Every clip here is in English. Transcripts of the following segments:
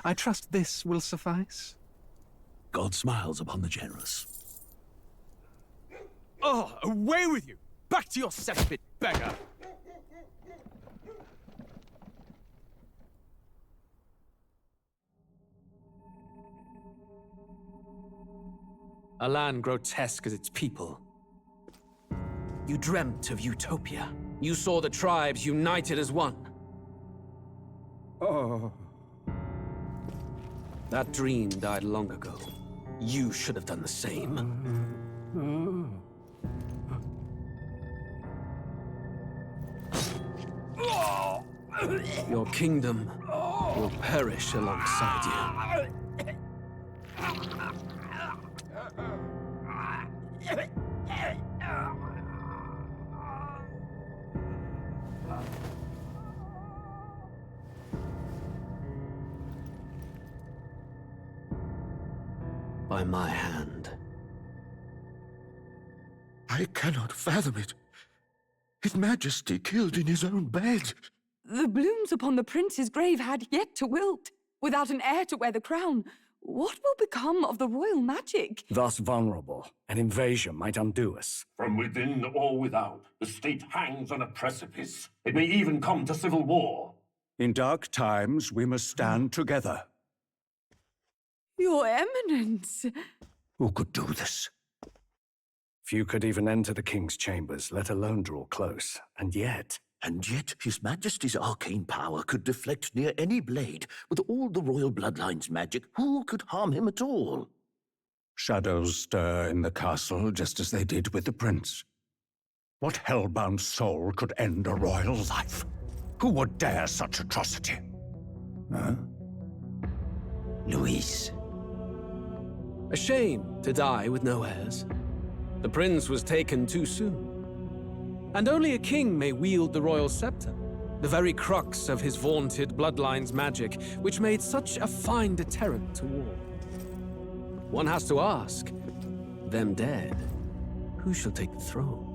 I trust this will suffice. God smiles upon the generous. Oh, away with you! Back to your cesspit, beggar! A land grotesque as its people. You dreamt of utopia. You saw the tribes united as one. Oh. That dream died long ago. You should have done the same. Your kingdom will perish alongside you. By my hand. I cannot fathom it. His Majesty killed in his own bed. The blooms upon the prince's grave had yet to wilt. Without an heir to wear the crown, what will become of the royal magic? Thus vulnerable, an invasion might undo us. From within or without, the state hangs on a precipice. It may even come to civil war. In dark times, we must stand together. Your Eminence! Who could do this? Few could even enter the king's chambers, let alone draw close. And yet His Majesty's arcane power could deflect near any blade. With all the royal bloodline's magic, who could harm him at all? Shadows stir in the castle just as they did with the prince. What hellbound soul could end a royal life? Who would dare such atrocity? Huh? Luis. A shame to die with no heirs. The prince was taken too soon. And only a king may wield the royal scepter, the very crux of his vaunted bloodline's magic, which made such a fine deterrent to war. One has to ask, them dead, who shall take the throne?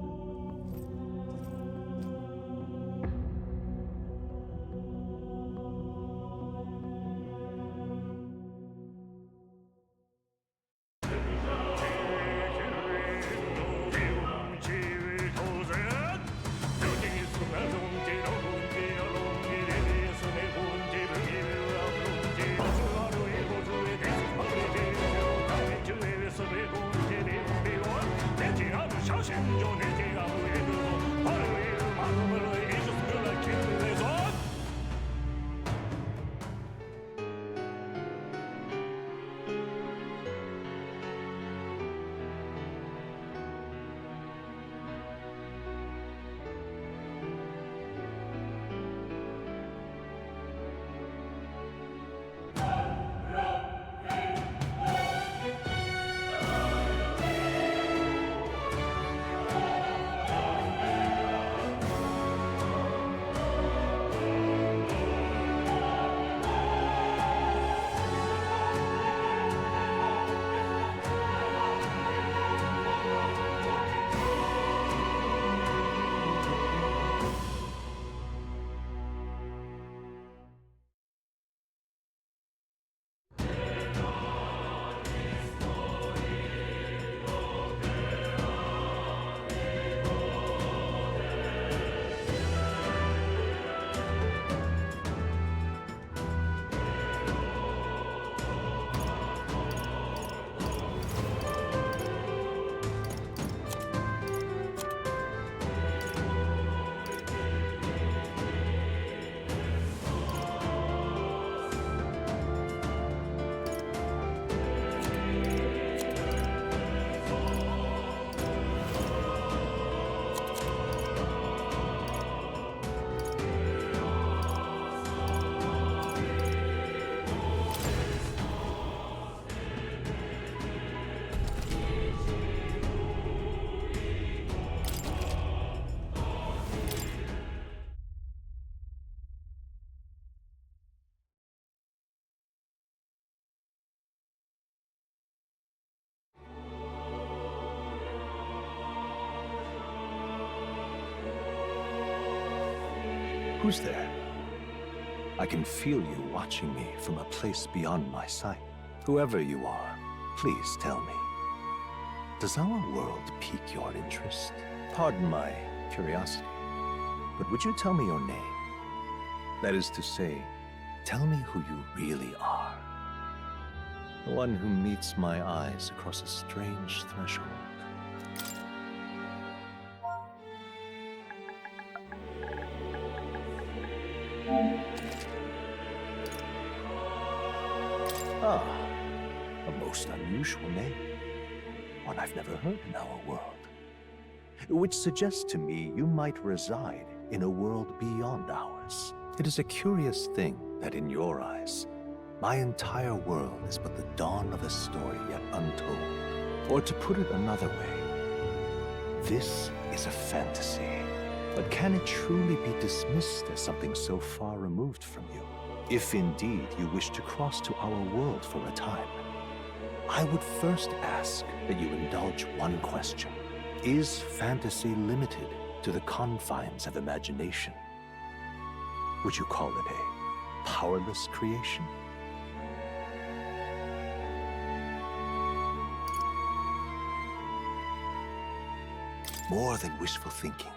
Who's there? I can feel you watching me from a place beyond my sight. Whoever you are, please tell me. Does our world pique your interest? Pardon my curiosity, but would you tell me your name? That is to say, tell me who you really are. The one who meets my eyes across a strange threshold. Ah, a most unusual name. One I've never heard in our world. Which suggests to me you might reside in a world beyond ours. It is a curious thing that in your eyes, my entire world is but the dawn of a story yet untold. Or to put it another way, this is a fantasy. But can it truly be dismissed as something so far removed from you? If indeed you wish to cross to our world for a time, I would first ask that you indulge one question. Is fantasy limited to the confines of imagination? Would you call it a powerless creation? More than wishful thinking,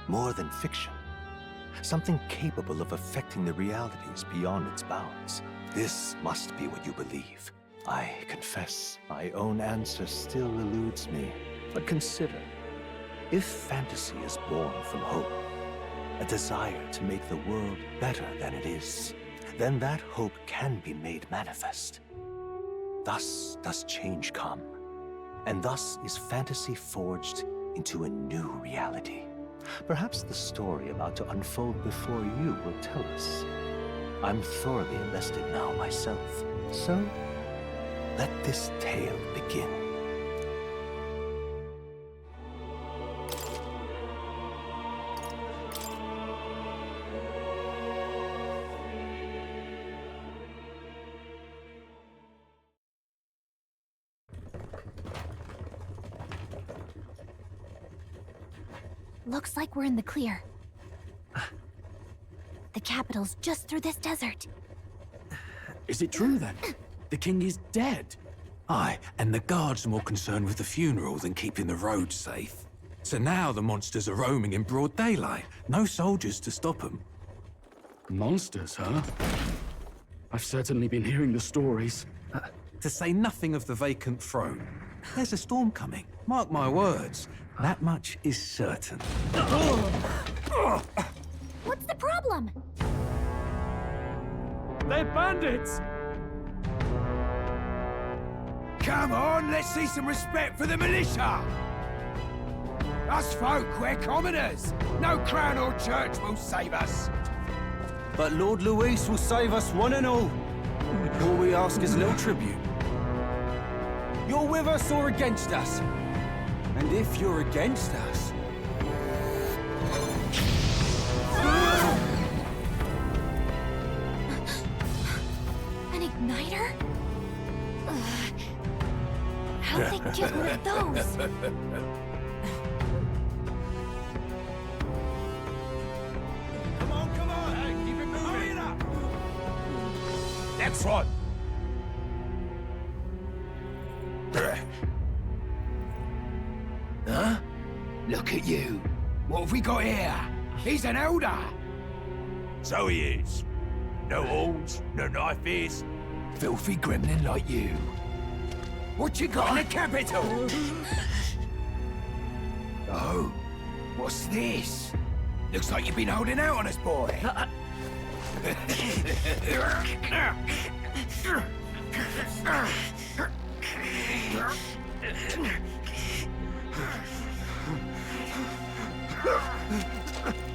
more than fiction. Something capable of affecting the realities beyond its bounds. This must be what you believe. I confess, my own answer still eludes me. But consider, if fantasy is born from hope, a desire to make the world better than it is, then that hope can be made manifest. Thus does change come, and thus is fantasy forged into a new reality. Perhaps the story about to unfold before you will tell us. I'm thoroughly invested now myself, so let this tale begin. Looks like we're in the clear. The capital's just through this desert. Is it true then? The king is dead? Aye, and the guards are more concerned with the funeral than keeping the roads safe. So now the monsters are roaming in broad daylight. No soldiers to stop them. Monsters, huh? I've certainly been hearing the stories. To say nothing of the vacant throne. There's a storm coming. Mark my words. That much is certain. What's the problem? They're bandits! Come on, let's see some respect for the militia! Us folk, we're commoners. No crown or church will save us. But Lord Luis will save us one and all. All we ask is a little tribute. You're with us or against us? And if you're against us... An igniter? How'd they get one of those? Come on, hey, keep it moving. Hurry it up. Next one. Huh? Look at you. What have we got here? He's an elder. So he is. No horns, no knife ears. Filthy gremlin like you. What you got in the capital? Oh, what's this? Looks like you've been holding out on us, boy.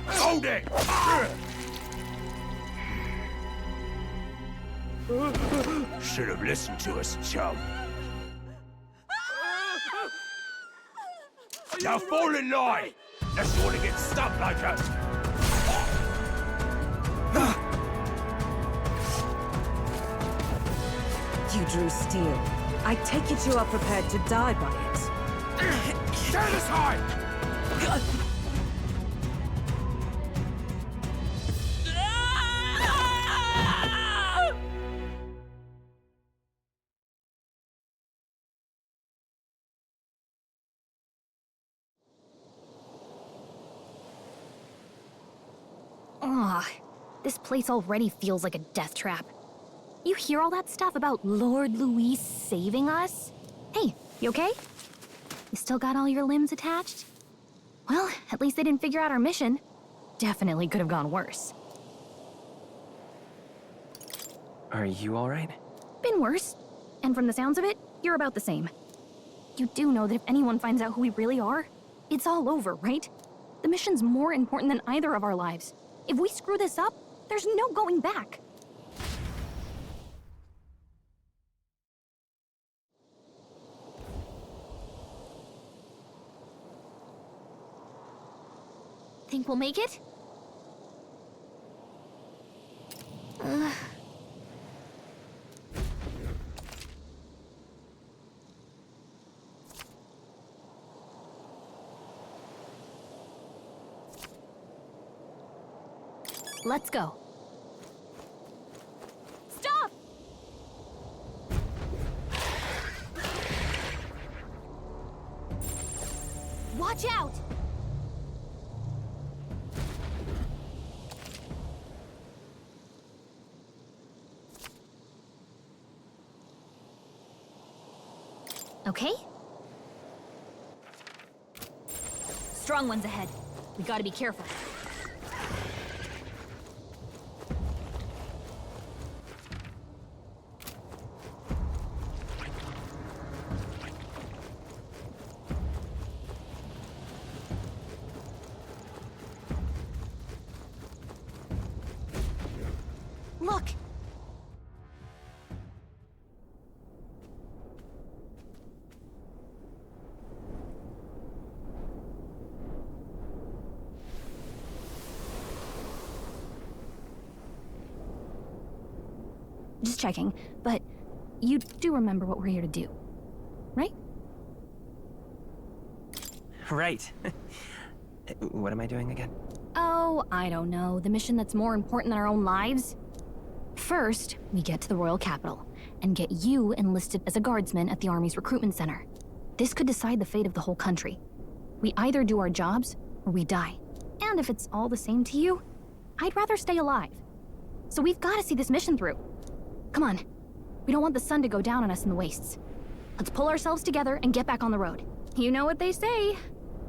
Hold it! Should have listened to us, chum. Now fall in line! Unless you want to get stuck like us. You drew steel. I take it you are prepared to die by it. Stand aside! Ugh, this place already feels like a death trap. You hear all that stuff about Lord Louis saving us? Hey, you okay? You still got all your limbs attached? Well, at least they didn't figure out our mission. Definitely could have gone worse. Are you alright? Been worse. And from the sounds of it, you're about the same. You do know that if anyone finds out who we really are, it's all over, right? The mission's more important than either of our lives. If we screw this up, there's no going back. Think we'll make it? Let's go. Stop! Watch out! Okay? Strong ones ahead. We gotta be careful. Look! Just checking, but you do remember what we're here to do, right? Right. What am I doing again? Oh, I don't know. The mission that's more important than our own lives? First, we get to the royal capital and get you enlisted as a guardsman at the army's recruitment center. This could decide the fate of the whole country. We either do our jobs or we die. And if it's all the same to you, I'd rather stay alive. So we've got to see this mission through. Come on. We don't want the sun to go down on us in the wastes. Let's pull ourselves together and get back on the road. You know what they say.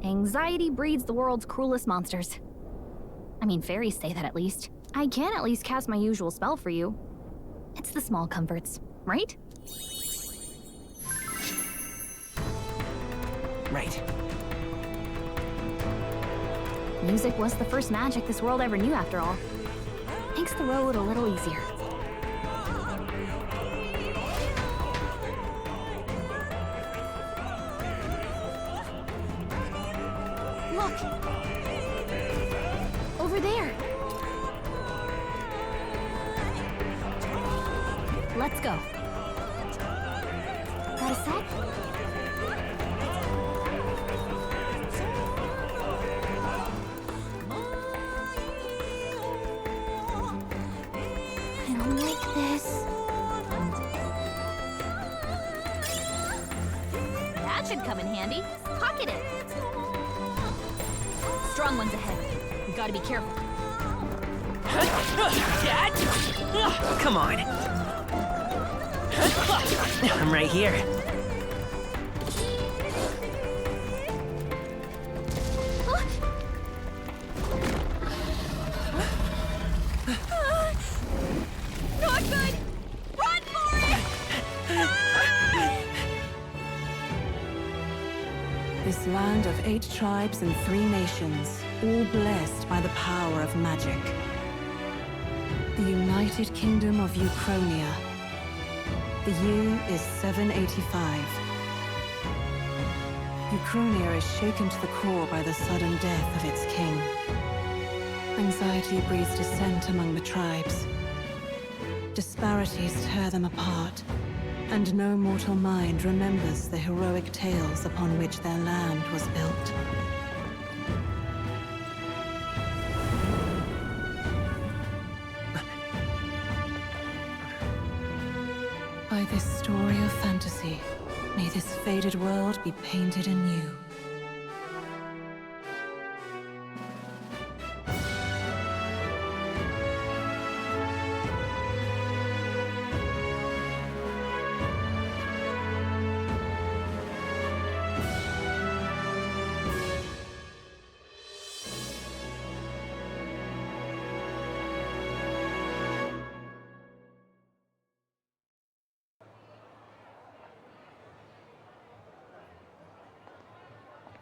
Anxiety breeds the world's cruelest monsters. I mean, fairies say that at least. I can at least cast my usual spell for you. It's the small comforts, right? Right. Music was the first magic this world ever knew, after all. Makes the road a little easier. Look! Over there! Let's go. Got a sec? I don't like this. That should come in handy. Pocket it. Strong ones ahead. We gotta be careful. Come on. I'm right here. Not good! Run for it! This land of 8 tribes and 3 nations, all blessed by the power of magic. The United Kingdom of Uchronia. The year is 785. Uchronia is shaken to the core by the sudden death of its king. Anxiety breeds dissent among the tribes. Disparities tear them apart, and no mortal mind remembers the heroic tales upon which their land was built. By this story of fantasy, may this faded world be painted anew.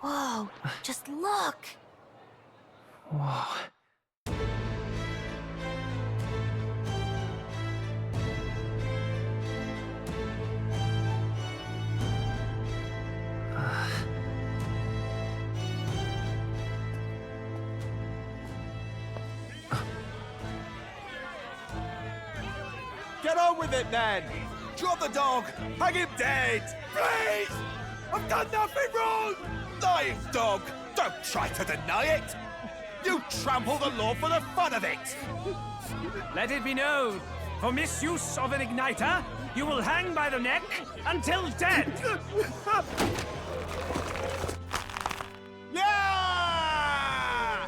Whoa, just look! Whoa. Get on with it, then! Drop the dog! Hang him dead! Please! I've done nothing wrong! Lying dog! Don't try to deny it! You trample the law for the fun of it! Let it be known, for misuse of an igniter, you will hang by the neck until dead! Yeah!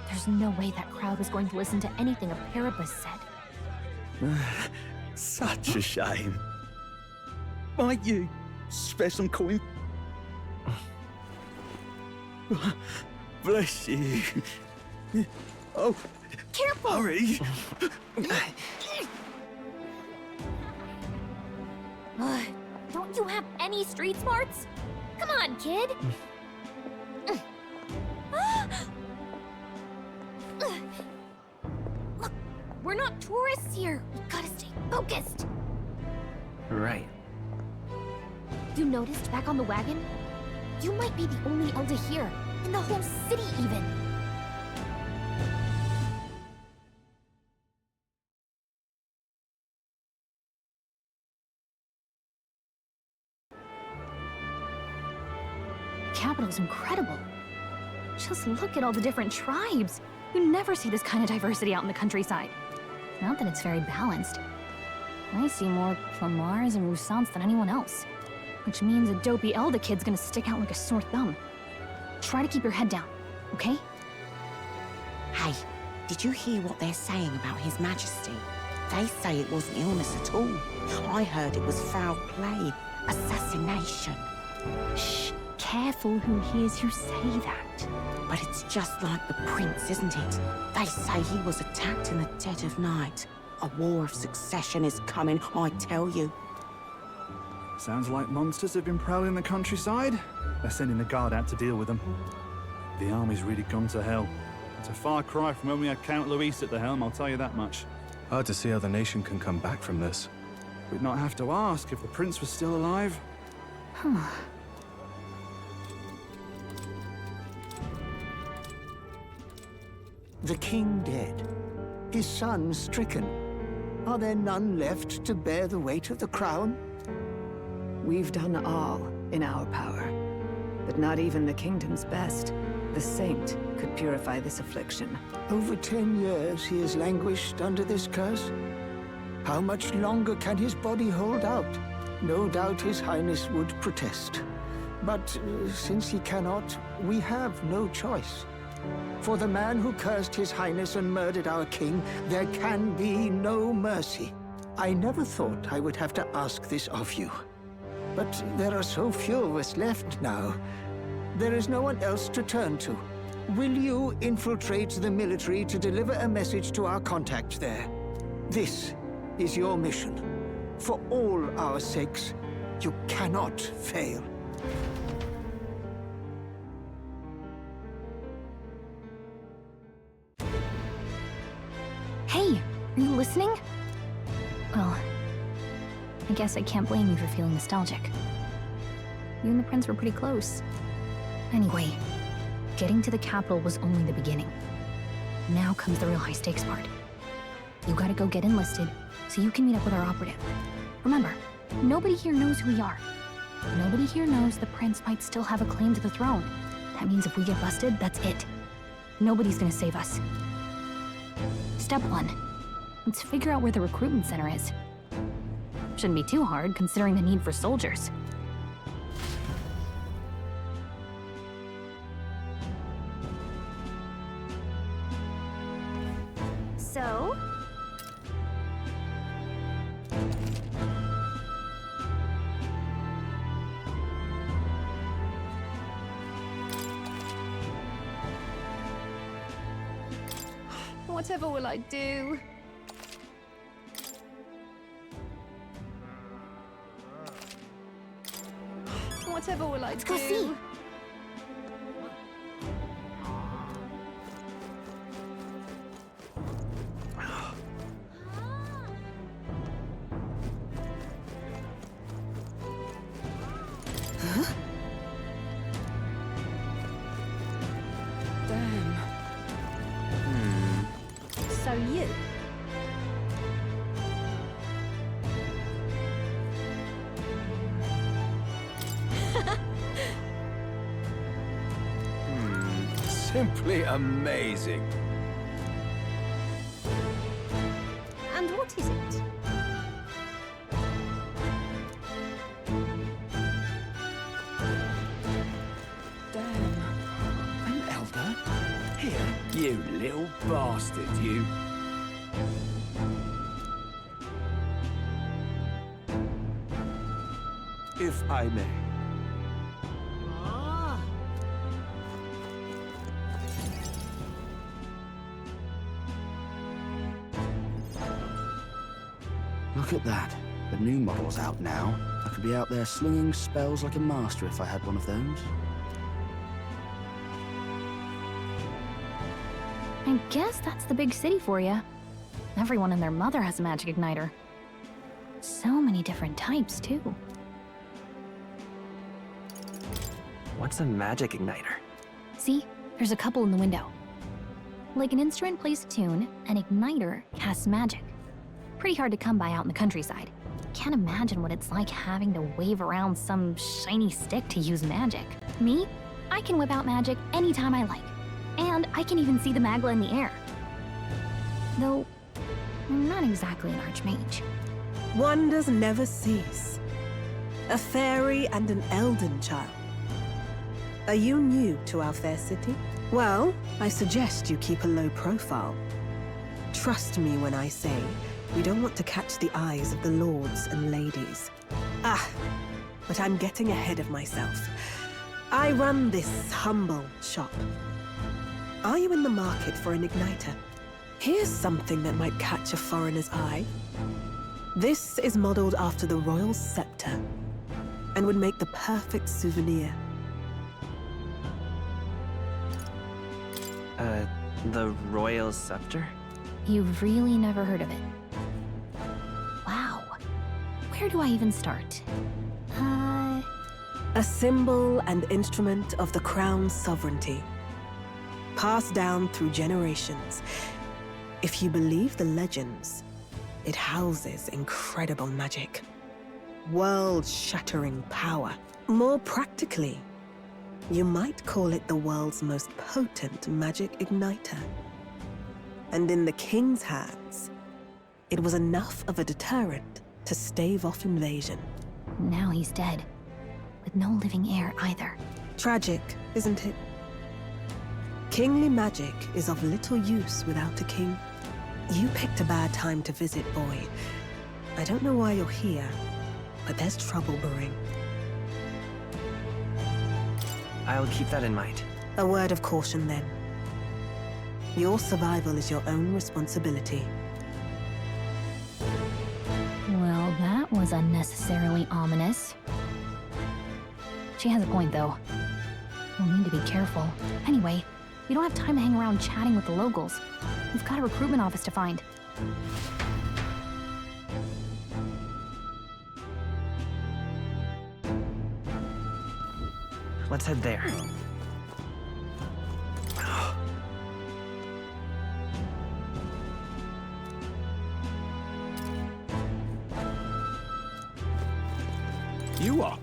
There's no way that crowd was going to listen to anything a Paribus said. Such a shame. Might you spare some coin? Bless you. Oh, careful! Hurry! Don't you have any street smarts? Come on, kid! Look, we're not tourists here. We gotta stay focused. Right. You noticed back on the wagon? You might be the only Elder here, in the whole city even. The capital's incredible. Just look at all the different tribes. You never see this kind of diversity out in the countryside. Not that it's very balanced. I see more Clamars and Roussants than anyone else. Which means a dopey Elder kid's gonna stick out like a sore thumb. Try to keep your head down, okay? Hey, did you hear what they're saying about His Majesty? They say it wasn't illness at all. I heard it was foul play, assassination. Shh, careful who hears you say that. But it's just like the prince, isn't it? They say he was attacked in the dead of night. A war of succession is coming, I tell you. Sounds like monsters have been prowling the countryside. They're sending the guard out to deal with them. The army's really gone to hell. It's a far cry from when we had Count Luis at the helm, I'll tell you that much. Hard to see how the nation can come back from this. We'd not have to ask if the prince was still alive. The king dead, his son stricken. Are there none left to bear the weight of the crown? We've done all in our power, but not even the kingdom's best, the saint, could purify this affliction. Over 10 years he has languished under this curse. How much longer can his body hold out? No doubt his highness would protest. But since he cannot, we have no choice. For the man who cursed his highness and murdered our king, there can be no mercy. I never thought I would have to ask this of you. But there are so few of us left now. There is no one else to turn to. Will you infiltrate the military to deliver a message to our contact there? This is your mission. For all our sakes, you cannot fail. Hey, are you listening? Well, I guess I can't blame you for feeling nostalgic. You and the prince were pretty close. Anyway, getting to the capital was only the beginning. Now comes the real high-stakes part. You gotta go get enlisted, so you can meet up with our operative. Remember, nobody here knows who we are. Nobody here knows the prince might still have a claim to the throne. That means if we get busted, that's it. Nobody's gonna save us. Step 1. Let's figure out where the recruitment center is. Shouldn't be too hard, considering the need for soldiers. So? Whatever will I do? Whatever will I do? Let's go see. you. Simply amazing. And what is it? Damn. An elder? Here, you little bastard, you. If I may. Look at that. The new model's out now. I could be out there slinging spells like a master if I had one of those. I guess that's the big city for you. Everyone and their mother has a magic igniter. So many different types, too. What's a magic igniter? See? There's a couple in the window. Like an instrument plays a tune, an igniter casts magic. Pretty hard to come by out in the countryside. Can't imagine what it's like having to wave around some shiny stick to use magic. Me? I can whip out magic anytime I like. And I can even see the Magla in the air. Though, I'm not exactly an archmage. Wonders never cease. A fairy and an elden child. Are you new to our fair city? Well, I suggest you keep a low profile. Trust me when I say we don't want to catch the eyes of the lords and ladies. But I'm getting ahead of myself. I run this humble shop. Are you in the market for an igniter? Here's something that might catch a foreigner's eye. This is modeled after the royal scepter and would make the perfect souvenir. The royal scepter? You've really never heard of it. Wow. Where do I even start? A symbol and instrument of the crown's sovereignty. Passed down through generations. If you believe the legends, it houses incredible magic. World-shattering power. More practically, you might call it the world's most potent magic igniter. And in the king's hands, it was enough of a deterrent to stave off invasion. Now he's dead. With no living heir either. Tragic, isn't it? Kingly magic is of little use without a king. You picked a bad time to visit, boy. I don't know why you're here, but there's trouble brewing. I'll keep that in mind. A word of caution, then. Your survival is your own responsibility. Well, that was unnecessarily ominous. She has a point, though. We'll need to be careful. Anyway, we don't have time to hang around chatting with the locals. We've got a recruitment office to find. Let's head there. You are.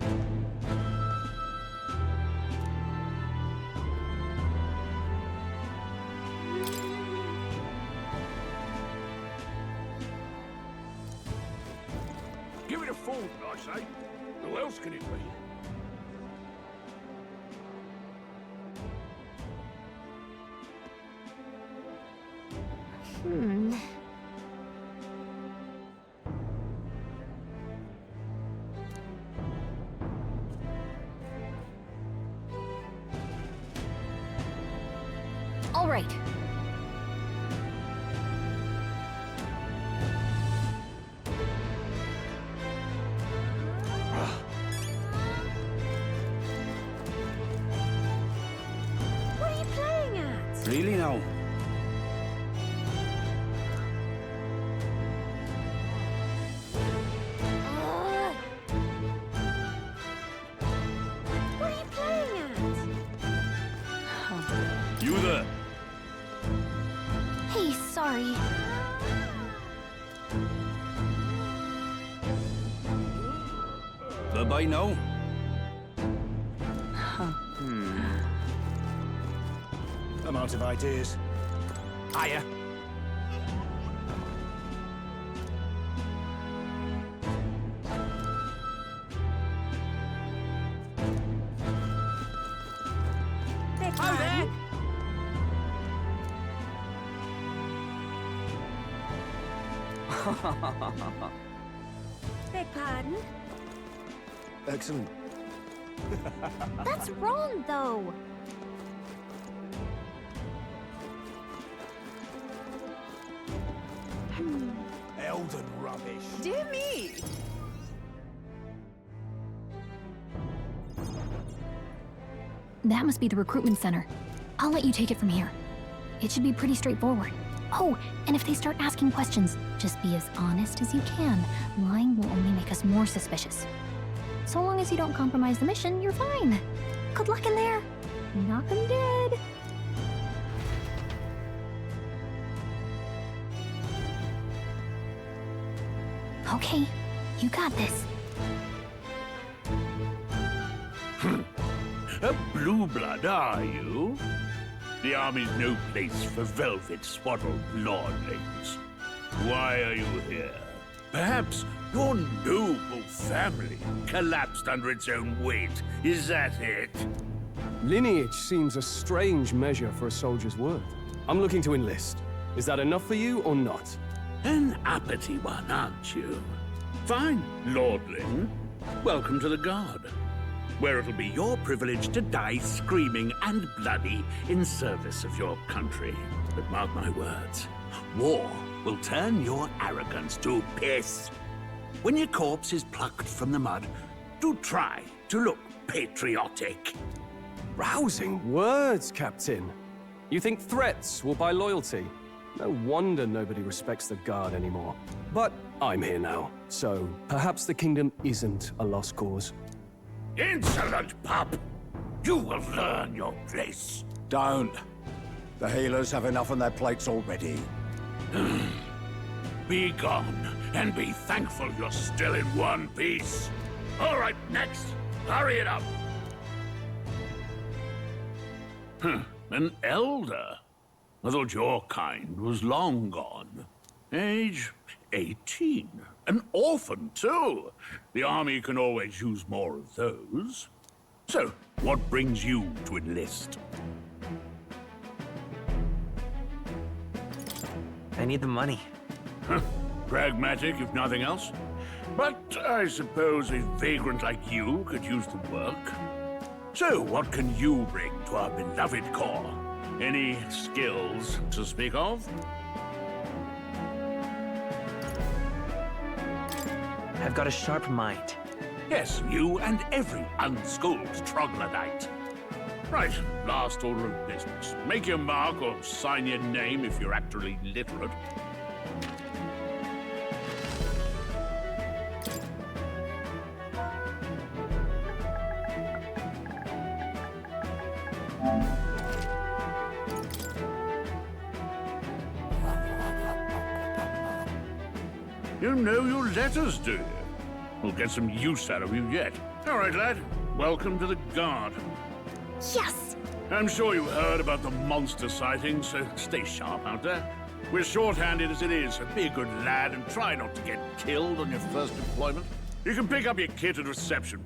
Give it a fold, I say. Who else can it be? All right. What are you playing at? Really now? What are you playing at? You there? Hey, sorry. by now. I'm out of ideas. Hiya. Beg Hi there. Beg pardon? Excellent. That's wrong, though. Elden rubbish. Dear me! That must be the recruitment center. I'll let you take it from here. It should be pretty straightforward. Oh, and if they start asking questions, just be as honest as you can. Lying will only make us more suspicious. So long as you don't compromise the mission, you're fine. Good luck in there. Knock 'em dead. Okay, you got this. A blue blood, are you? The army's no place for velvet-swaddled lordlings. Why are you here? Perhaps your noble family collapsed under its own weight. Is that it? Lineage seems a strange measure for a soldier's worth. I'm looking to enlist. Is that enough for you or not? An uppity one, aren't you? Fine, lordling. Welcome to the Guard, where it'll be your privilege to die screaming and bloody in service of your country. But mark my words, war will turn your arrogance to piss. When your corpse is plucked from the mud, do try to look patriotic. Rousing words, Captain. You think threats will buy loyalty? No wonder nobody respects the Guard anymore. But I'm here now, so perhaps the kingdom isn't a lost cause. Insolent pup! You will learn your place. Don't. The healers have enough on their plates already. Be gone, and be thankful you're still in one piece. All right, next. Hurry it up. An elder? I thought your kind was long gone. Age 18. An orphan, too. The army can always use more of those. So, what brings you to enlist? I need the money. Pragmatic, if nothing else. But I suppose a vagrant like you could use the work. So, what can you bring to our beloved corps? Any skills to speak of? I've got a sharp mind. Yes, you and every unschooled troglodyte. Right, last order of business. Make your mark or sign your name if you're actually literate. You know your letters, do you? We'll get some use out of you yet. All right, lad. Welcome to the Guard. Yes! I'm sure you heard about the monster sightings, so stay sharp out there. We're short-handed as it is, so be a good lad and try not to get killed on your first deployment. You can pick up your kit at reception.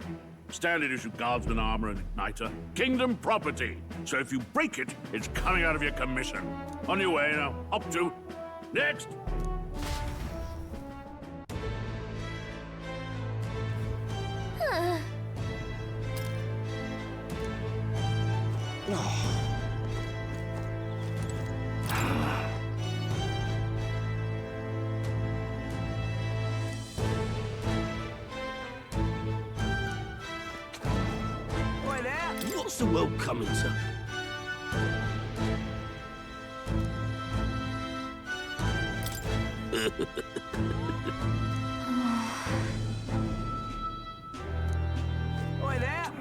Standard issue guardsman armor and igniter. Kingdom property. So if you break it, it's coming out of your commission. On your way now. Up to. Next! What's the world coming to? Oi there!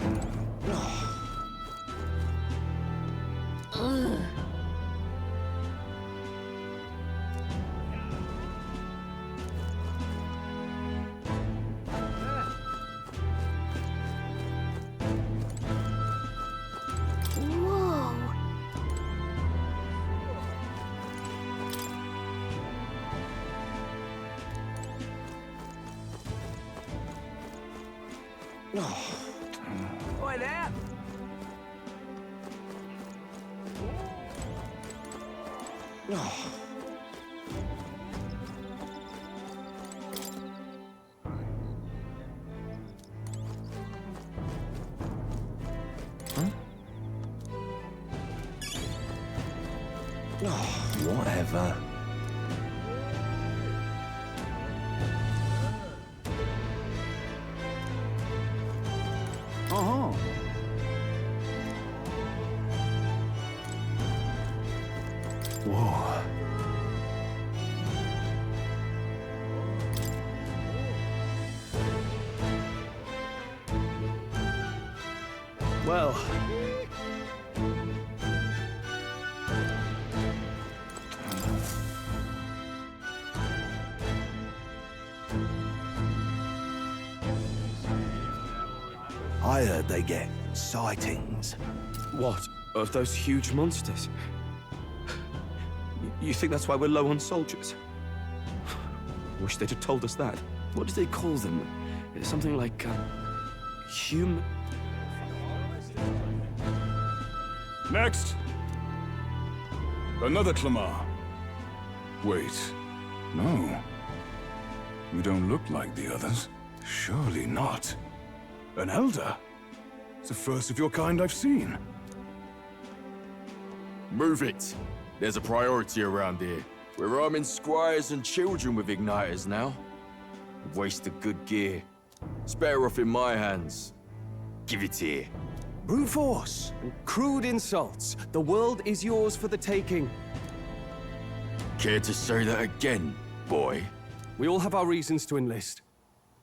Oi there! Whatever. Uh-huh. Whoa. Well. I heard they get sightings. What? Of those huge monsters? You think that's why we're low on soldiers? Wish they'd have told us that. What do they call them? Something like, human... Next! Another Clamar. Wait, no. You don't look like the others. Surely not. An elder? It's the first of your kind I've seen. Move it. There's a priority around here. We're arming squires and children with igniters now. Wasted good gear. It's better off in my hands. Give it here. Brute force and crude insults. The world is yours for the taking. Care to say that again, boy? We all have our reasons to enlist.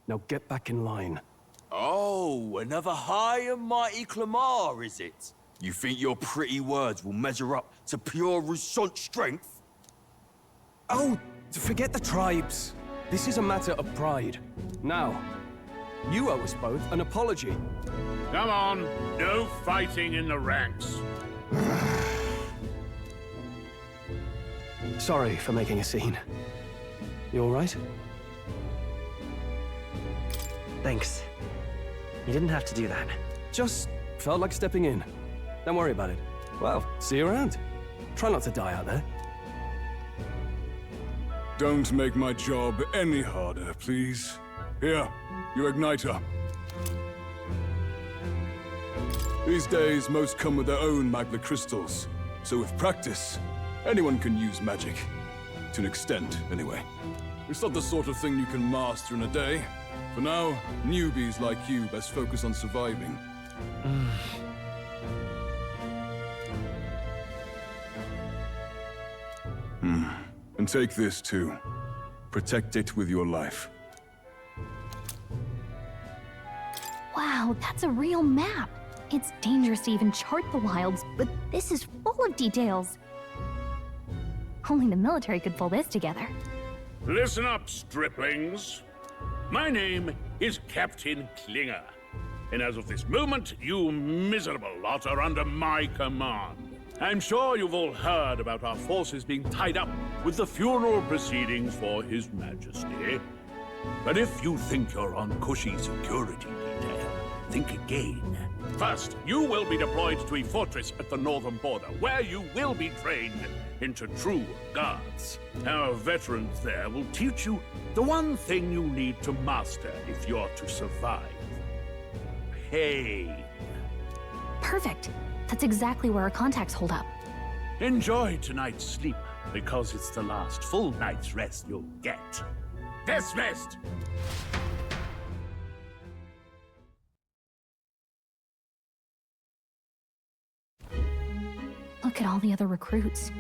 Now get back in line. Oh, another high and mighty Clamar, is it? You think your pretty words will measure up to pure Rousant strength? Oh, forget the tribes. This is a matter of pride. Now, you owe us both an apology. Come on, no fighting in the ranks. Sorry for making a scene. You all right? Thanks. You didn't have to do that. Just felt like stepping in. Don't worry about it. Well, see you around. Try not to die out there. Don't make my job any harder, please. Here, your igniter. These days, most come with their own magna crystals. So with practice, anyone can use magic. To an extent, anyway. It's not the sort of thing you can master in a day. For now, newbies like you best focus on surviving. And take this too. Protect it with your life. Wow, that's a real map. It's dangerous to even chart the wilds, but this is full of details. Only the military could pull this together. Listen up, striplings. My name is Captain Klinger, and as of this moment, you miserable lot are under my command. I'm sure you've all heard about our forces being tied up with the funeral proceedings for His Majesty. But if you think you're on cushy security detail, think again. First, you will be deployed to a fortress at the northern border, where you will be trained into true guards. Our veterans there will teach you the one thing you need to master if you're to survive. Pain. Perfect. That's exactly where our contacts hold up. Enjoy tonight's sleep, because it's the last full night's rest you'll get. Dismissed! Look at all the other recruits.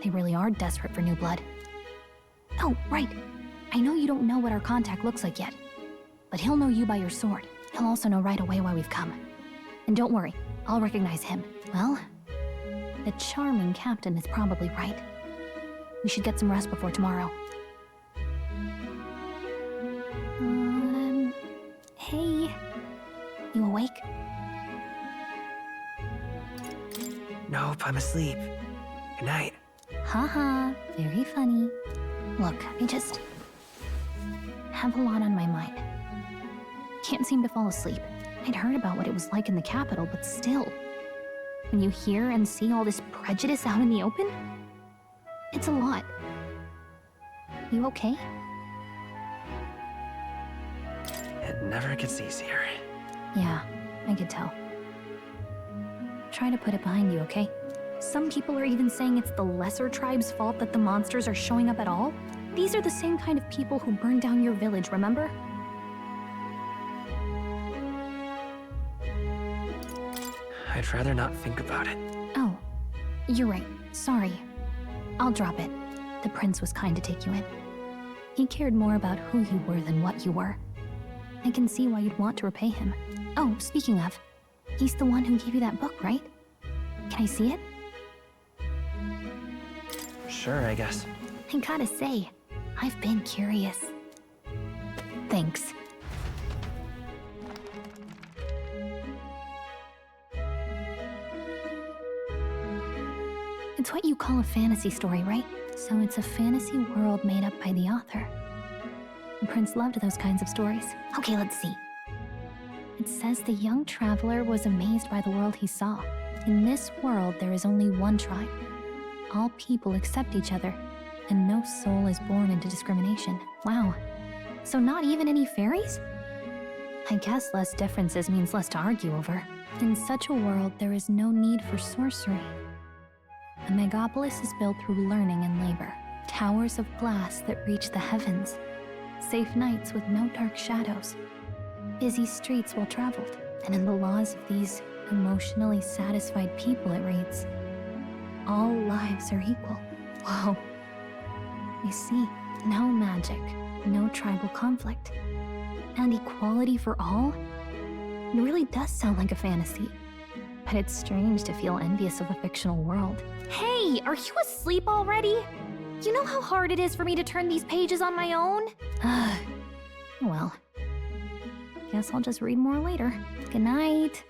They really are desperate for new blood. Oh, right. I know you don't know what our contact looks like yet, but he'll know you by your sword. He'll also know right away why we've come. And don't worry, I'll recognize him. Well, the charming captain is probably right. We should get some rest before tomorrow. Hey. You awake? Nope, I'm asleep. Good night. Haha, very funny. Look, I just have a lot on my mind. can't seem to fall asleep. I'd heard about what it was like in the capital, but still. When you hear and see all this prejudice out in the open, it's a lot. You okay? It never gets easier. Yeah, I could tell. Try to put it behind you, okay? Some people are even saying it's the lesser tribe's fault that the monsters are showing up at all. These are the same kind of people who burned down your village, remember? I'd rather not think about it. Oh, you're right. Sorry. I'll drop it. The prince was kind to take you in. He cared more about who you were than what you were. I can see why you'd want to repay him. Oh, speaking of, he's the one who gave you that book, right? Can I see it? Sure, I guess. I gotta say, I've been curious. Thanks. It's what you call a fantasy story, right? So it's a fantasy world made up by the author. The prince loved those kinds of stories. Okay, let's see. It says the young traveler was amazed by the world he saw. In this world, there is only one tribe. All people accept each other, and no soul is born into discrimination. Wow. So not even any fairies? I guess less differences means less to argue over. In such a world, there is no need for sorcery. A megapolis is built through learning and labor. Towers of glass that reach the heavens. Safe nights with no dark shadows. Busy streets well traveled. And in the laws of these emotionally satisfied people, it reads, all lives are equal. Whoa. I see. No magic, no tribal conflict. And equality for all? It really does sound like a fantasy. But it's strange to feel envious of a fictional world. Hey, are you asleep already? You know how hard it is for me to turn these pages on my own? Well, guess I'll just read more later. Good night.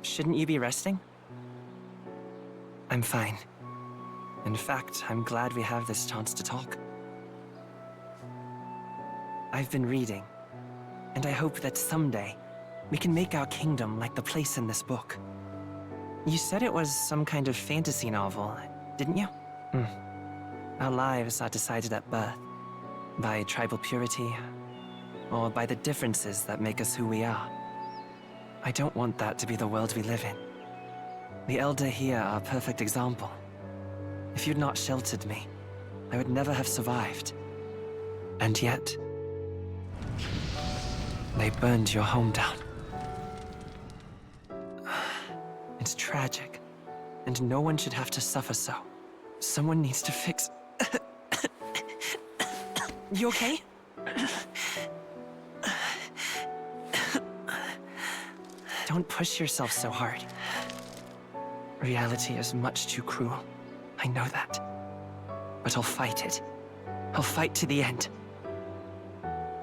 Shouldn't you be resting? I'm fine. In fact, I'm glad we have this chance to talk. I've been reading, and I hope that someday we can make our kingdom like the place in this book. You said it was some kind of fantasy novel, didn't you? Our lives are decided at birth, by tribal purity, or by the differences that make us who we are. I don't want that to be the world we live in. The Elder here are a perfect example. If you'd not sheltered me, I would never have survived. And yet, they burned your home down. It's tragic, and no one should have to suffer so. Someone needs to fix... You okay? Don't push yourself so hard. Reality is much too cruel. I know that. But I'll fight it. I'll fight to the end.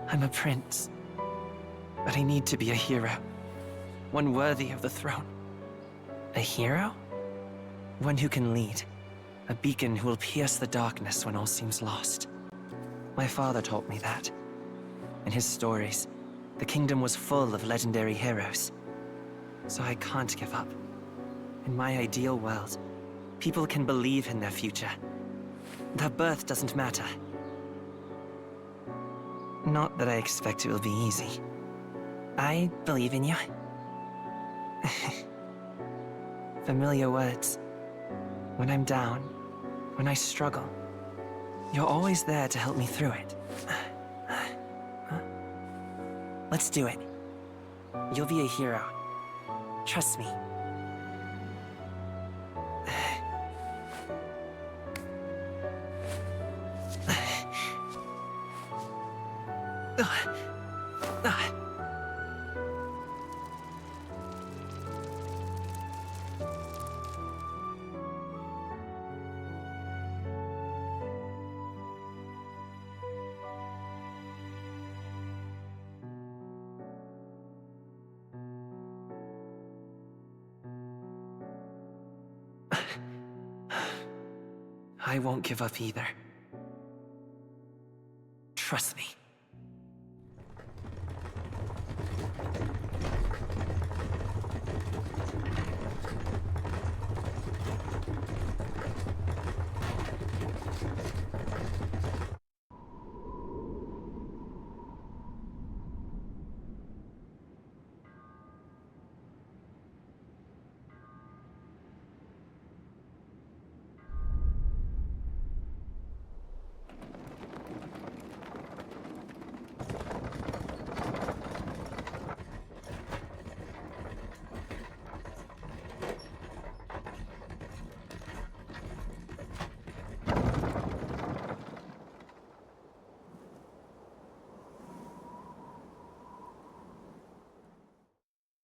I'm a prince. But I need to be a hero. One worthy of the throne. A hero? One who can lead. A beacon who will pierce the darkness when all seems lost. My father taught me that. In his stories, the kingdom was full of legendary heroes. So I can't give up. In my ideal world, people can believe in their future. Their birth doesn't matter. Not that I expect it will be easy. I believe in you. Familiar words. When I'm down, when I struggle, you're always there to help me through it. Let's do it. You'll be a hero. Trust me. I won't give up either. Trust me.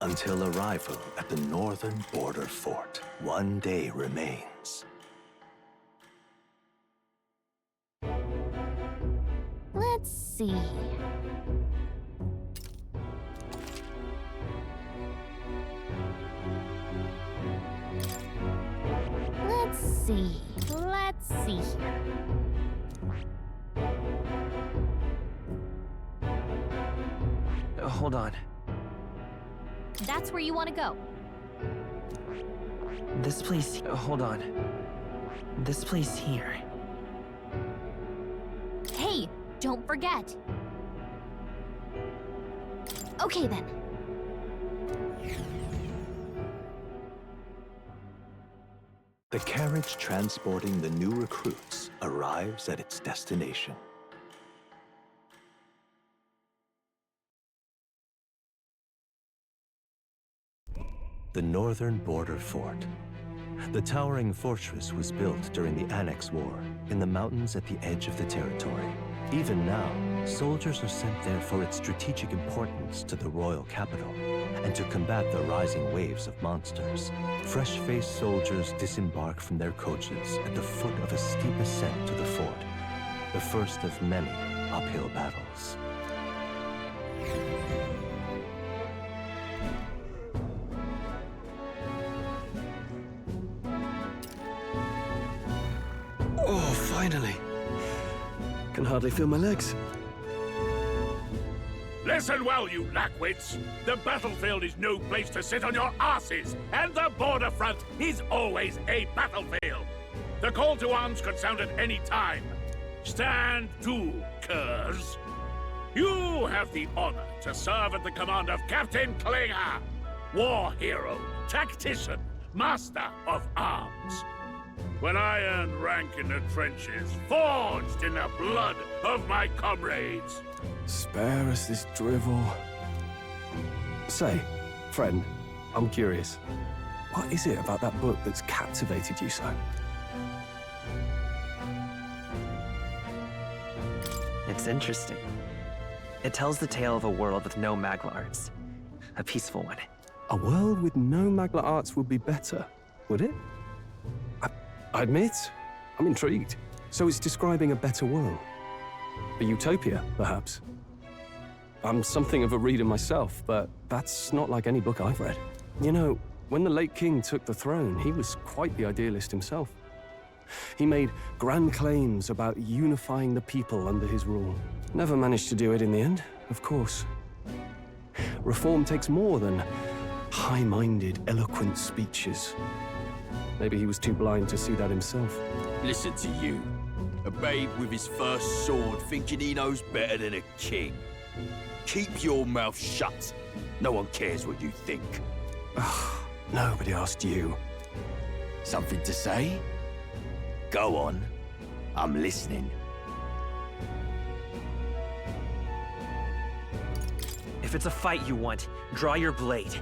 Until arrival at the northern border fort, one day remains. Let's see. Let's see here. Hold on. That's where you want to go. This place... hold on. This place here. Hey, don't forget. Okay then. The carriage transporting the new recruits arrives at its destination. The northern border fort. The towering fortress was built during the Annex War in the mountains at the edge of the territory. Even now, soldiers are sent there for its strategic importance to the royal capital and to combat the rising waves of monsters. Fresh-faced soldiers disembark from their coaches at the foot of a steep ascent to the fort, the first of many uphill battles. Oh, finally. Can hardly feel my legs. Listen well, you lackwits. The battlefield is no place to sit on your asses, and the border front is always a battlefield. The call to arms could sound at any time. Stand to, curs. You have the honor to serve at the command of Captain Klinger, war hero, tactician, master of arms. When I earned rank in the trenches, forged in the blood of my comrades. Spare us this drivel. Say, friend, I'm curious. What is it about that book that's captivated you so? It's interesting. It tells the tale of a world with no Magla arts. A peaceful one. A world with no Magla arts would be better, would it? I admit, I'm intrigued. So it's describing a better world. A utopia, perhaps. I'm something of a reader myself, but that's not like any book I've read. You know, when the late king took the throne, he was quite the idealist himself. He made grand claims about unifying the people under his rule. Never managed to do it in the end, of course. Reform takes more than high-minded, eloquent speeches. Maybe he was too blind to see that himself. Listen to you. A babe with his first sword thinking he knows better than a king. Keep your mouth shut. No one cares what you think. Nobody asked you. Something to say? Go on. I'm listening. If it's a fight you want, draw your blade.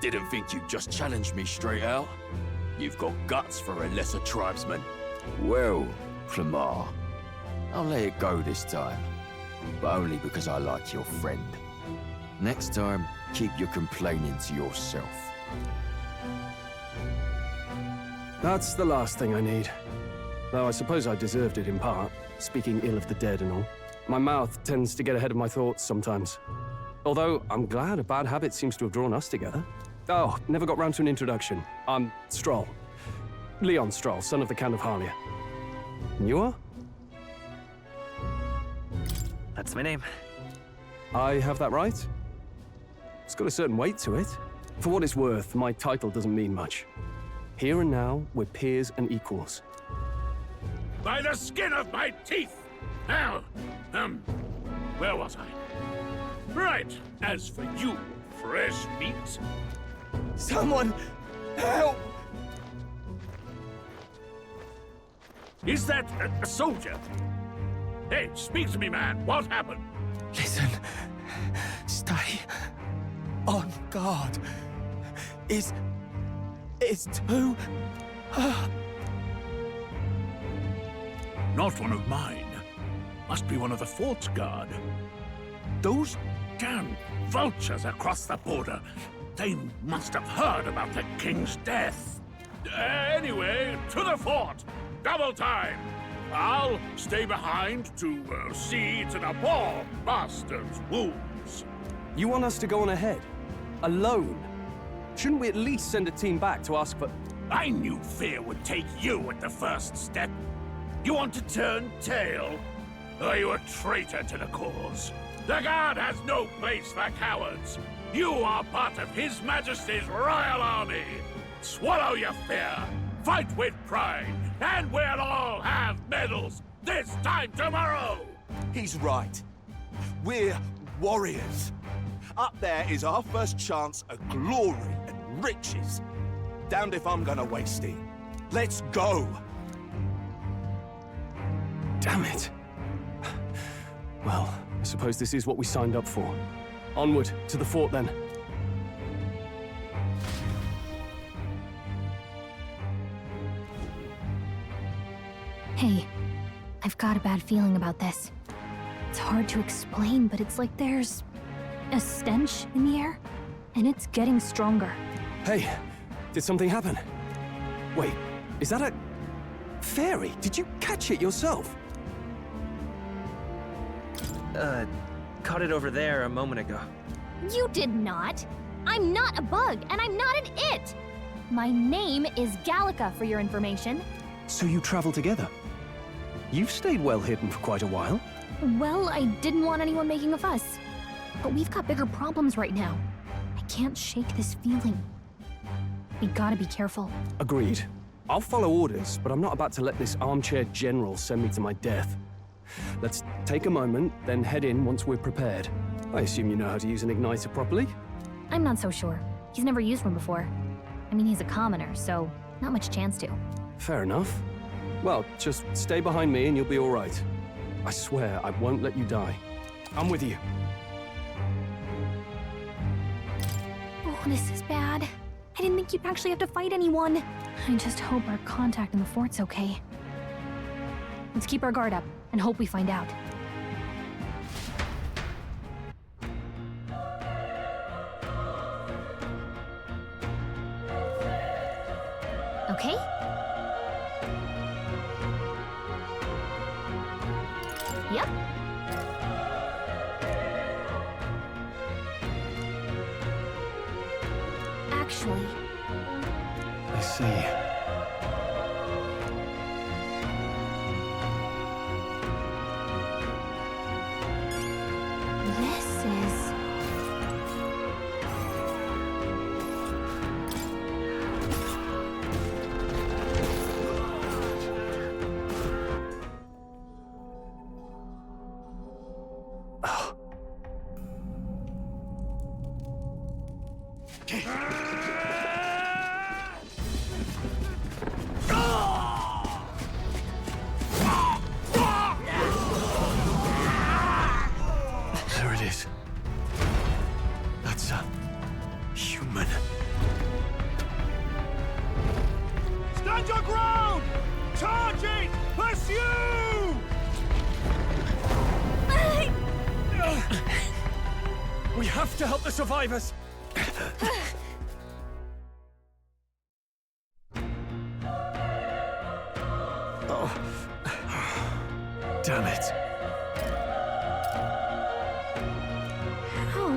Didn't think you'd just challenge me straight out. You've got guts for a lesser tribesman. Well, Clemar, I'll let it go this time. But only because I like your friend. Next time, keep your complaining to yourself. That's the last thing I need. Though I suppose I deserved it in part, speaking ill of the dead and all. My mouth tends to get ahead of my thoughts sometimes. Although, I'm glad a bad habit seems to have drawn us together. Oh, never got round to an introduction. I'm Stroll. Leon Stroll, son of the Count of Harlia. And you are? That's my name. I have that right? It's got a certain weight to it. For what it's worth, my title doesn't mean much. Here and now, we're peers and equals. By the skin of my teeth! Now, where was I? Right, as for you, fresh meat. Someone, help! Is that a soldier? Hey, speak to me, man. What happened? Listen, stay on guard. It's too... Not one of mine. Must be one of the fort's guard. Those damn vultures across the border. They must have heard about the king's death. Anyway, to the fort. Double time. I'll stay behind to see to the poor bastard's wounds. You want us to go on ahead? Alone? Shouldn't we at least send a team back to ask for... I knew fear would take you at the first step. You want to turn tail? Are you a traitor to the cause? The Guard has no place for cowards. You are part of His Majesty's Royal Army. Swallow your fear. Fight with pride. And we'll all have medals this time tomorrow! He's right. We're warriors. Up there is our first chance at glory and riches. Damned if I'm gonna waste it. Let's go! Damn it. Well, I suppose this is what we signed up for. Onward, to the fort then. Hey, I've got a bad feeling about this. It's hard to explain, but it's like there's a stench in the air, and it's getting stronger. Hey, did something happen? Wait, is that a... fairy? Did you catch it yourself? Caught it over there a moment ago. You did not! I'm not a bug, and I'm not an it! My name is Gallica, for your information. So you travel together? You've stayed well hidden for quite a while. Well, I didn't want anyone making a fuss. But we've got bigger problems right now. I can't shake this feeling. We gotta be careful. Agreed. I'll follow orders, but I'm not about to let this armchair general send me to my death. Let's take a moment, then head in once we're prepared. I assume you know how to use an igniter properly? I'm not so sure. He's never used one before. I mean, he's a commoner, so not much chance to. Fair enough. Well, just stay behind me and you'll be all right. I swear I won't let you die. I'm with you. Oh, this is bad. I didn't think you'd actually have to fight anyone. I just hope our contact in the fort's okay. Let's keep our guard up and hope we find out. Okay? Yep. Actually... I see. This is... There it is. That's a... human. Stand your ground! Charging! Pursue! We have to help the survivors! Oh. Damn it. How?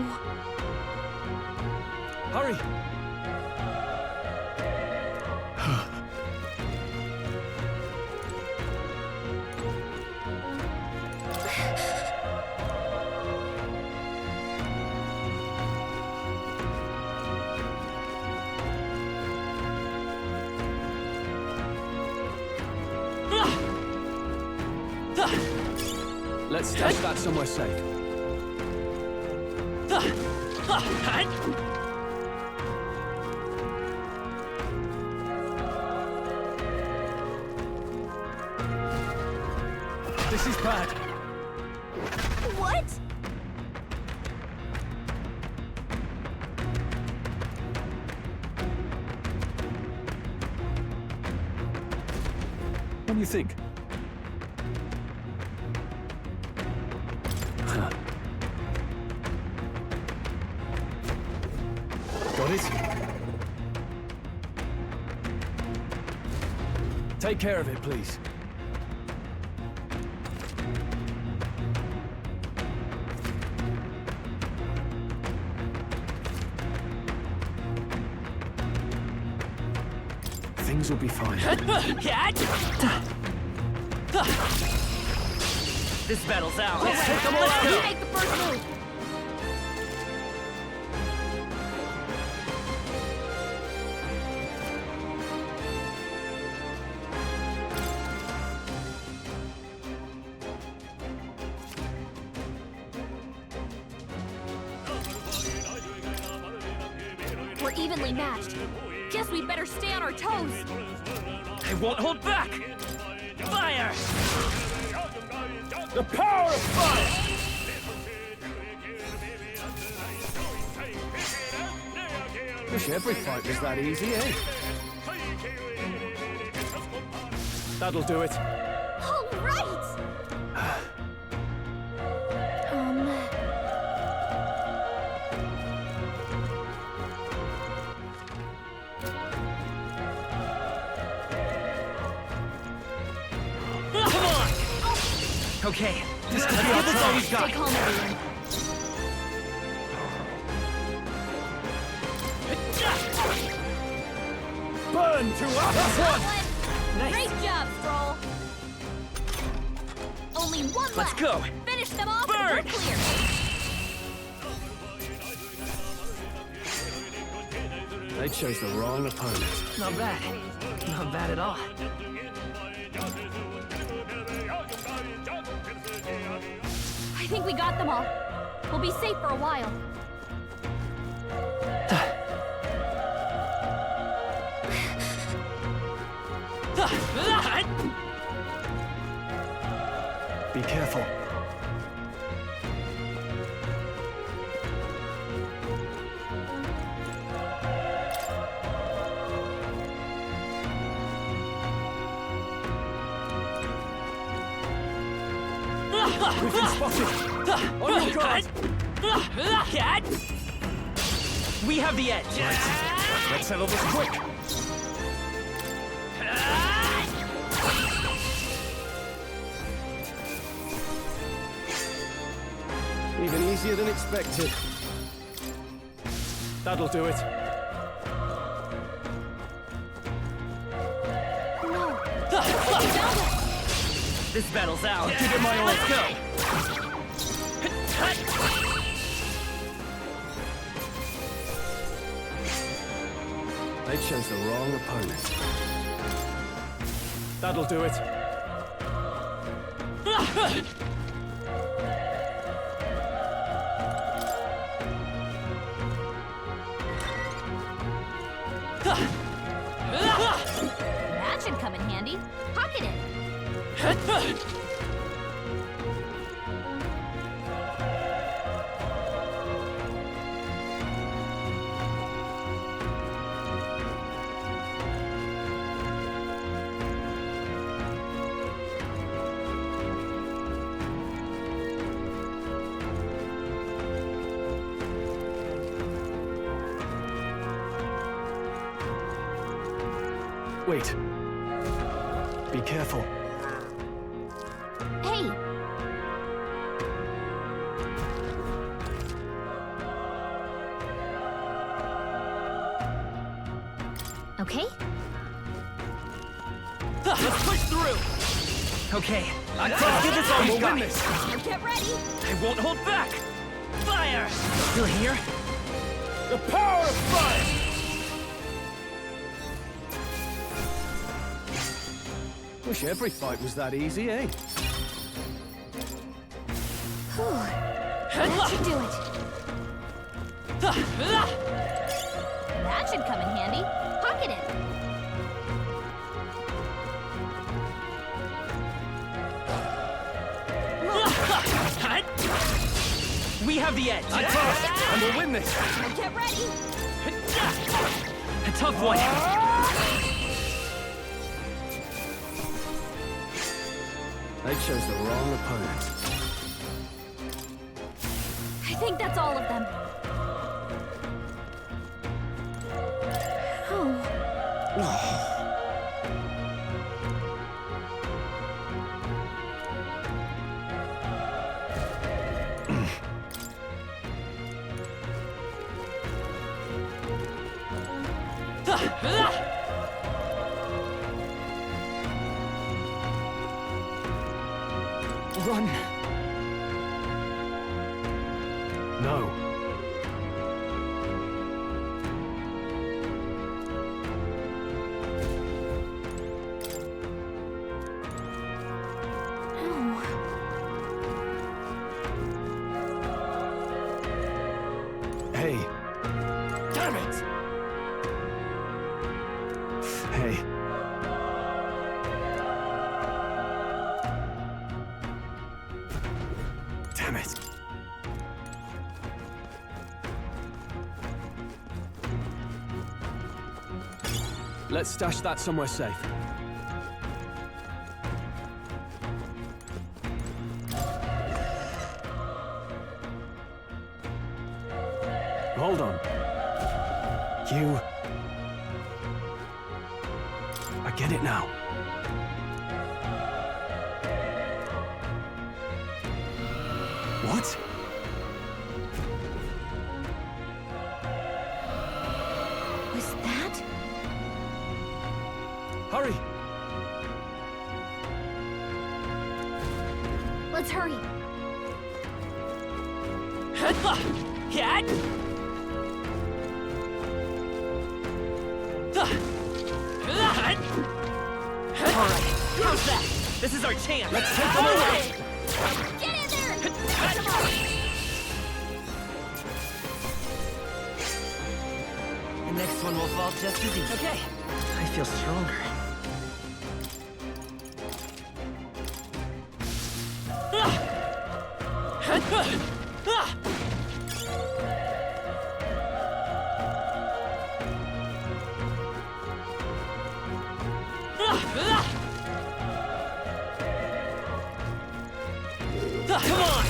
Hurry! Let's stash that somewhere safe. This is bad. What? What do you think? Huh. Got it? Take care of it, please. Things will be fine. This battle's out. Let's take them all out. You make the first move. We're evenly matched. Guess we better stay on our toes. I won't hold back! Fire! The power of fire! Wish every fight was that easy, eh? That'll do it. All right! Okay, let's give this all we've got. Stay calm, everyone. Burn to us! Nice. Great job, Stroll. Only one left. Let's go. Finish them off and we're clear. They chose the wrong opponent. Not bad. Not bad at all. I think we got them all. We'll be safe for a while. Be careful. We've been spotted! On your guard! We have the edge! Right. Let's settle this quick! Even easier than expected. That'll do it. This battle's out. Give it my all. Let's go. They chose the wrong opponent. That'll do it. That should come in handy. Pocket it. Wait. Be careful. Hey! Okay? Let's push through! Okay, let's give this all we've got. Now get ready! I won't hold back! Fire! Still here? The power of fire! Wish every fight was that easy, eh? That should do it. That should come in handy. Pocket it. We have the edge. And we'll win this. Get ready. A tough one. They chose the wrong opponent. I think that's all of them. Oh. Run. No. Hey. Damn it! Hey. Damn it. Let's stash that somewhere safe. Hold on. You... I get it now. What? Was that? Hurry! Let's hurry. Alright, how's that? This is our chance! Let's take them away! Get in there! Come on. The next one will fall just as easy. Okay. I feel stronger. Come on!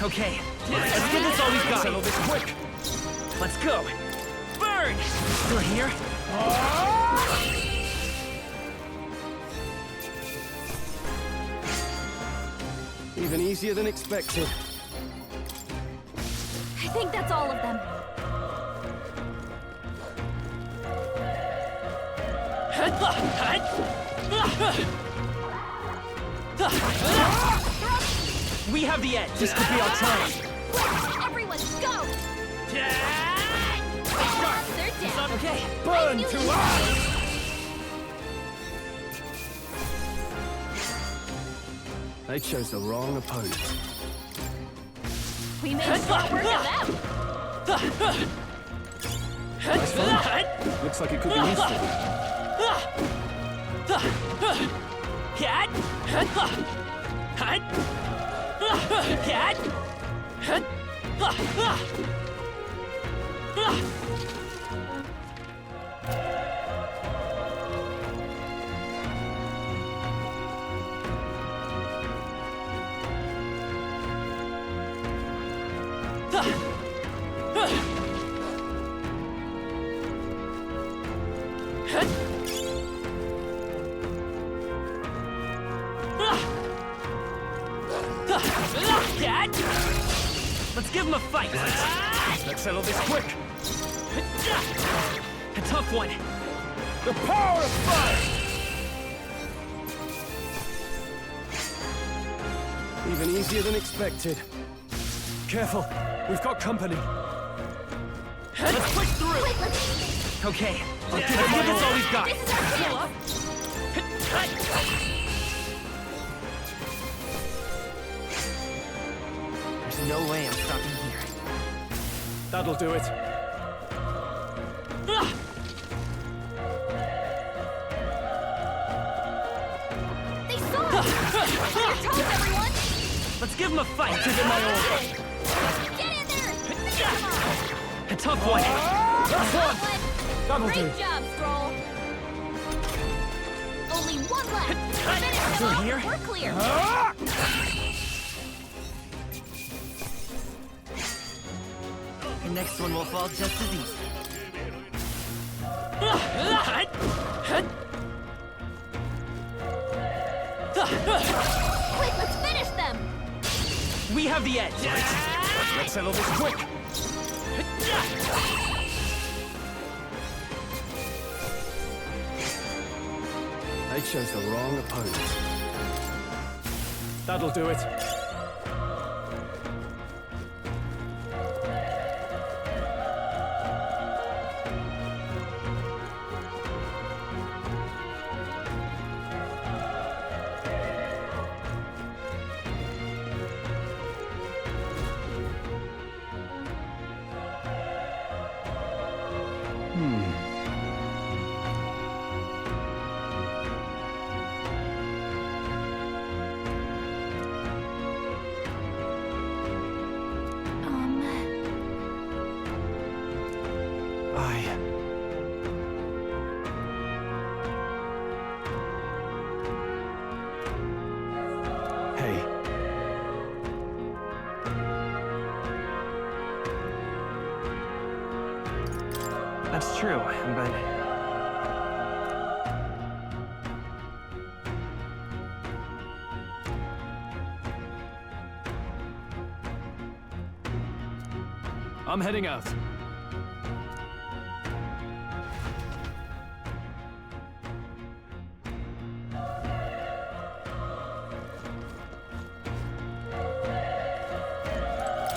Okay, let's get this all we've got. Settle this quick. Let's go. Burn! Still here? Even easier than expected. I think that's all of them. We have the edge. This could be our chance. Everyone, go! They're down. Okay. Burn to us! They chose the wrong opponent. We made short work of them. Nice fun. Looks like it could be useful. Let's give him a fight. Let's settle this quick. A tough one. The power of fire! Even easier than expected. Careful, we've got company. Let's push through. Okay, let's give this all we've got. This is our chance. There's no way I'm stopping here. That'll do it. They saw us! On your toes, everyone! Let's give him a fight. Give it my all. Get in there! Come on! A tough one. Tough one! That'll do. Great job, Stroll! Only one left! Finish them Through off. here? We're clear! The next one will fall just as easy. Quick, let's finish them! We have the edge. Let's settle this quick. I chose the wrong opponent. That'll do it. Hey. That's true, but... I'm heading out.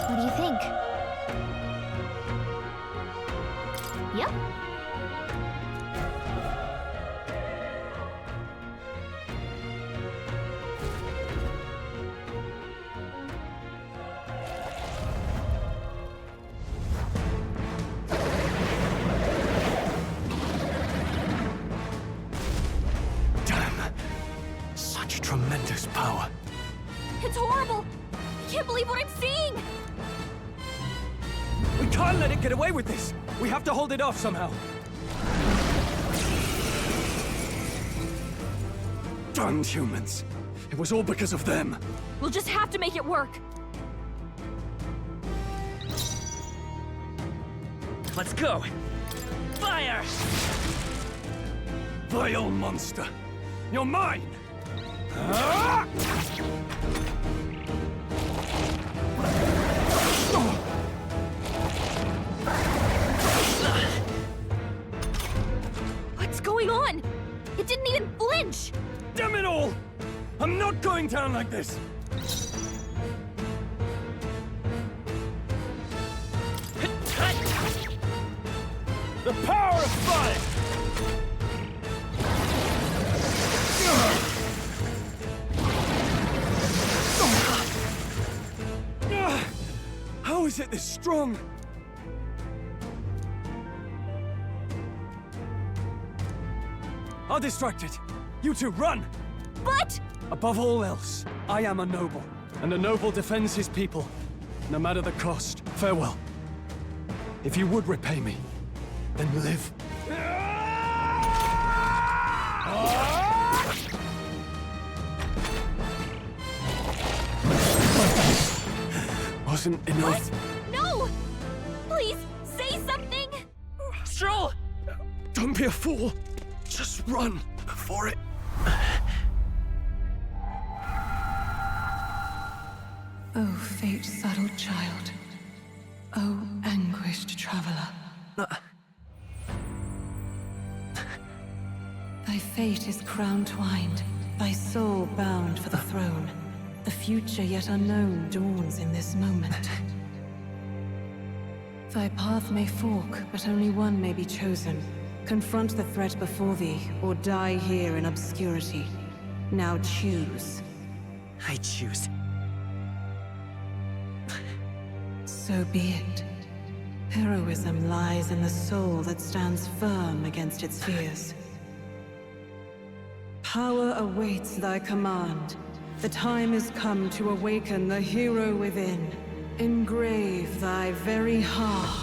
What do you think? Yep. Damn. Such tremendous power. It's horrible! I can't believe what I'm seeing! We can't let it get away with this! We have to hold it off somehow! Darn humans! It was all because of them! We'll just have to make it work! Let's go. Fire! Vile monster! You're mine! Ah! What's going on? It didn't even flinch! Damn it all! I'm not going down like this! The power of fire! How is it this strong? I'll distract it. You two, run! But... Above all else, I am a noble, and a noble defends his people, no matter the cost. Farewell. If you would repay me, then live. Wasn't enough. What? No! Please, say something! Stroll! Don't be a fool. Just run before it... Oh, fate-saddled child. Oh, anguished traveler. Thy fate is crown-twined, thy soul bound for the throne. The future yet unknown dawns in this moment. Thy path may fork, but only one may be chosen. Confront the threat before thee, or die here in obscurity. Now choose. I choose. So be it. Heroism lies in the soul that stands firm against its fears. Power awaits thy command. The time is come to awaken the hero within. Engrave thy very heart.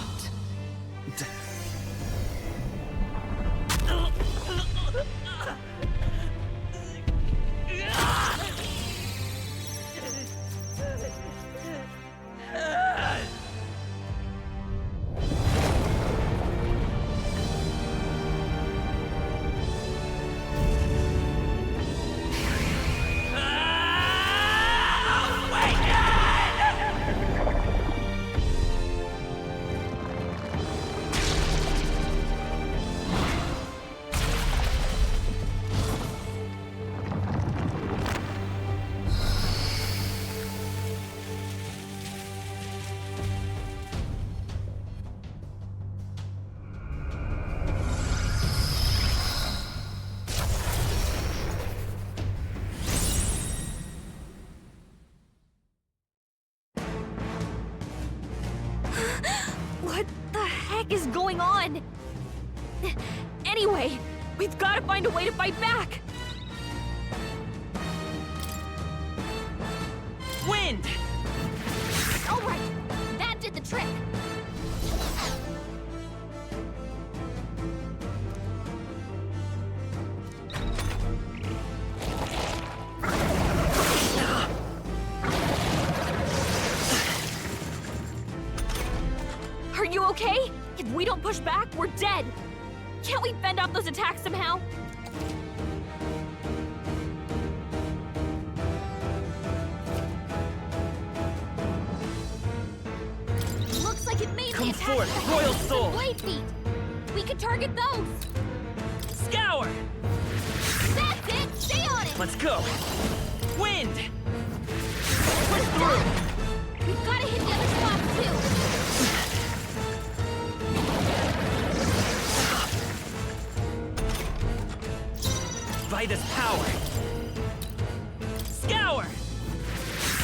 What the heck is going on? Anyway, we've got to find a way to fight back! Wind! Alright, that did the trick! Are you okay? If we don't push back, we're dead! Can't we fend off those attacks somehow? Looks like it made Come the attack forth, Royal Soul! Blade feet! We could target those! Scour! That's it! Stay on it! Let's go! Wind! Push through! We've got to hit the other spots too! By this power! Scour!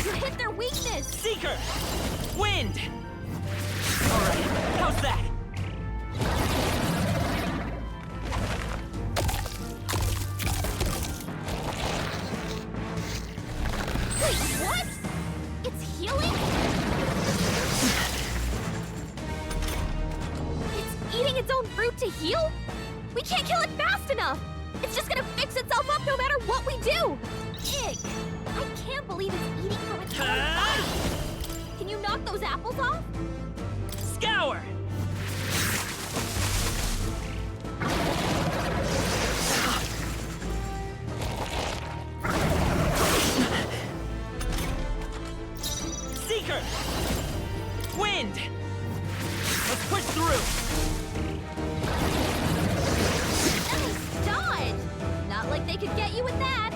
You hit their weakness! Seeker! Wind! Alright, how's that? Wait, what? It's healing? It's eating its own fruit to heal? We can't kill it fast enough! It's just gonna fix itself up no matter what we do! Ig! I can't believe it's eating from its own body! Can you knock those apples off? Scour! Seeker! Wind! Let's push through! Nice dodge! Not like they could get you with that!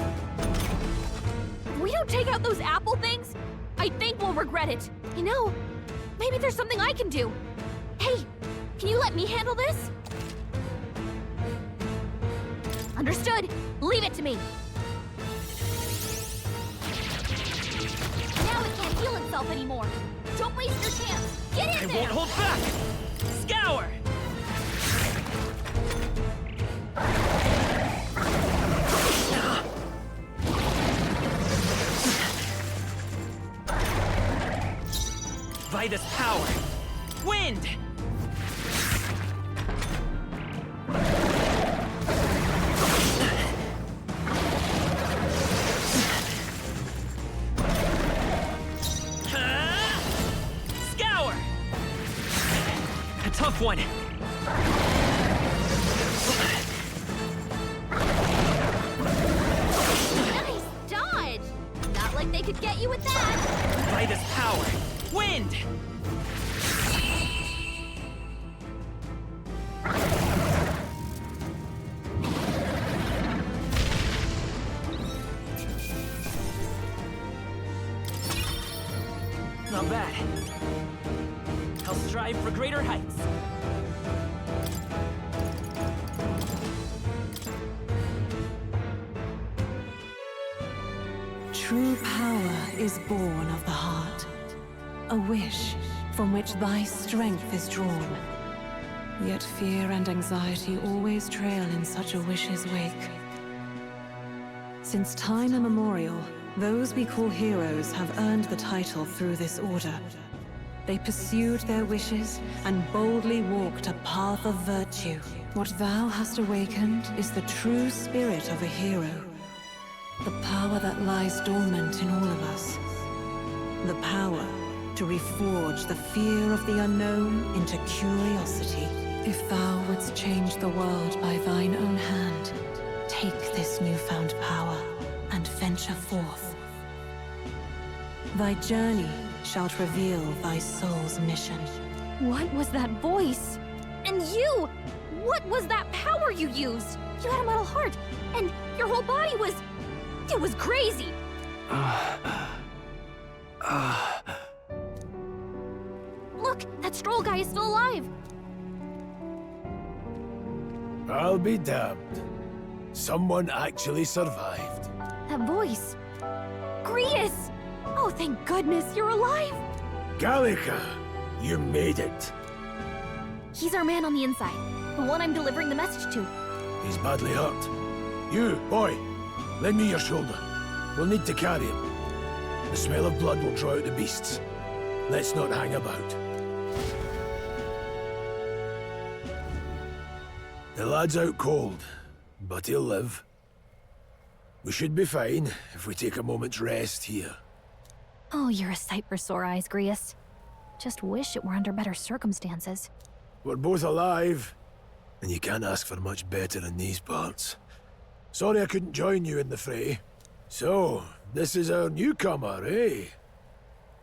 If we don't take out those apple things, I think we'll regret it. You know, maybe there's something I can do. Hey, can you let me handle this? Understood. Leave it to me. Now it can't heal itself anymore. Don't waste your chance. Get in there! I won't hold back! Scour! By this power! Wind! Scour! A tough one! Nice dodge! Not like they could get you with that! By this power! Wind! Not bad. I'll strive for greater heights. True power is born of the heart. A wish from which thy strength is drawn. Yet fear and anxiety always trail in such a wish's wake. Since time immemorial, those we call heroes have earned the title through this order. They pursued their wishes and boldly walked a path of virtue. What thou hast awakened is the true spirit of a hero. The power that lies dormant in all of us. The power to reforge the fear of the unknown into curiosity. If thou wouldst change the world by thine own hand, take this newfound power and venture forth. Thy journey shalt reveal thy soul's mission. What was that voice? And you! What was that power you used? You had a metal heart, and your whole body was... It was crazy! Look, that Stroll guy is still alive! I'll be damned. Someone actually survived. That voice... Grius! Oh, thank goodness you're alive! Gallica, you made it. He's our man on the inside, the one I'm delivering the message to. He's badly hurt. You, boy, lend me your shoulder. We'll need to carry him. The smell of blood will draw out the beasts. Let's not hang about. The lad's out cold, but he'll live. We should be fine if we take a moment's rest here. Oh, you're a sight for sore eyes, Grius. Just wish it were under better circumstances. We're both alive, and you can't ask for much better in these parts. Sorry I couldn't join you in the fray. So, this is our newcomer, eh?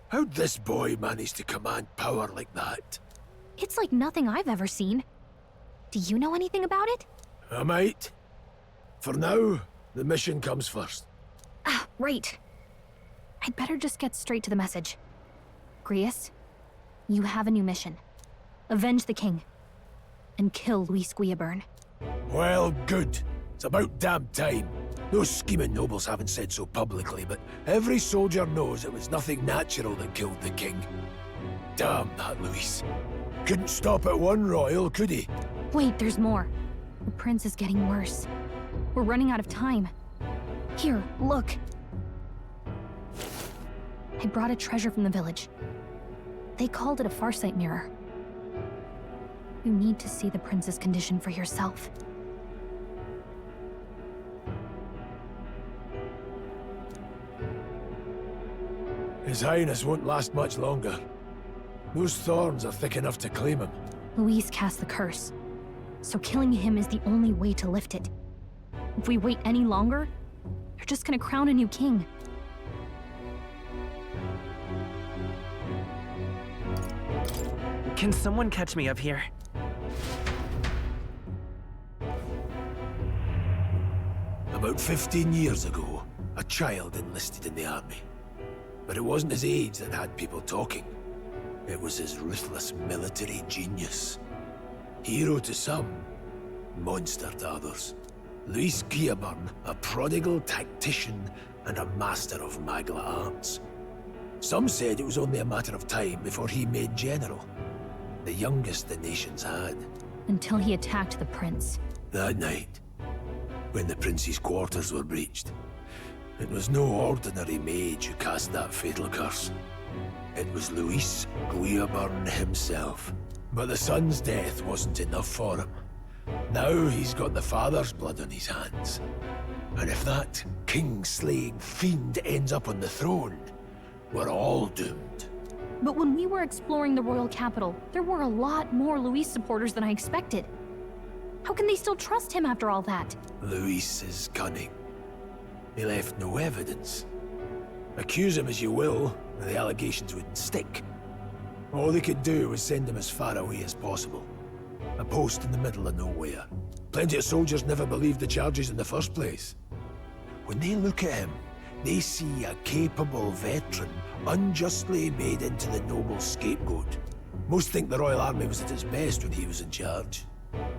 How'd this boy manage to command power like that? It's like nothing I've ever seen. Do you know anything about it? I might. For now, the mission comes first. Ah, right. I'd better just get straight to the message. Grius, you have a new mission. Avenge the king. And kill Luis Guillaburn. Well, good. It's about damn time. Those scheming nobles haven't said so publicly, but every soldier knows it was nothing natural that killed the king. Damn that Luis. Couldn't stop at one royal, could he? Wait, there's more. The prince is getting worse. We're running out of time. Here, look. I brought a treasure from the village. They called it a farsight mirror. You need to see the prince's condition for yourself. His Highness won't last much longer. Those thorns are thick enough to claim him. Luis cast the curse, so killing him is the only way to lift it. If we wait any longer, they're just gonna crown a new king. Can someone catch me up here? About 15 years ago, a child enlisted in the army. But it wasn't his age that had people talking. It was his ruthless military genius. Hero to some, monster to others. Luis Guillaburn, a prodigal tactician and a master of Magla arts. Some said it was only a matter of time before he made general. The youngest the nation's had. Until he attacked the prince. That night, when the prince's quarters were breached, it was no ordinary mage who cast that fatal curse. It was Luis Guillaburn himself. But the son's death wasn't enough for him. Now he's got the father's blood on his hands. And if that king-slaying fiend ends up on the throne, we're all doomed. But when we were exploring the royal capital, there were a lot more Luis supporters than I expected. How can they still trust him after all that? Luis is cunning. He left no evidence. Accuse him as you will, the allegations wouldn't stick. All they could do was send him as far away as possible. A post in the middle of nowhere. Plenty of soldiers never believed the charges in the first place. When they look at him, they see a capable veteran unjustly made into the noble scapegoat. Most think the Royal Army was at its best when he was in charge.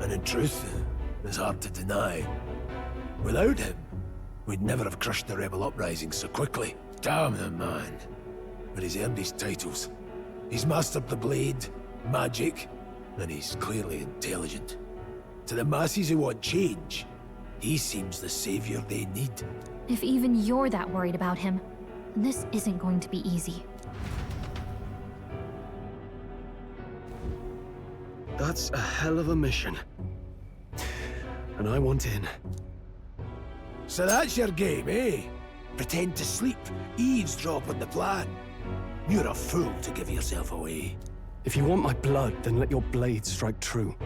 And in truth, it's hard to deny. Without him, we'd never have crushed the rebel uprising so quickly. Damn the man. But he's earned his titles. He's mastered the blade, magic, and he's clearly intelligent. To the masses who want change, he seems the savior they need. If even you're that worried about him, this isn't going to be easy. That's a hell of a mission. And I want in. So that's your game, eh? Pretend to sleep, eavesdrop on the plan. You're a fool to give yourself away. If you want my blood, then let your blade strike true.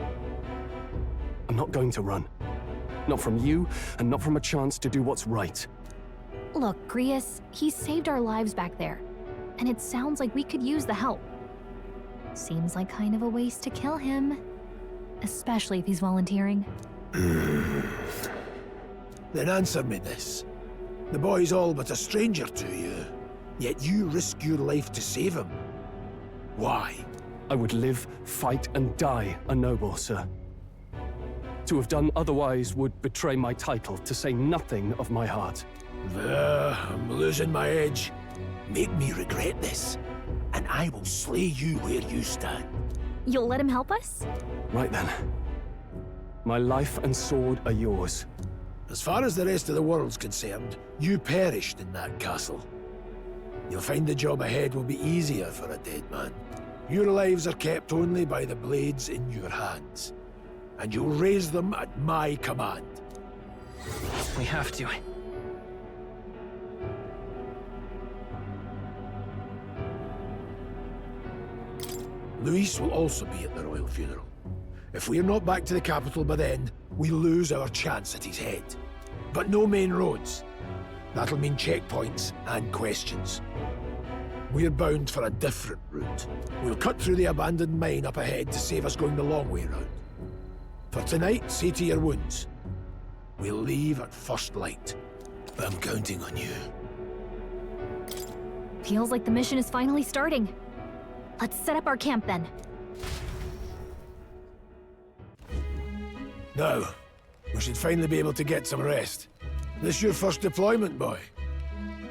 I'm not going to run. Not from you, and not from a chance to do what's right. Look, Grius, he saved our lives back there. And it sounds like we could use the help. Seems like kind of a waste to kill him. Especially if he's volunteering. Then answer me this. The boy's all but a stranger to you, yet you risk your life to save him. Why? I would live, fight, and die a noble, sir. To have done otherwise would betray my title, to say nothing of my heart. I'm losing my edge. Make me regret this, and I will slay you where you stand. You'll let him help us? Right then. My life and sword are yours. As far as the rest of the world's concerned, you perished in that castle. You'll find the job ahead will be easier for a dead man. Your lives are kept only by the blades in your hands, and you'll raise them at my command. We have to. Luis will also be at the royal funeral. If we're not back to the capital by then, we lose our chance at his head. But no main roads. That'll mean checkpoints and questions. We're bound for a different route. We'll cut through the abandoned mine up ahead to save us going the long way round. For tonight, see to your wounds. We'll leave at first light. I'm counting on you. Feels like the mission is finally starting. Let's set up our camp then. Now, we should finally be able to get some rest. This your first deployment, boy.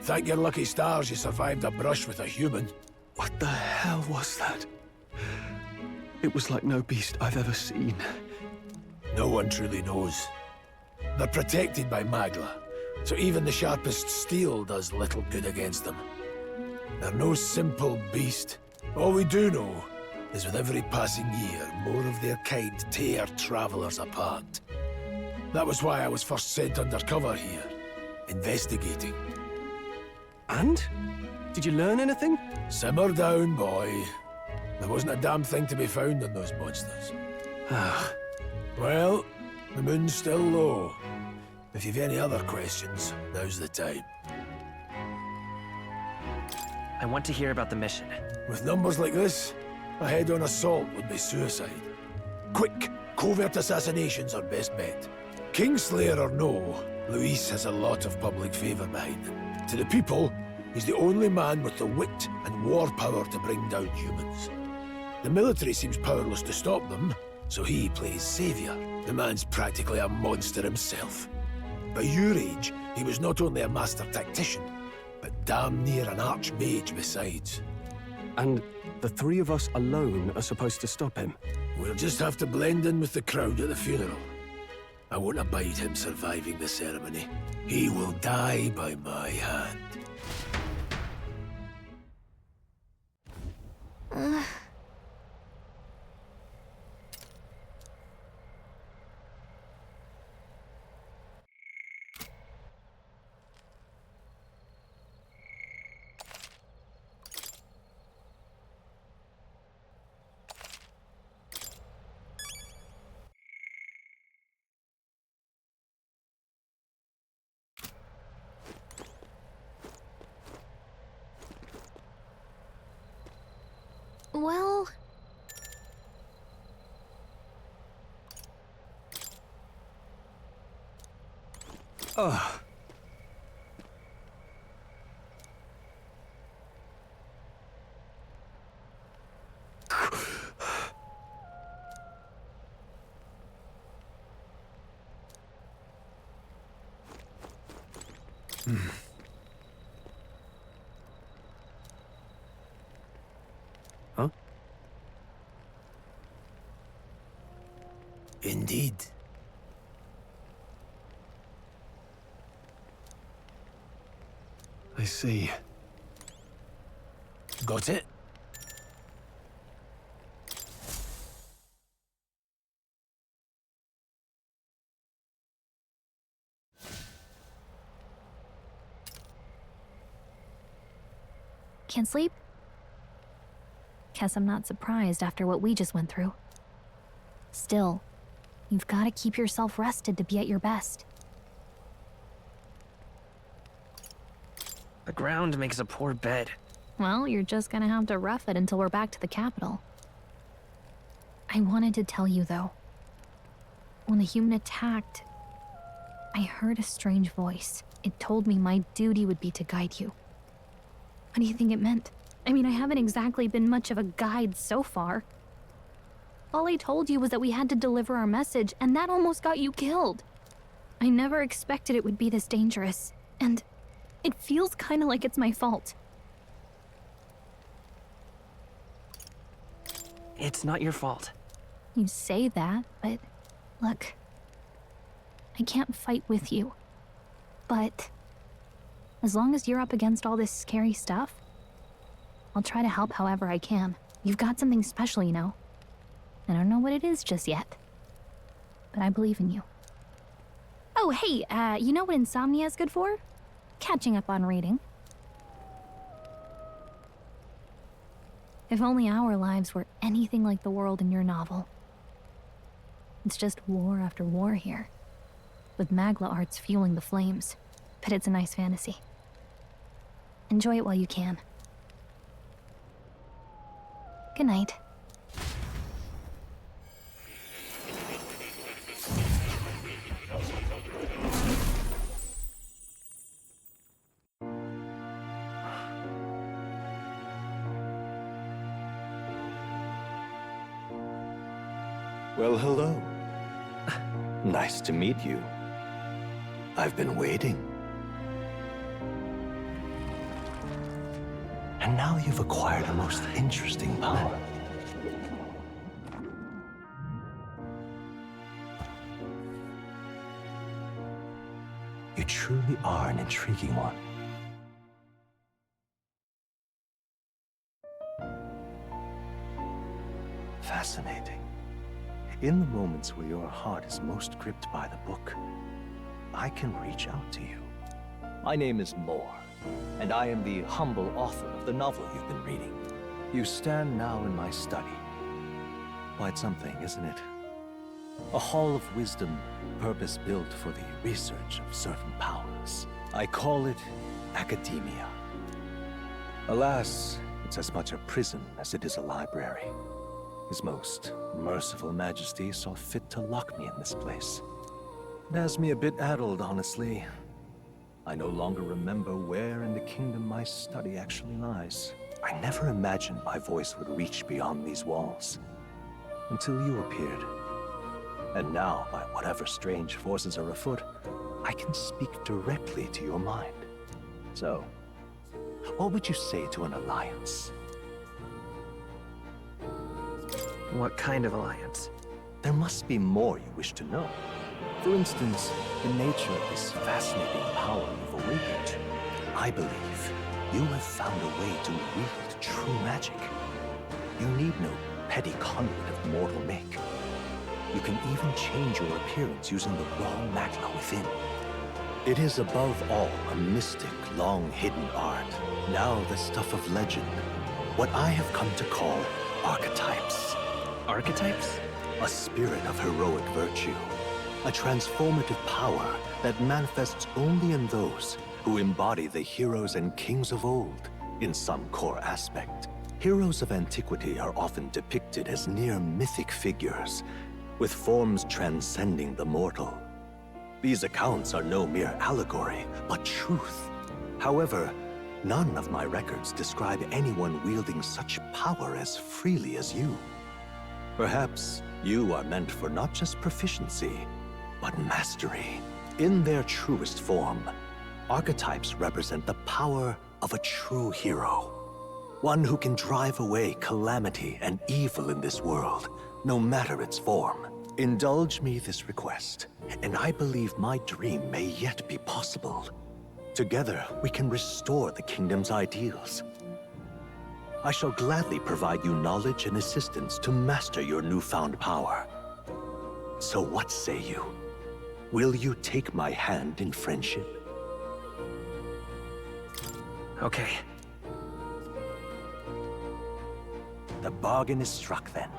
Thank your lucky stars you survived a brush with a human. What the hell was that? It was like no beast I've ever seen. No one truly knows. They're protected by Magla, so even the sharpest steel does little good against them. They're no simple beast. All we do know is with every passing year, more of their kind tear travelers apart. That was why I was first sent undercover here, investigating. And? Did you learn anything? Simmer down, boy. There wasn't a damn thing to be found on those monsters. Well, the moon's still low. If you've any other questions, now's the time. I want to hear about the mission. With numbers like this, a head-on assault would be suicide. Quick, covert assassinations are best bet. Kingslayer or no, Luis has a lot of public favor behind him. To the people, he's the only man with the wit and war power to bring down humans. The military seems powerless to stop them, so he plays savior. The man's practically a monster himself. By your age, he was not only a master tactician, but damn near an archmage besides. And the three of us alone are supposed to stop him? We'll just have to blend in with the crowd at the funeral. I won't abide him surviving the ceremony. He will die by my hand. Well... Ugh. Huh? Indeed. I see. Got it? Can't sleep? Guess I'm not surprised after what we just went through. Still, you've got to keep yourself rested to be at your best. The ground makes a poor bed. Well, you're just gonna have to rough it until we're back to the capital. I wanted to tell you, though. When the human attacked, I heard a strange voice. It told me my duty would be to guide you. What do you think it meant? I mean, I haven't exactly been much of a guide so far. All I told you was that we had to deliver our message, and that almost got you killed. I never expected it would be this dangerous, and it feels kind of like it's my fault. It's not your fault. You say that, but look, I can't fight with you. But as long as you're up against all this scary stuff, I'll try to help however I can. You've got something special, you know. I don't know what it is just yet, but I believe in you. Oh, hey, you know what insomnia is good for? Catching up on reading. If only our lives were anything like the world in your novel. It's just war after war here, with Magla arts fueling the flames. But it's a nice fantasy. Enjoy it while you can. Good night. Well, hello. Nice to meet you. I've been waiting. And now you've acquired a most interesting power. You truly are an intriguing one. Fascinating. In the moments where your heart is most gripped by the book, I can reach out to you. My name is Moore, and I am the humble author of the novel you've been reading. You stand now in my study. Quite something, isn't it? A hall of wisdom, purpose-built for the research of certain powers. I call it academia. Alas, it's as much a prison as it is a library. His most merciful majesty saw fit to lock me in this place. It has me a bit addled, honestly. I no longer remember where in the kingdom my study actually lies. I never imagined my voice would reach beyond these walls. Until you appeared. And now, by whatever strange forces are afoot, I can speak directly to your mind. So, what would you say to an alliance? What kind of alliance? There must be more you wish to know. For instance, the nature of this fascinating power you've awakened. I believe you have found a way to wield true magic. You need no petty conduit of mortal make. You can even change your appearance using the raw magna within. It is above all a mystic, long-hidden art, now the stuff of legend. What I have come to call archetypes. Archetypes? A spirit of heroic virtue. A transformative power that manifests only in those who embody the heroes and kings of old in some core aspect. Heroes of antiquity are often depicted as near mythic figures, with forms transcending the mortal. These accounts are no mere allegory, but truth. However, none of my records describe anyone wielding such power as freely as you. Perhaps you are meant for not just proficiency, but mastery. In their truest form, archetypes represent the power of a true hero. One who can drive away calamity and evil in this world, no matter its form. Indulge me this request, and I believe my dream may yet be possible. Together, we can restore the kingdom's ideals. I shall gladly provide you knowledge and assistance to master your newfound power. So what say you? Will you take my hand in friendship? Okay. The bargain is struck then.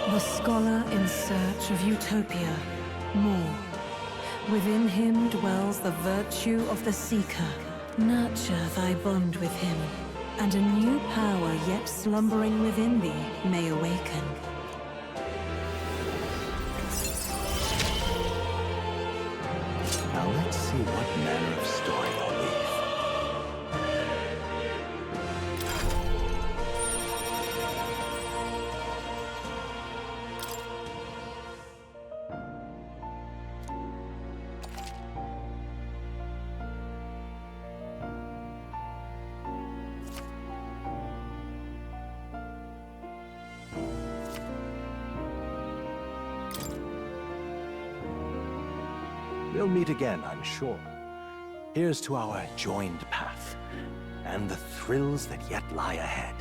The scholar in search of utopia. More. Within him dwells the virtue of the seeker. Nurture thy bond with him, and a new power yet slumbering within thee may awaken. Now let's see what manner of story they'll weave. We'll meet again, I'm sure. Here's to our joined path, and the thrills that yet lie ahead.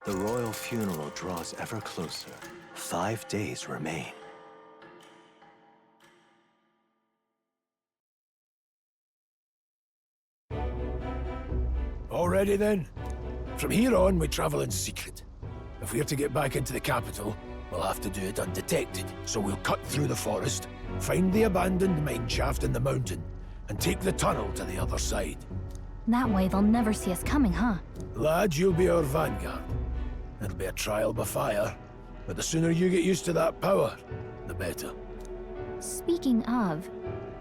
The royal funeral draws ever closer. 5 days remain. Already then? From here on, we travel in secret. If we're to get back into the capital, we'll have to do it undetected. So we'll cut through the forest, find the abandoned mine shaft in the mountain, and take the tunnel to the other side. That way they'll never see us coming, huh? Lad, you'll be our vanguard. It'll be a trial by fire, but the sooner you get used to that power, the better. Speaking of,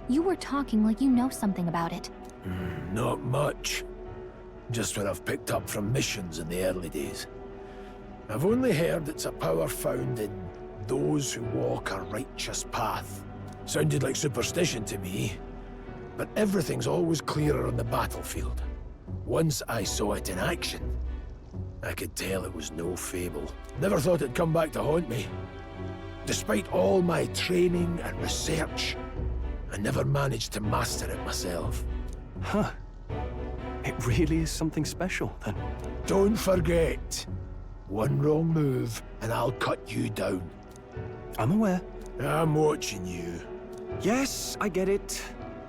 you were talking like you know something about it. Not much. Just what I've picked up from missions in the early days. I've only heard it's a power found in those who walk a righteous path. Sounded like superstition to me, but everything's always clearer on the battlefield. Once I saw it in action, I could tell it was no fable. Never thought it'd come back to haunt me. Despite all my training and research, I never managed to master it myself. Huh. It really is something special, then. Don't forget. One wrong move, and I'll cut you down. I'm aware. I'm watching you. Yes, I get it.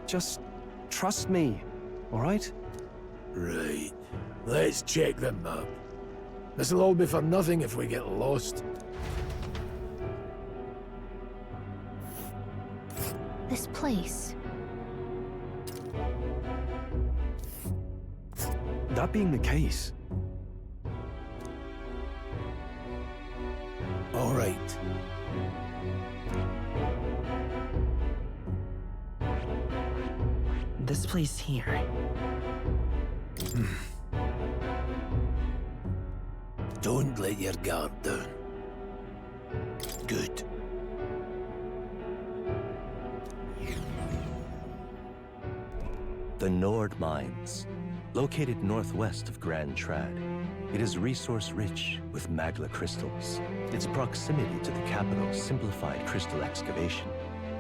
Just trust me, all right? Right. Let's check the map. This'll all be for nothing if we get lost. This place. That being the case... All right. This place here. Don't let your guard down. Good. The Nord Mines, located northwest of Grand Trad. It is resource-rich with magla crystals. Its proximity to the capital simplified crystal excavation,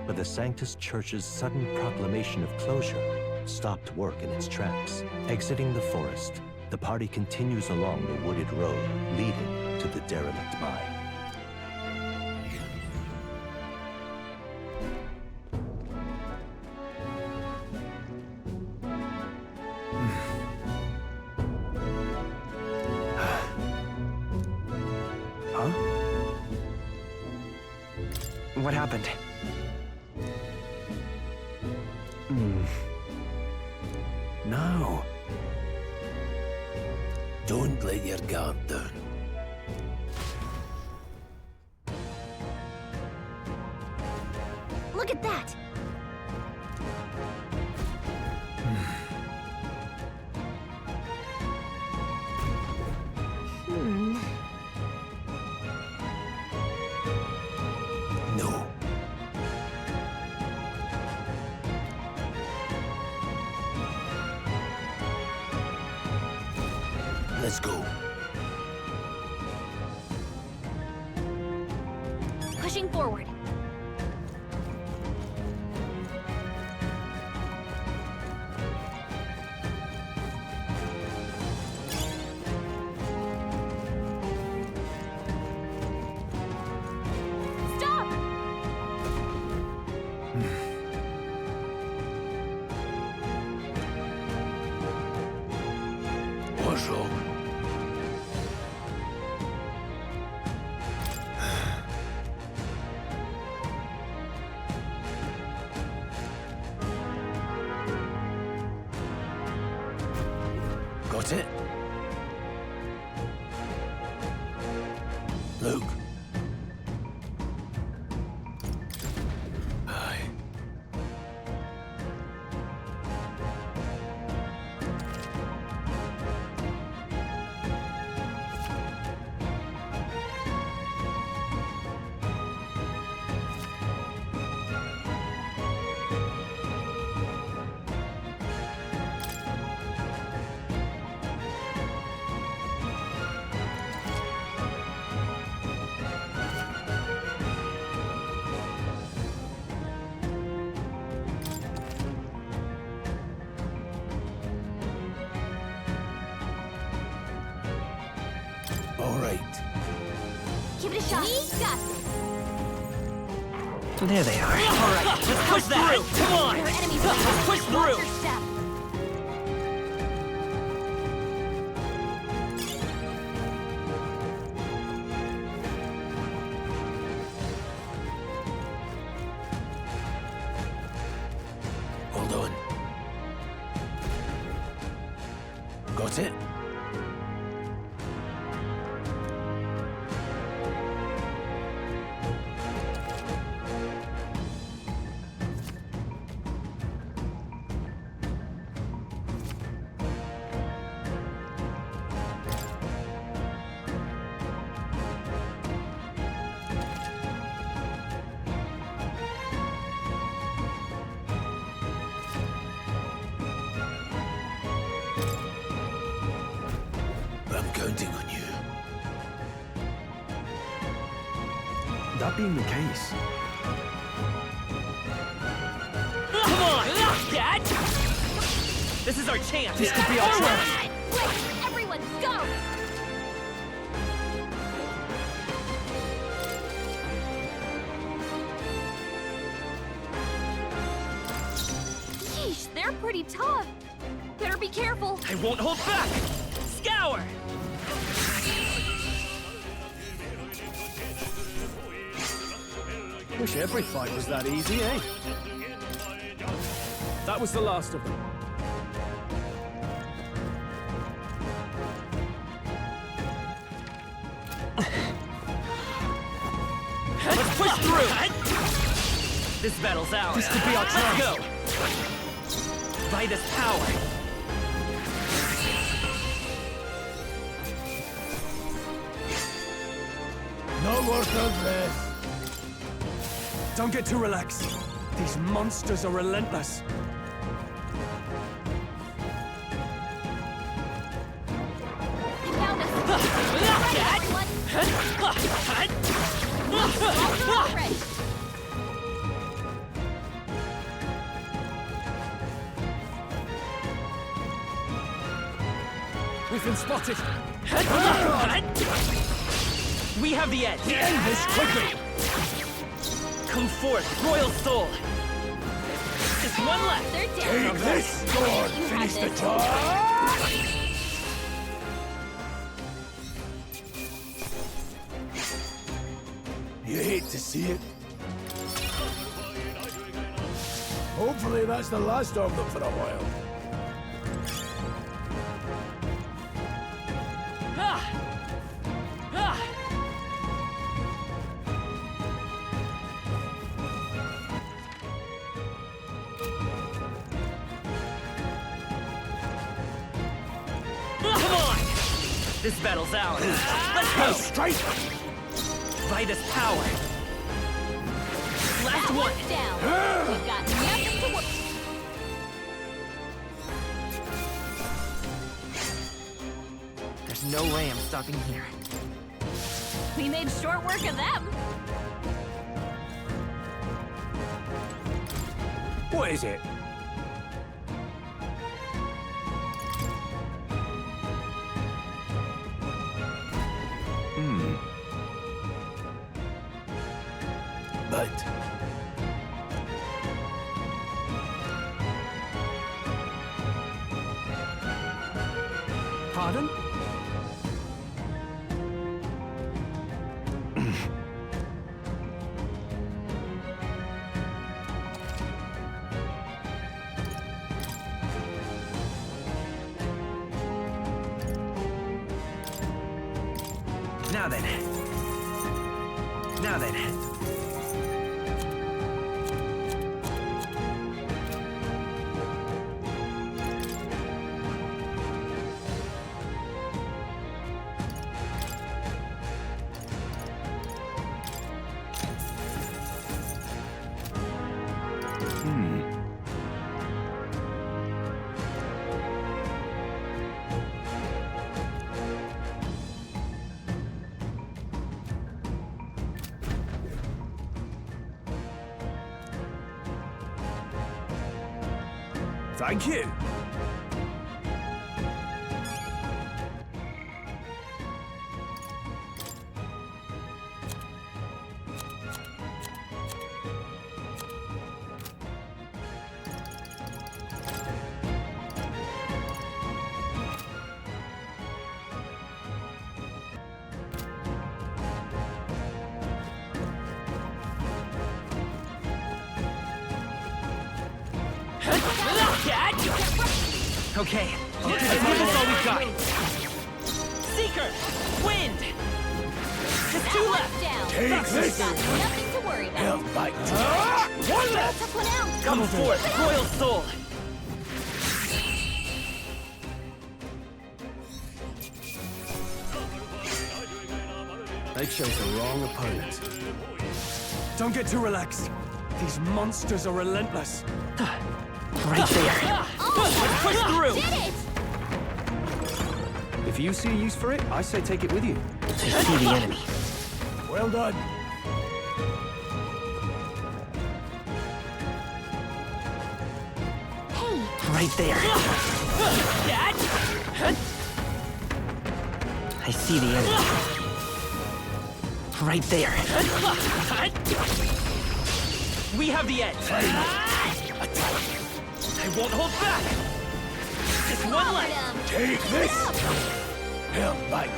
but the Sanctus Church's sudden proclamation of closure stopped work in its tracks. Exiting the forest, the party continues along the wooded road leading to the derelict mine. What happened? No. Don't let your guard down. Look at that! No. Let's go. Pushing forward. Stop! What's wrong? Got it? Luke. Aye. All right. Give it a shot. We got this. There they are. All right, let's push that. Come on. There are enemies Let's push Watch through. your step. Hold on. Got it? I'm counting on you. That being the case, Come on, Dad. This is our chance. this could be our chance. Quick, everyone, go! Yeesh, they're pretty tough. Better be careful. I won't hold back. Scour. Wish every fight was that easy, eh? That was the last of them. Let's push through. This battle's ours. This could be our chance. Let's go. By this power. No more progress. Don't get too relaxed. These monsters are relentless. You found us. Ready, everyone. Ready. We've been spotted. We have the edge. End this quickly. Come forth, Royal Soul. Just one left. They're down. Take this sword. You Finish have the this. job. You hate to see it. Hopefully that's the last of them for a while. Come on! This battle's ours. Let's go! Strike! By this power. Last one. Down. We've got nothing to work. There's no way I'm stopping here. We made short work of them. What is it? But Pardon? Now then. Now then. Thank you. Okay, let's give this all we got. Seeker! Wind! Just two left! Down. Take this! Nothing to worry about. Help back. One left! Tough one out. Come forth, Royal Soul! They chose the wrong opponent. Don't get too relaxed. These monsters are relentless. Right there. Let's push through! Did it! If you see a use for it, I say take it with you. I see the enemy. Well done. Right there. I see the enemy. Right there. We have the edge. I won't hold back. Just one left. Take this. Help back.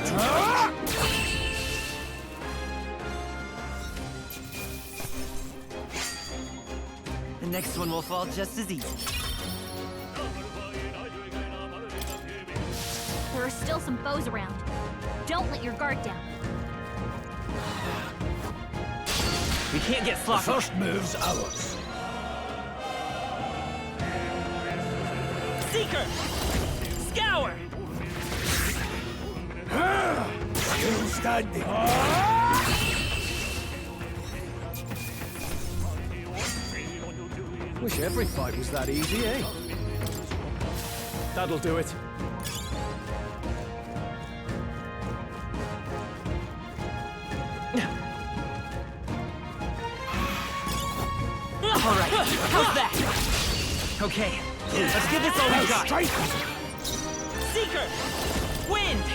The next one will fall just as easy. There are still some foes around. Don't let your guard down. We can't get The sloppy. first move's ours. Seeker! Scour! Still standing. Wish every fight was that easy, eh? That'll do it. All right, how's that? Okay, let's give this all we got. Seeker! Wind!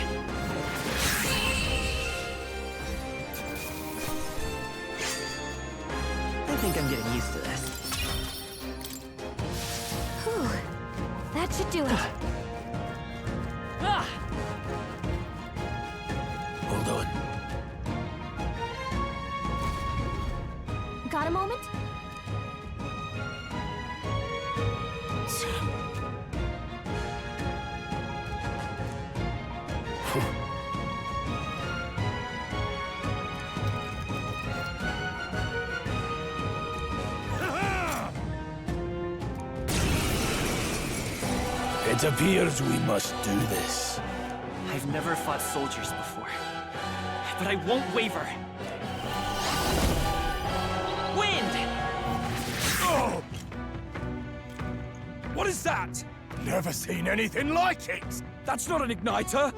I think I'm getting used to this. Whew. That should do it. Hold on. Got a moment? It appears we must do this. I've never fought soldiers before, but I won't waver. Wind! Oh! What is that? Never seen anything like it. That's not an igniter.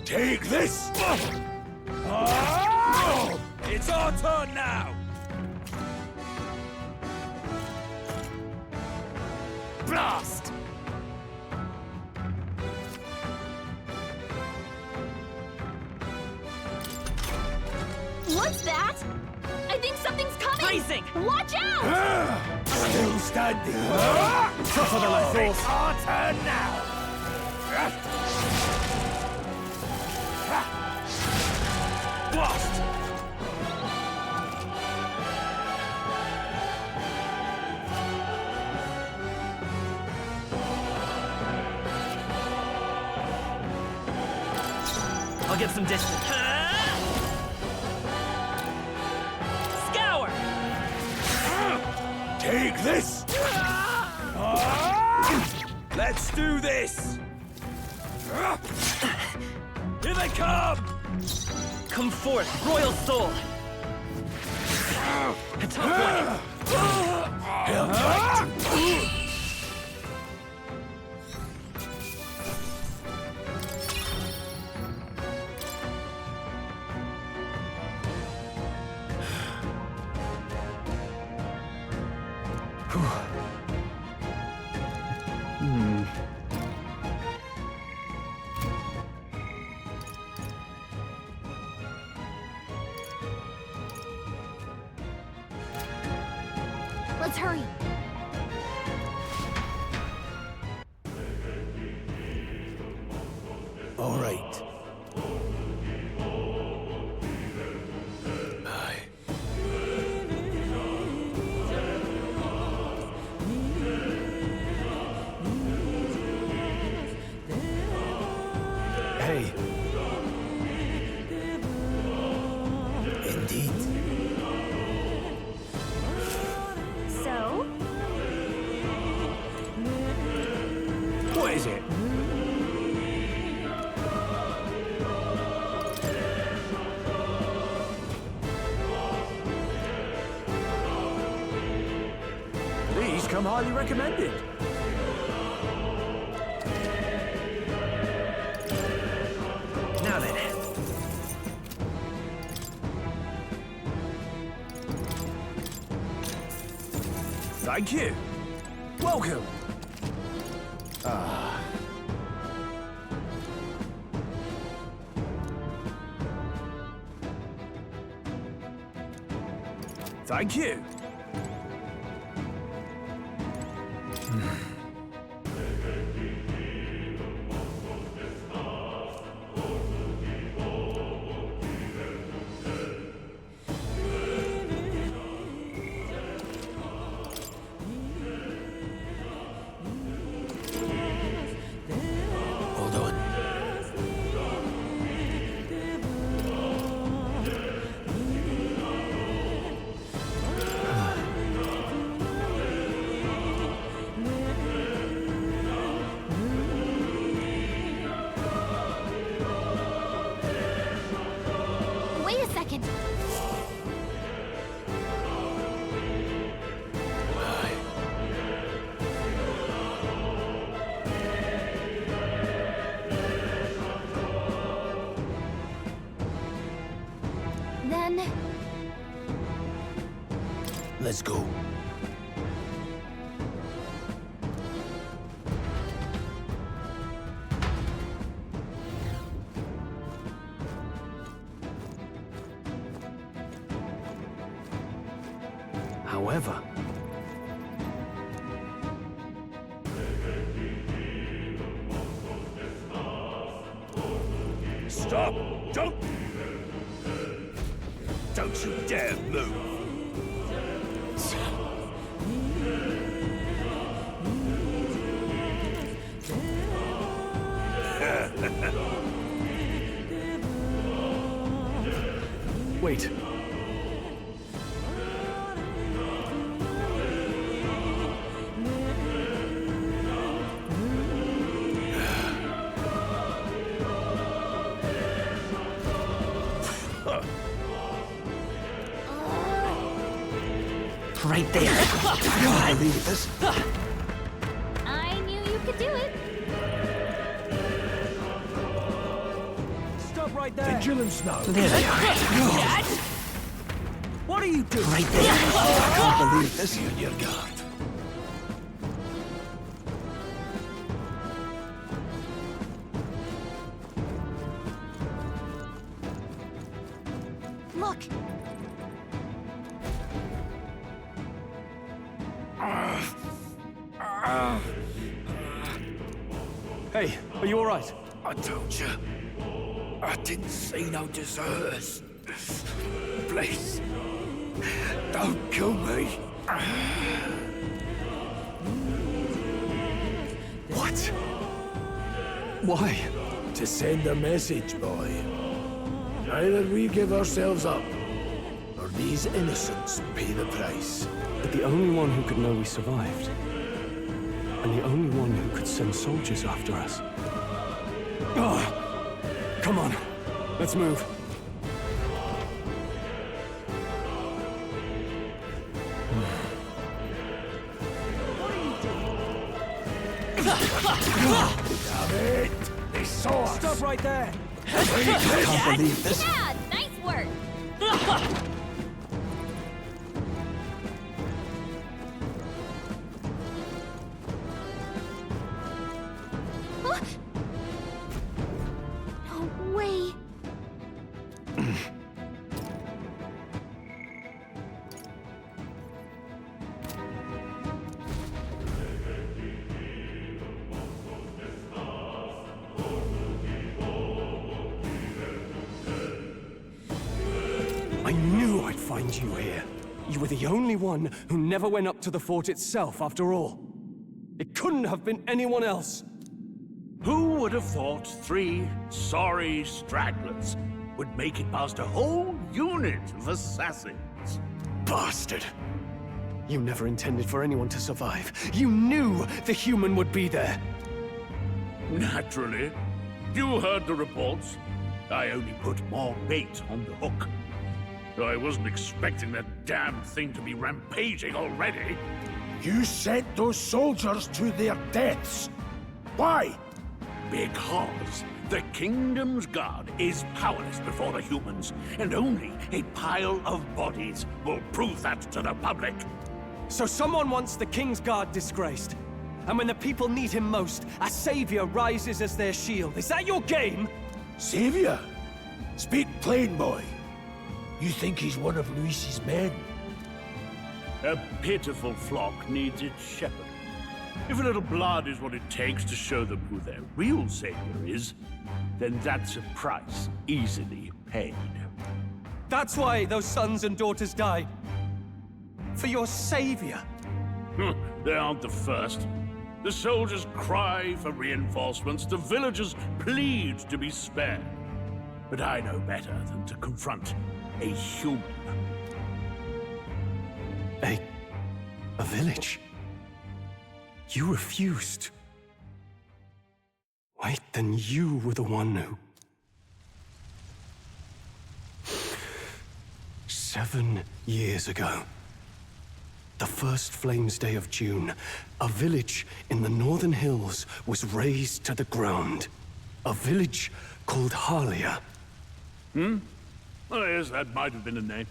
Take this! It's our turn now! Blast! What's that? I think something's coming! Freezing! Watch out! Still standing. Tougher than I thought. It's our turn now! Blast! I'll get some distance. Scour! Take this! Let's do this! Here they come! Come forth, royal soul! A tough one! Let's hurry. All right. Aye. Hey. Indeed. So? What is it? These come highly recommended. Now then. Thank you. Welcome. Thank you. Hold on. Wait a second. Then Let's go. However, Stop! Don't you dare move! wait. Right there. I don't believe this. I knew you could do it. right there. Vigilance now. There they are. What are you doing? Right there. I can't believe this. Be on your guard. Look! Hey, are you all right? I told you. I didn't see no deserters. Please, don't kill me. What? Why? To send a message, boy. Either we give ourselves up, or these innocents pay the price. But the only one who could know we survived, and the only one who could send soldiers after us. Oh, come on, let's move. Damn it! They saw us! Stop right there! I can't believe this. Yeah, nice work! No way! I knew I'd find you here. You were the only one who never went up to the fort itself, after all. It couldn't have been anyone else. Who would have thought 3 sorry stragglers would make it past a whole unit of assassins? Bastard! You never intended for anyone to survive. You knew the human would be there. Naturally. You heard the reports. I only put more bait on the hook. I wasn't expecting that damn thing to be rampaging already. You sent those soldiers to their deaths. Why? Because the Kingdom's Guard is powerless before the humans, and only a pile of bodies will prove that to the public. So someone wants the King's Guard disgraced. And when the people need him most, a savior rises as their shield. Is that your game? Savior? Speak plain, boy. You think he's one of Luis's men? A pitiful flock needs its shepherd. If a little blood is what it takes to show them who their real savior is, then that's a price easily paid. That's why those sons and daughters died. For your savior. They aren't the first. The soldiers cry for reinforcements, the villagers plead to be spared. But I know better than to confront a human. A village? You refused. Wait, then you were the one who... 7 years ago, the first Flames Day of June, a village in the northern hills was razed to the ground. A village called Harlia. Oh yes, that might have been a name.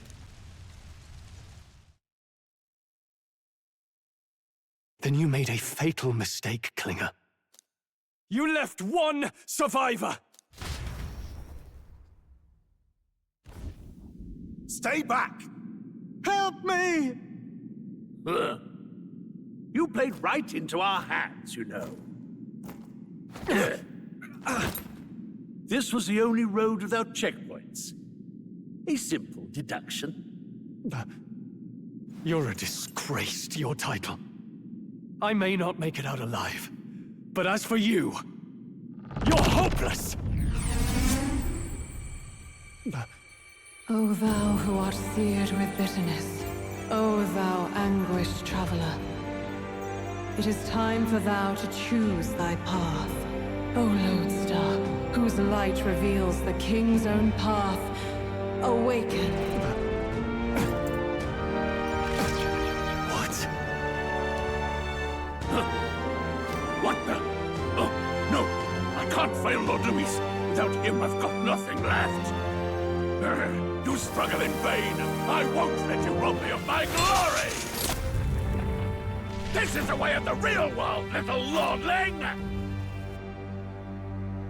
Then you made a fatal mistake, Klinger. You left one survivor! Stay back! Help me! You played right into our hands, you know. This was the only road without checkpoints. A simple deduction. You're a disgrace to your title. I may not make it out alive, but as for you, you're hopeless! O thou who art seared with bitterness, O thou anguished traveler, it is time for thou to choose thy path. O lodestar, whose light reveals the king's own path, awaken. What the? Oh, no! I can't fail Lord Luis! Without him, I've got nothing left. You struggle in vain. I won't let you rob me of my glory! This is the way of the real world, little lordling!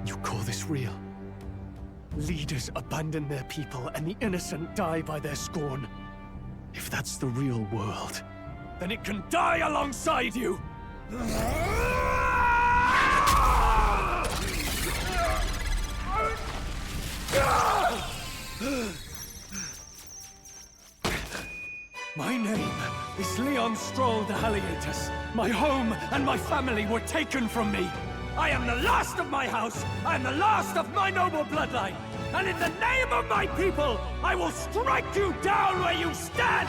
You call this real? Leaders abandon their people and the innocent die by their scorn. If that's the real world, then it can die alongside you! My name is Leon Stroll de Halietus. My home and my family were taken from me. I am the last of my house. I am the last of my noble bloodline. And in the name of my people, I will strike you down where you stand!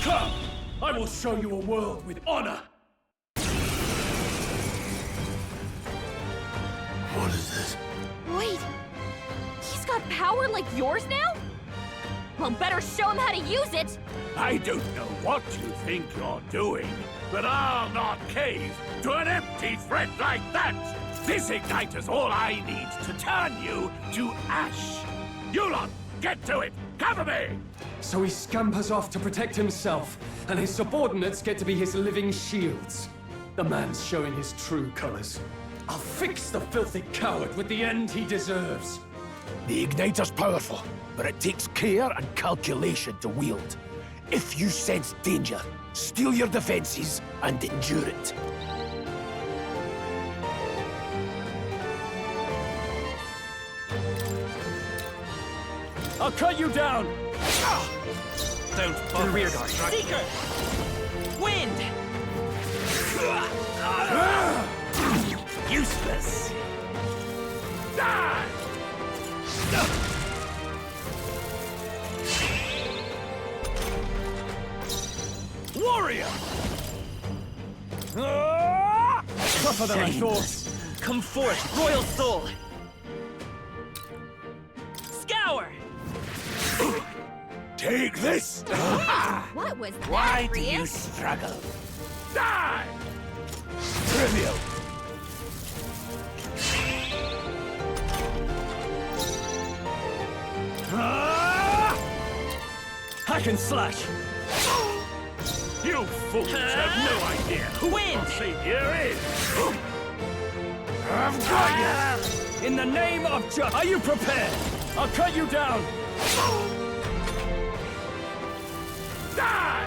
Come! I will show you a world with honor! What is this? Wait! He's got power like yours now? Well, better show him how to use it! I don't know what you think you're doing, but I'll not cave to an empty threat like that! This igniter's all I need to turn you to ash! You lot, get to it! Cover me! So he scampers off to protect himself, and his subordinates get to be his living shields. The man's showing his true colors. I'll fix the filthy coward with the end he deserves. The igniter's powerful, but it takes care and calculation to wield. If you sense danger, steel your defenses and endure it. I'll cut you down! Don't bother. Rear guard. Seeker! Wind! Useless! Die! Warrior! Tougher than I thought. Come forth, Royal Soul! Scour! Take this! What was that, Why do Rias? you struggle? Die! Trivial! Hack and slash! You fools have no idea who our savior is! I've got you! In the name of Are you prepared? I'll cut you down! Die!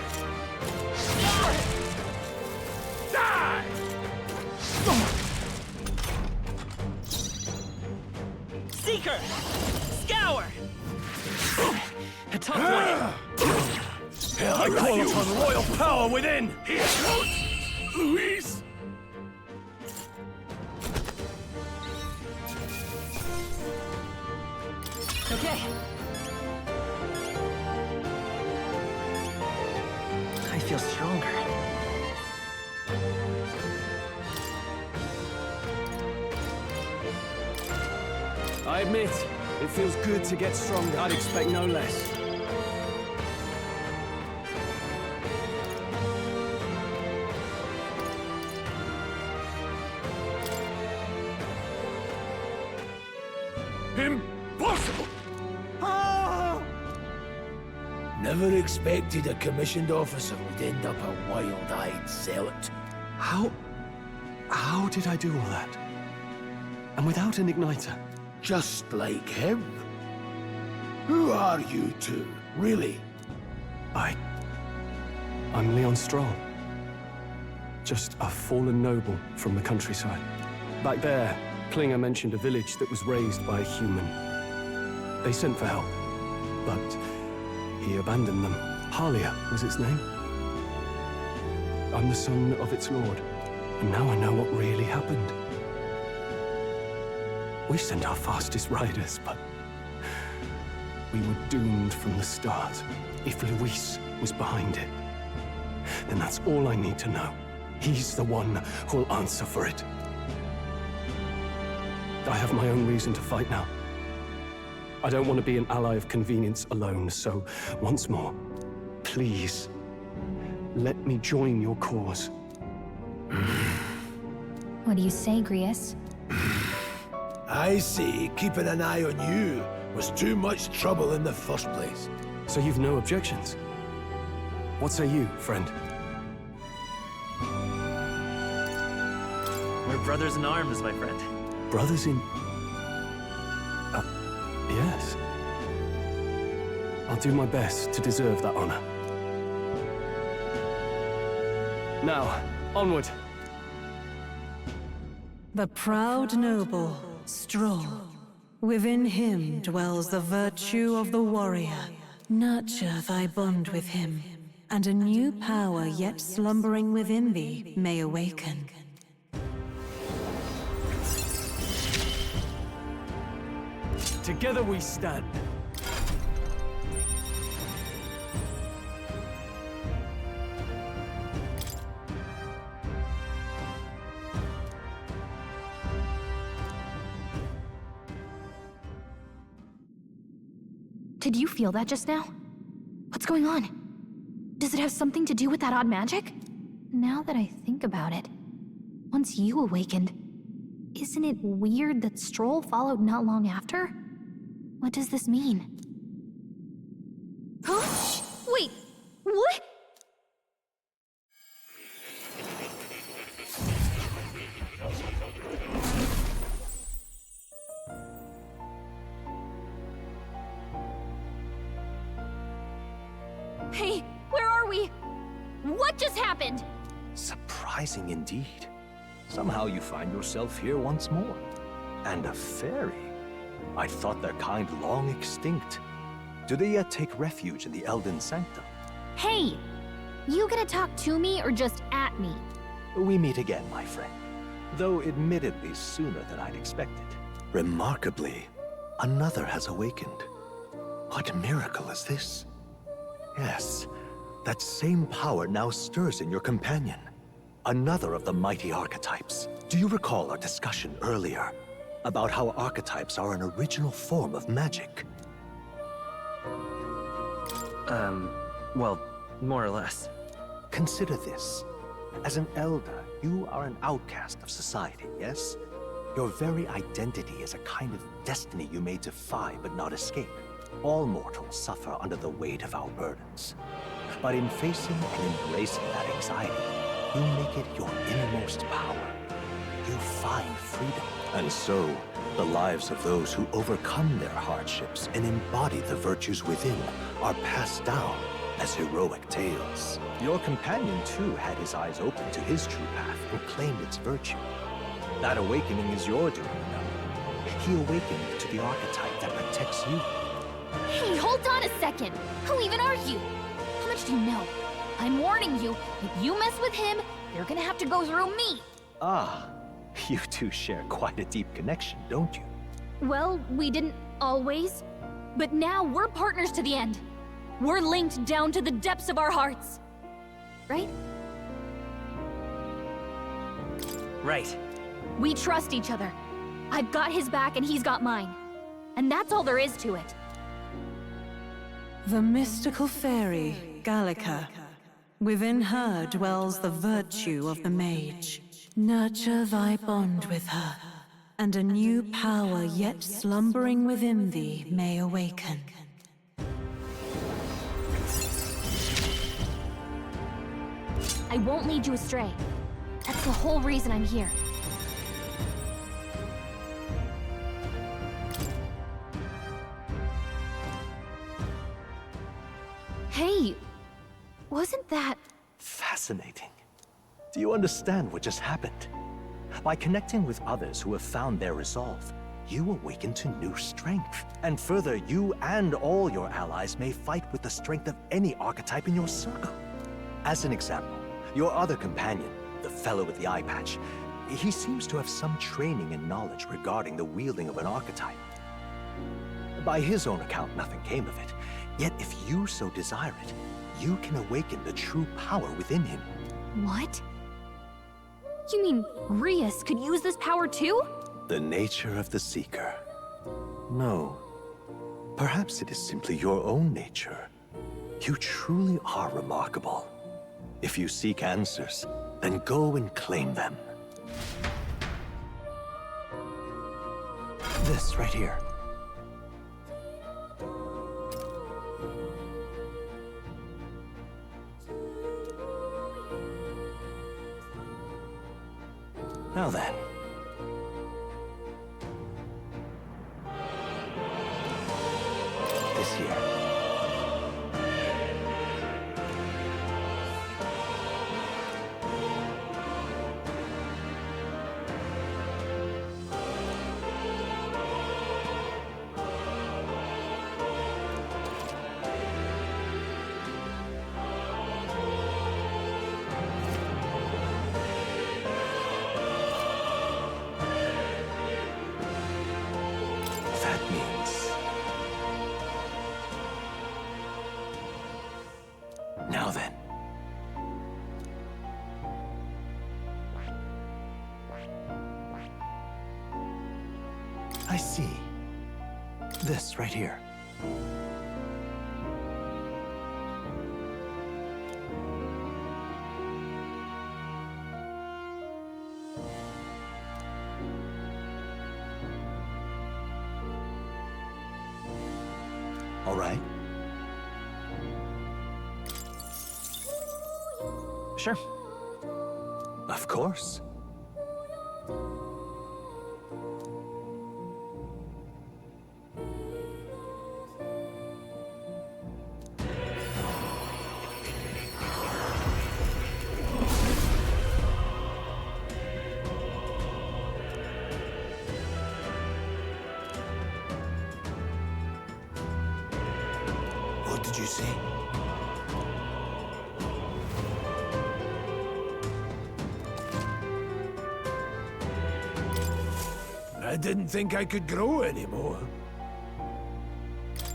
Die! Seeker! Scour! A tough one! I call upon royal power within! Here goes! Luis! Okay. I feel stronger. I admit, it feels good to get stronger. I'd expect no less. Impossible! Never expected a commissioned officer would end up a wild-eyed zealot. How did I do all that? And without an igniter? Just like him. Who are you two, really? I'm Leon Stroll. Just a fallen noble from the countryside. Back there, Klinger mentioned a village that was raised by a human. They sent for help, but he abandoned them. Halia was its name. I'm the son of its lord, and now I know what really happened. We sent our fastest riders, but we were doomed from the start. If Luis was behind it, then that's all I need to know. He's the one who'll answer for it. I have my own reason to fight now. I don't want to be an ally of convenience alone, so once more, please, let me join your cause. What do you say, Grius? I say keeping an eye on you was too much trouble in the first place. So you've no objections? What say you, friend? We're brothers in arms, my friend. Brothers in... yes. I'll do my best to deserve that honor. Now, onward. The proud noble, Stroll. Within him dwells the virtue of the warrior. Nurture thy bond with him, and a new power yet slumbering within thee may awaken. Together we stand. Did you feel that just now? What's going on? Does it have something to do with that odd magic? Now that I think about it, once you awakened, isn't it weird that Stroll followed not long after? What does this mean? Huh? Wait, what? Hey, where are we? What just happened? Surprising indeed. Somehow you find yourself here once more. And a fairy. I thought their kind long extinct. Do they yet take refuge in the Elden Sanctum? Hey! You gonna talk to me or just at me? We meet again, my friend. Though admittedly sooner than I'd expected. Remarkably, another has awakened. What miracle is this? Yes, that same power now stirs in your companion. Another of the mighty archetypes. Do you recall our discussion earlier about how archetypes are an original form of magic? Well, more or less. Consider this. As an elder, you are an outcast of society, yes? Your very identity is a kind of destiny you may defy but not escape. All mortals suffer under the weight of our burdens. But in facing and embracing that anxiety, you make it your innermost power. You find freedom. And so, the lives of those who overcome their hardships and embody the virtues within are passed down as heroic tales. Your companion, too, had his eyes open to his true path and claimed its virtue. That awakening is your doing, you know. He awakened to the archetype that protects you. Hey, hold on a second! Who even are you? How much do you know? I'm warning you, if you mess with him, you're gonna have to go through me! Ah, you two share quite a deep connection, don't you? Well, we didn't always. But now we're partners to the end. We're linked down to the depths of our hearts. Right? Right. We trust each other. I've got his back and he's got mine. And that's all there is to it. The mystical fairy, Gallica. Within her dwells the virtue of the mage. Nurture thy bond with her, and a new power yet slumbering within thee may awaken. I won't lead you astray. That's the whole reason I'm here. Hey, wasn't that... Fascinating. Do you understand what just happened? By connecting with others who have found their resolve, you awaken to new strength. And further, you and all your allies may fight with the strength of any archetype in your circle. As an example, your other companion, the fellow with the eye patch, he seems to have some training and knowledge regarding the wielding of an archetype. By his own account, nothing came of it. Yet if you so desire it, you can awaken the true power within him. What? You mean Grius could use this power too? The nature of the Seeker. No. Perhaps it is simply your own nature. You truly are remarkable. If you seek answers, then go and claim them. This right here. Now then. This here. That means... Now then. I see. This right here. All right. Sure. Of course. What did you say? I didn't think I could grow anymore.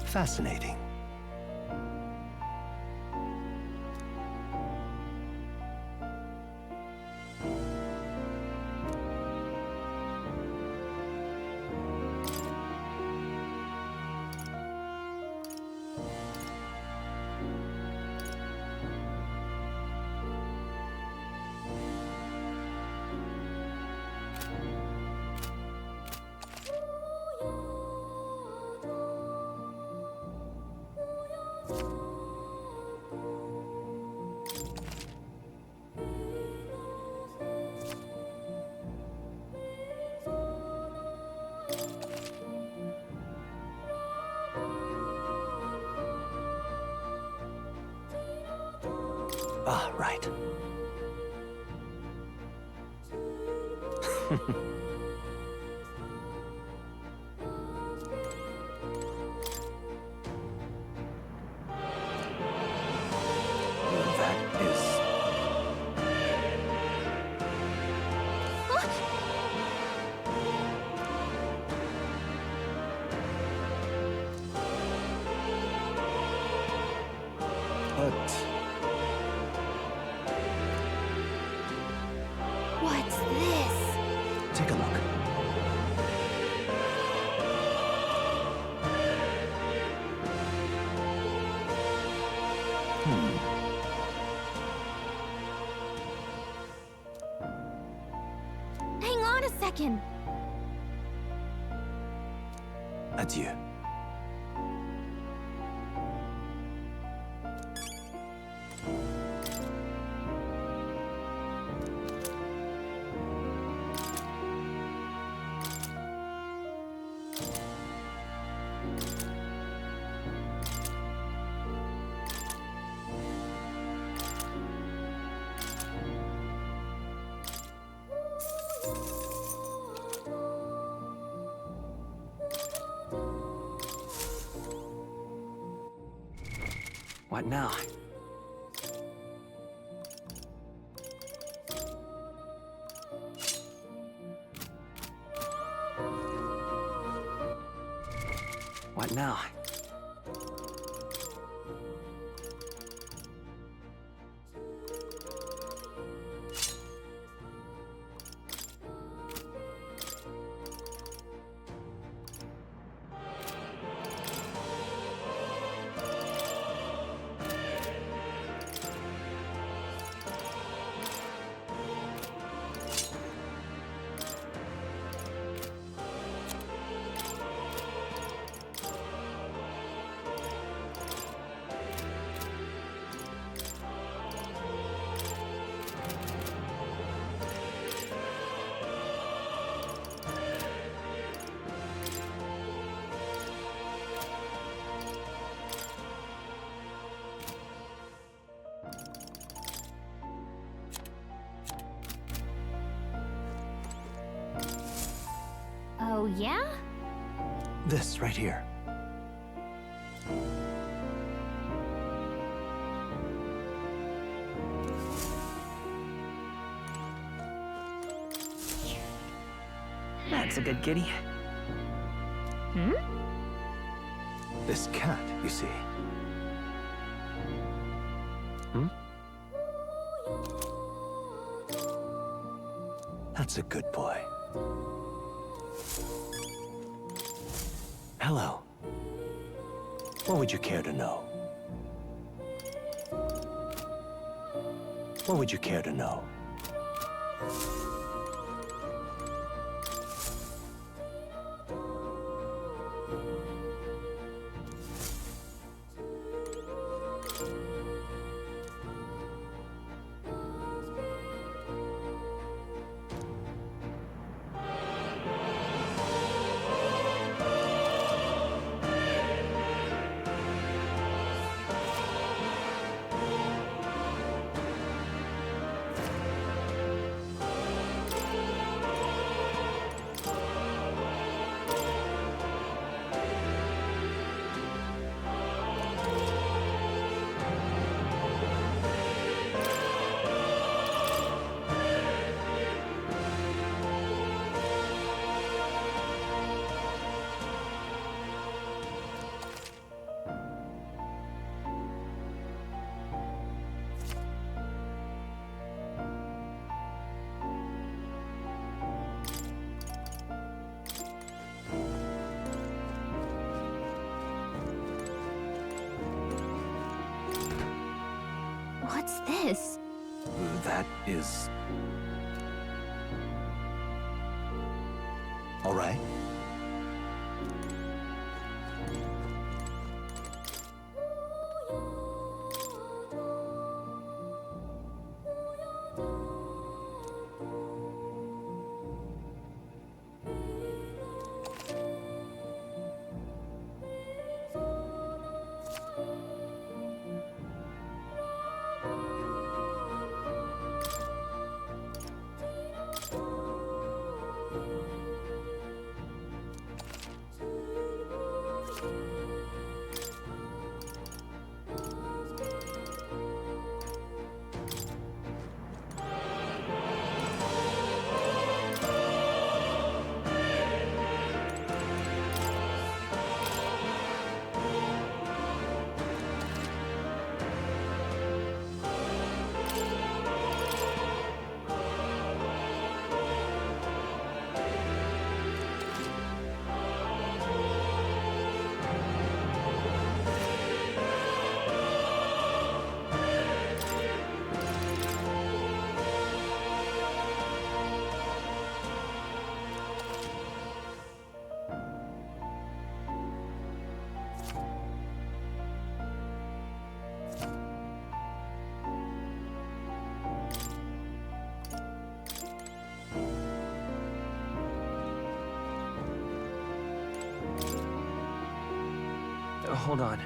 Fascinating. Ah, right. That is... But... What's this? Take a look. Hang on a second. Adieu. What now? What now? This right here. That's a good kitty. Hmm? This cat, you see. That's a good boy. Hello. What would you care to know? What would you care to know? What's this? That is... all right. Hold on.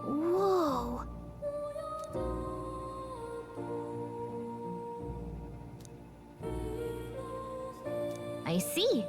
Whoa. I see.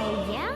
Oh, yeah?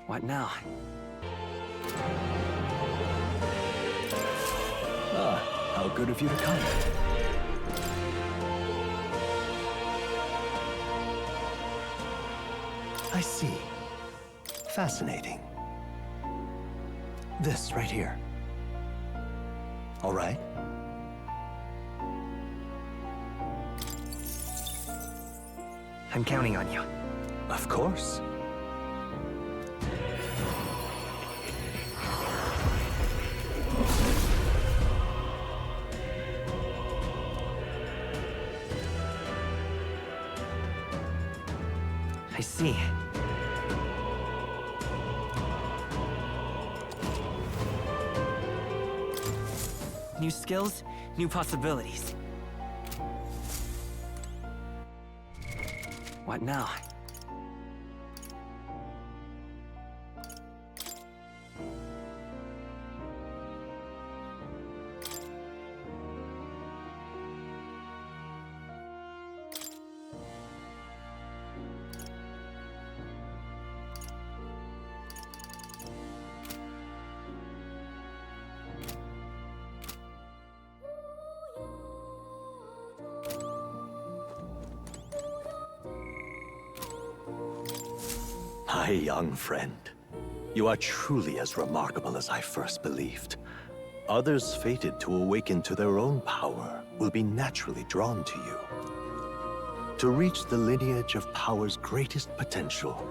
What now? Ah, how good of you to come. I see. Fascinating. This right here. All right. I'm counting on you. Of course. I see. New skills, new possibilities. What now? My young friend, you are truly as remarkable as I first believed. Others fated to awaken to their own power will be naturally drawn to you. To reach the lineage of power's greatest potential,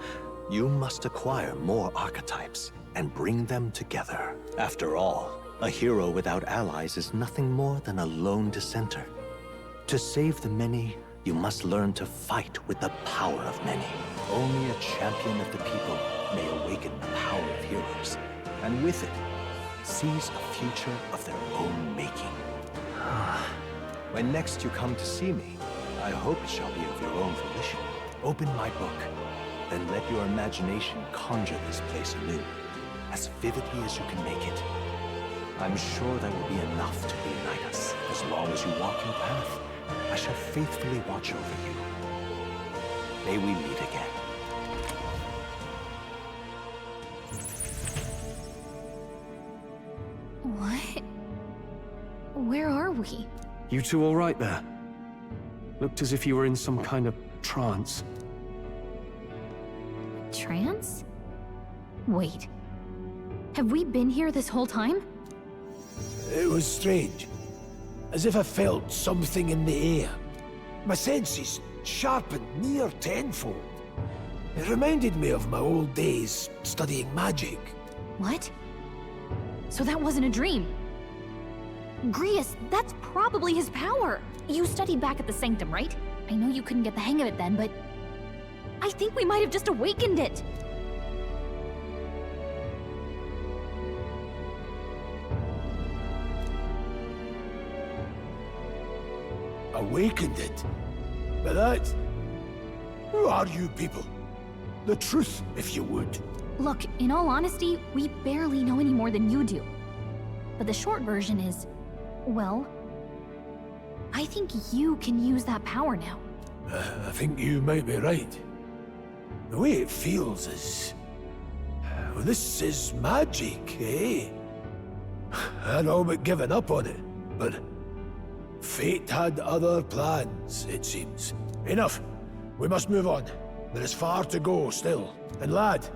you must acquire more archetypes and bring them together. After all, a hero without allies is nothing more than a lone dissenter. To save the many, you must learn to fight with the power of many. Only a champion of the people may awaken the power of heroes, and with it, seize a future of their own making. When next you come to see me, I hope it shall be of your own volition. Open my book, then let your imagination conjure this place anew, as vividly as you can make it. I'm sure there will be enough to reunite us. As long as you walk your path, I shall faithfully watch over you. May we meet again. What? Where are we? You two all right there? Looked as if you were in some kind of trance. Trance? Wait. Have we been here this whole time? It was strange. As if I felt something in the air. My senses sharpened near tenfold. It reminded me of my old days studying magic. What? So that wasn't a dream. Grius, that's probably his power. You studied back at the Sanctum, right? I know you couldn't get the hang of it then, but I think we might have just awakened it. Awakened it? But that... Who are you people? The truth, if you would. Look, in all honesty, we barely know any more than you do. But the short version is, well, I think you can use that power now. I think you might be right. The way it feels is... Well, this is magic, eh? I'd all but given up on it, but... Fate had other plans, it seems. Enough. We must move on. There is far to go still. And lad,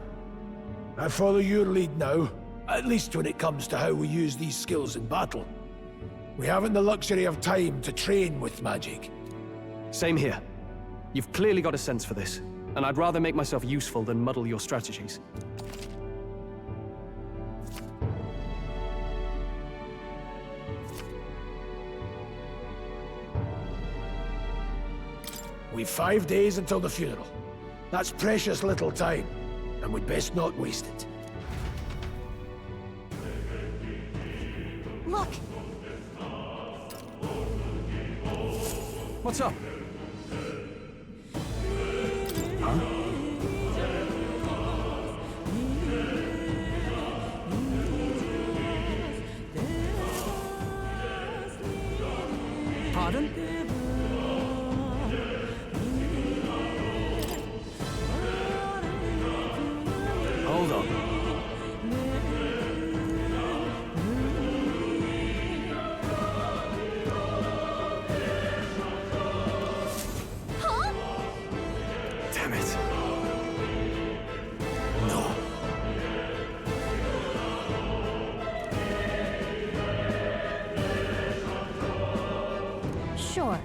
I follow your lead now, at least when it comes to how we use these skills in battle. We haven't the luxury of time to train with magic. Same here. You've clearly got a sense for this, and I'd rather make myself useful than muddle your strategies. We've 5 days until the funeral. That's precious little time, and we'd best not waste it. Look! What's up? Huh? Pardon? Hold Hold on. Huh? Damn it. No. Sure.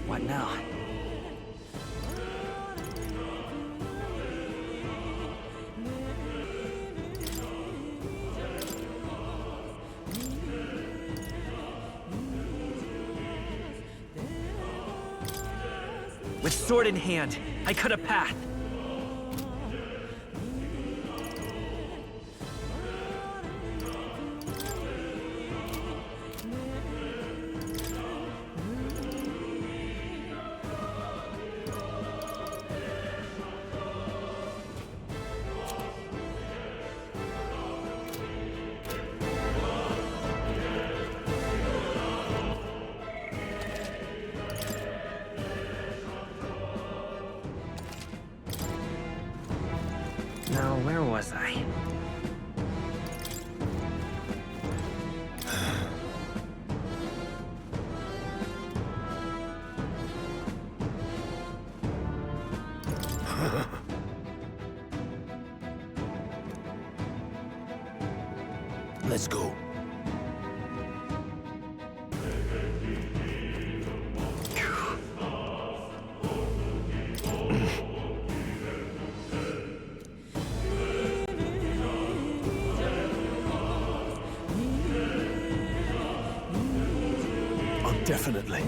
What now? With sword in hand, I cut a path. Now, where was I? Let's go. Oh, definitely.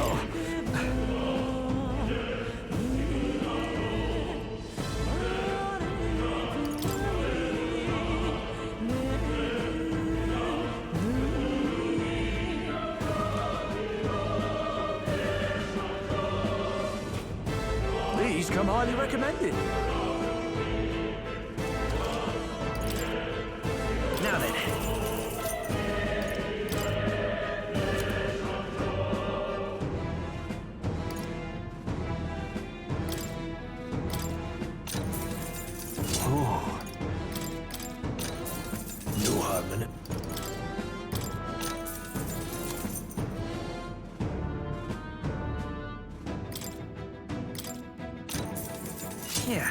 Oh. These come highly recommended. Now then. Oh. No harm in it. Yeah.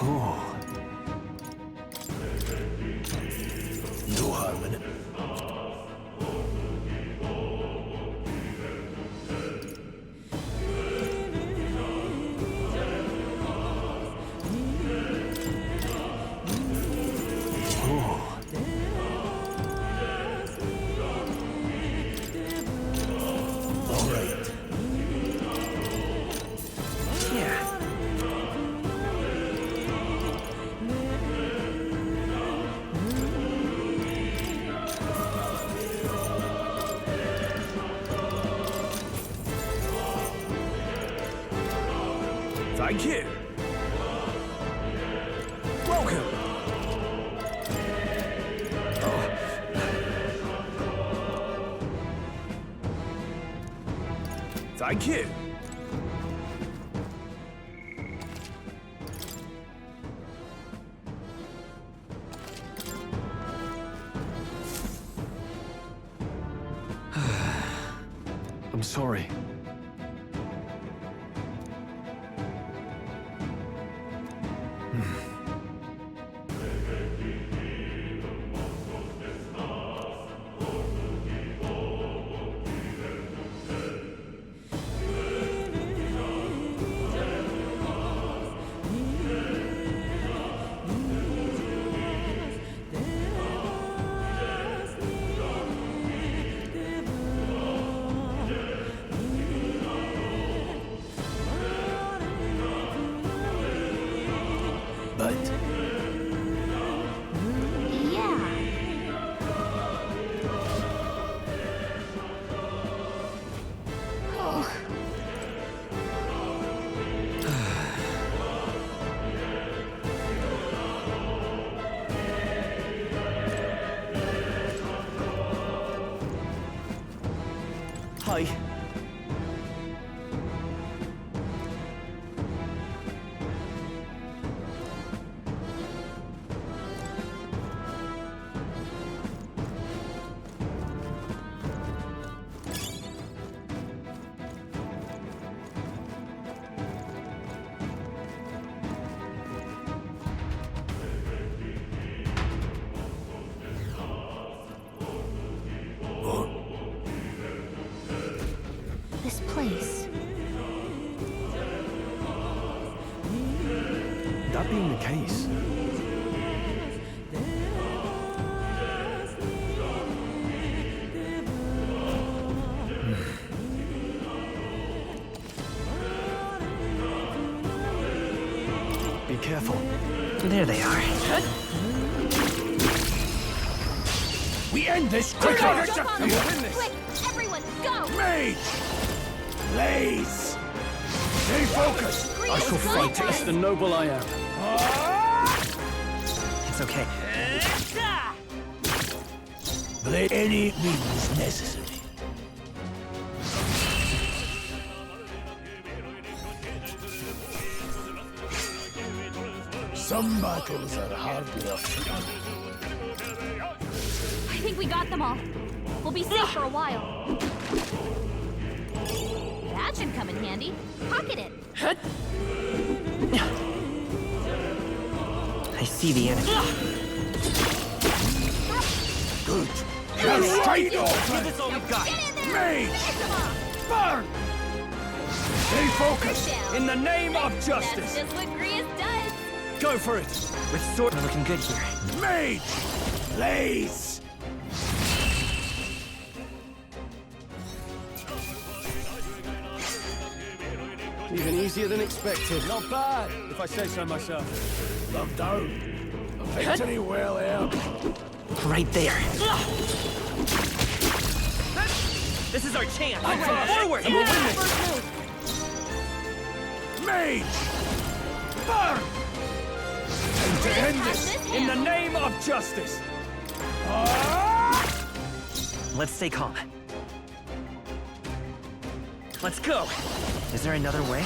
Oh. No harm in it. All right. Yeah. Thank you. Welcome. Thank you. I'm sorry. Bye. This place. That being the case, be careful. There they are. We end this quicker! Jump on And them! we'll win this! Quick, everyone, go! Mage! Blaze! Stay focused! I shall fight as the noble I am. It's okay. By any means necessary. Some battles are hardly a I think we got them all. We'll be safe for a while. That should come in handy. Pocket it. I see the enemy. Good. Now straight off! Give us all we've got. Mage! Burn! Stay focused! In the name of That's justice! just what Grius does. Go for it! With sword, we're looking good here. Mage! Blaze! Even easier than expected. Not bad, if I say so myself. Love down. A victory well earned. Right there. This is our chance. Forward! And we'll win this. Mage! Burn! Time to end this! In the name of justice! Let's stay calm. Let's go. Is there another way?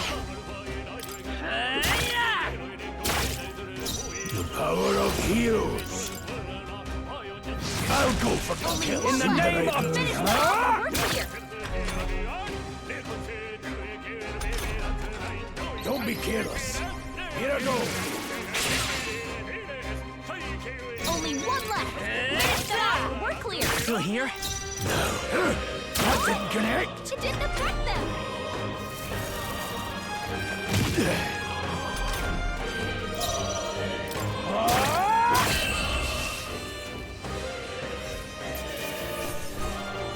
The power of heroes. I'll go for the kill. In the name of... Don't be careless. Here I go. Only one left. We're clear. Still here? That didn't connect. It didn't affect them.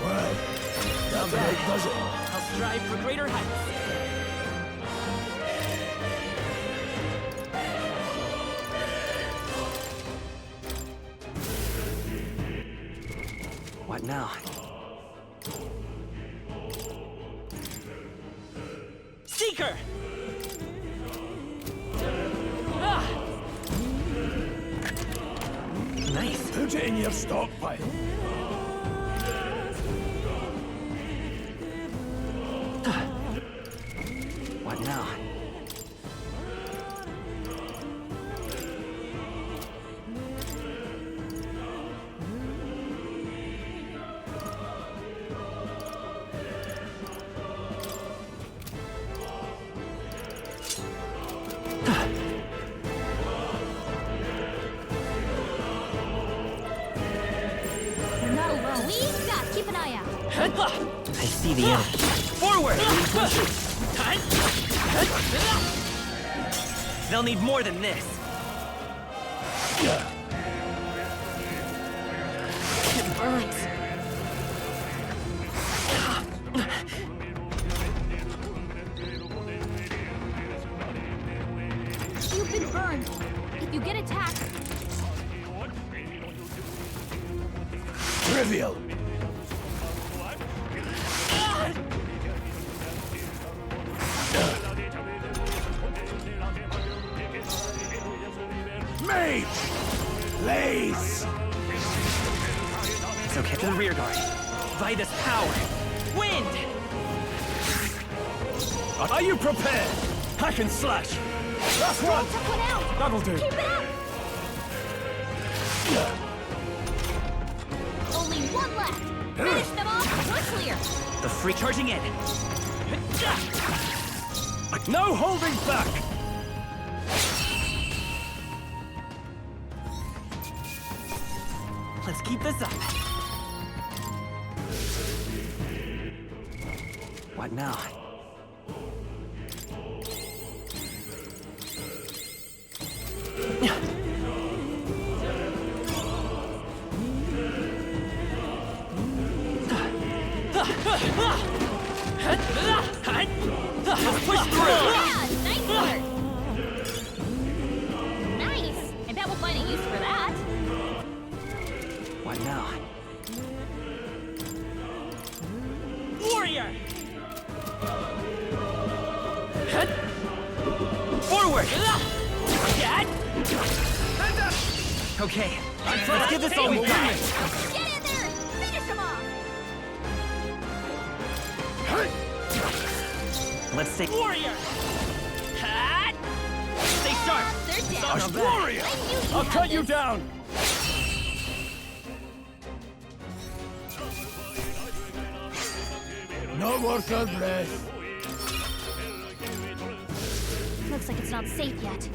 Well, that about does it. I'll strive for greater heights. What now? Seeker! Nice. Put it in your stockpile. What now? We're not alone. We got. Keep an eye out. I see the enemy. Forward! They'll need more than this. It burns. You've been burned. If you get attacked, Trivial. Mage! Blaze! It's okay. To the rear guard. Vitus power. Wind! Are you prepared? Hack and slash. That's one. Took one out. That'll do. Keep it up. Only one left. Finish them off. We're clear. The free charging in. No holding back. Let's keep this up. What now? Let's push through! Yeah, nice work. Nice. I bet we'll find a use for that. What now? Warrior! Forward! Okay, let's give this all we've got. Get in there. Finish him off. Let's take Warrior! Stay sharp! They're down. Son of a warrior! I'll cut you down. Not worth our breath. Looks like it's not safe yet.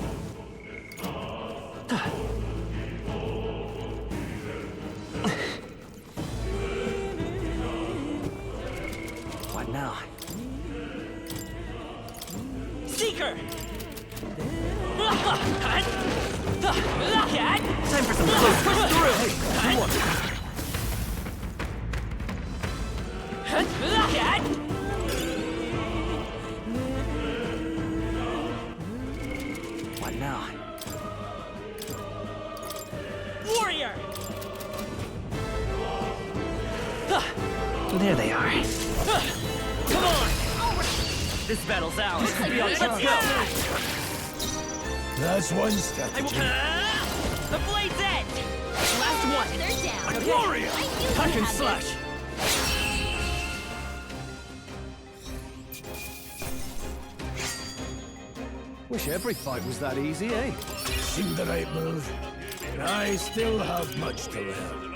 What now? Seeker! Time for some close push through! Come on! What now? Warrior! There they are. Come on! This battle's ours. Let's go! That's one strategy. The blade's end! Last one! They're down. Warrior! I knew you Hack and had slash! Wish every fight was that easy, eh? Seemed the right move. I still have much to learn.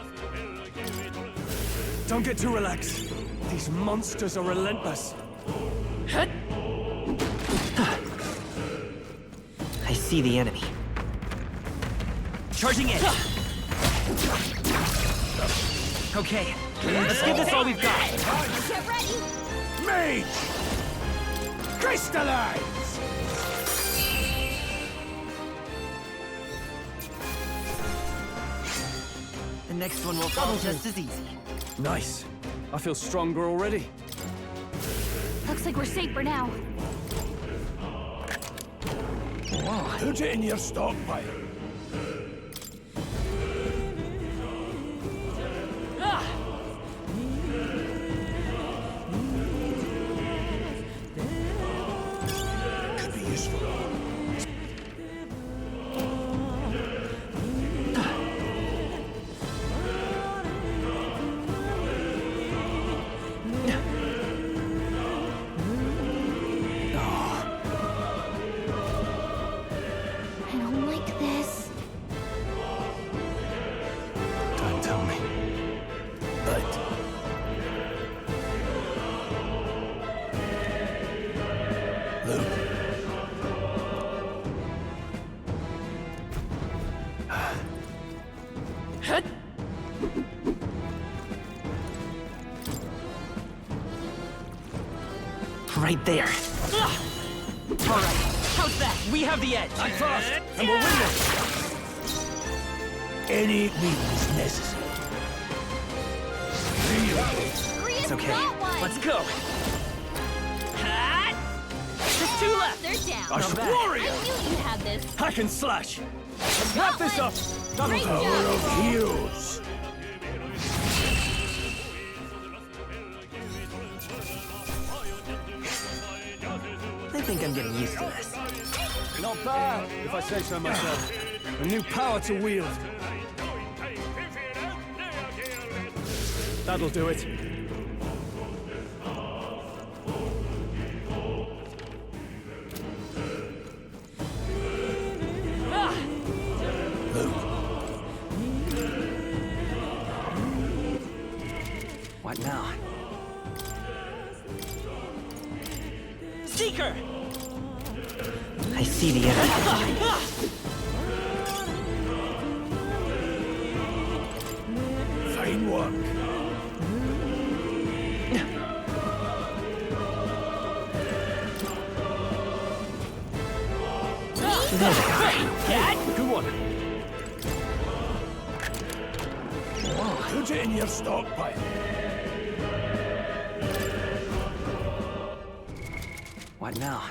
Don't get too relaxed. These monsters are relentless. I see the enemy. Charging in! Okay, let's give this all we've got. Get ready. Mage! Crystallize! The next one will fall just as easy. Nice. I feel stronger already. Looks like we're safe for now. Put it in your stockpile. Could be useful. I don't like this. Don't tell me. But Luke. Right there. All right, how's that? We have the edge. I'm fast, and we'll win this. Any means necessary. It's okay. Let's go. Just two left. They're down. I should warrior. I knew you had this. Hack and slash. Wrap this up. That'll Great do. job. Power of heroes. I think I'm getting used to this. Not bad, if I say so myself. A new power to wield. That'll do it. What now? Seeker! I see the enemy. Fine work. There they are. Dad? Good one. Put it in your stockpile. What now?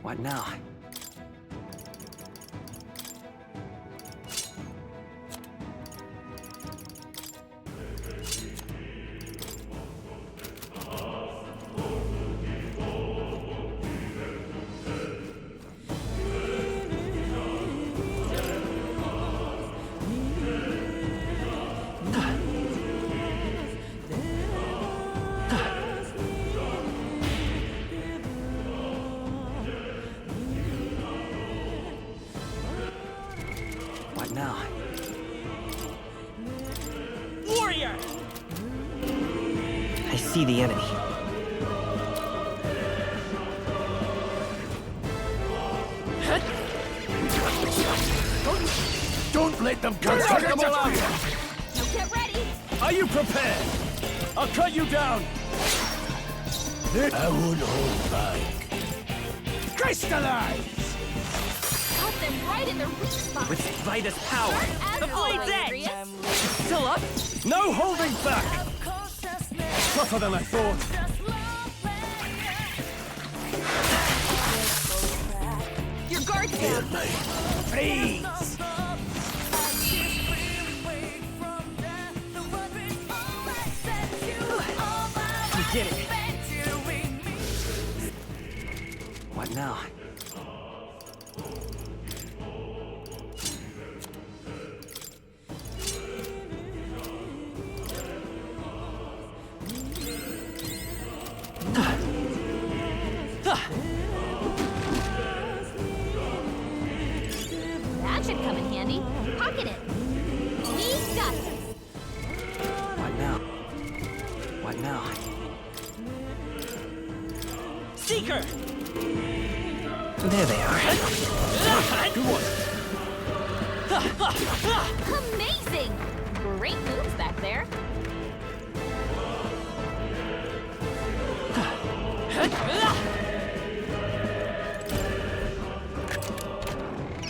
What now? What now? Warrior! I see the enemy. Don't let them come. Take them all out! Now get ready! Are you prepared? I'll cut you down! I won't hold back. Crystallize! Cut them right in their weak spot! With Vida's power! The blade's edge! It's still up? No holding back! Tougher than I thought. Your guard's down! Freeze! We did it! What now? That should come in handy. Pocket it! We've got this! What now? What now? Seeker! There they are. Good one. Amazing! Great moves back there.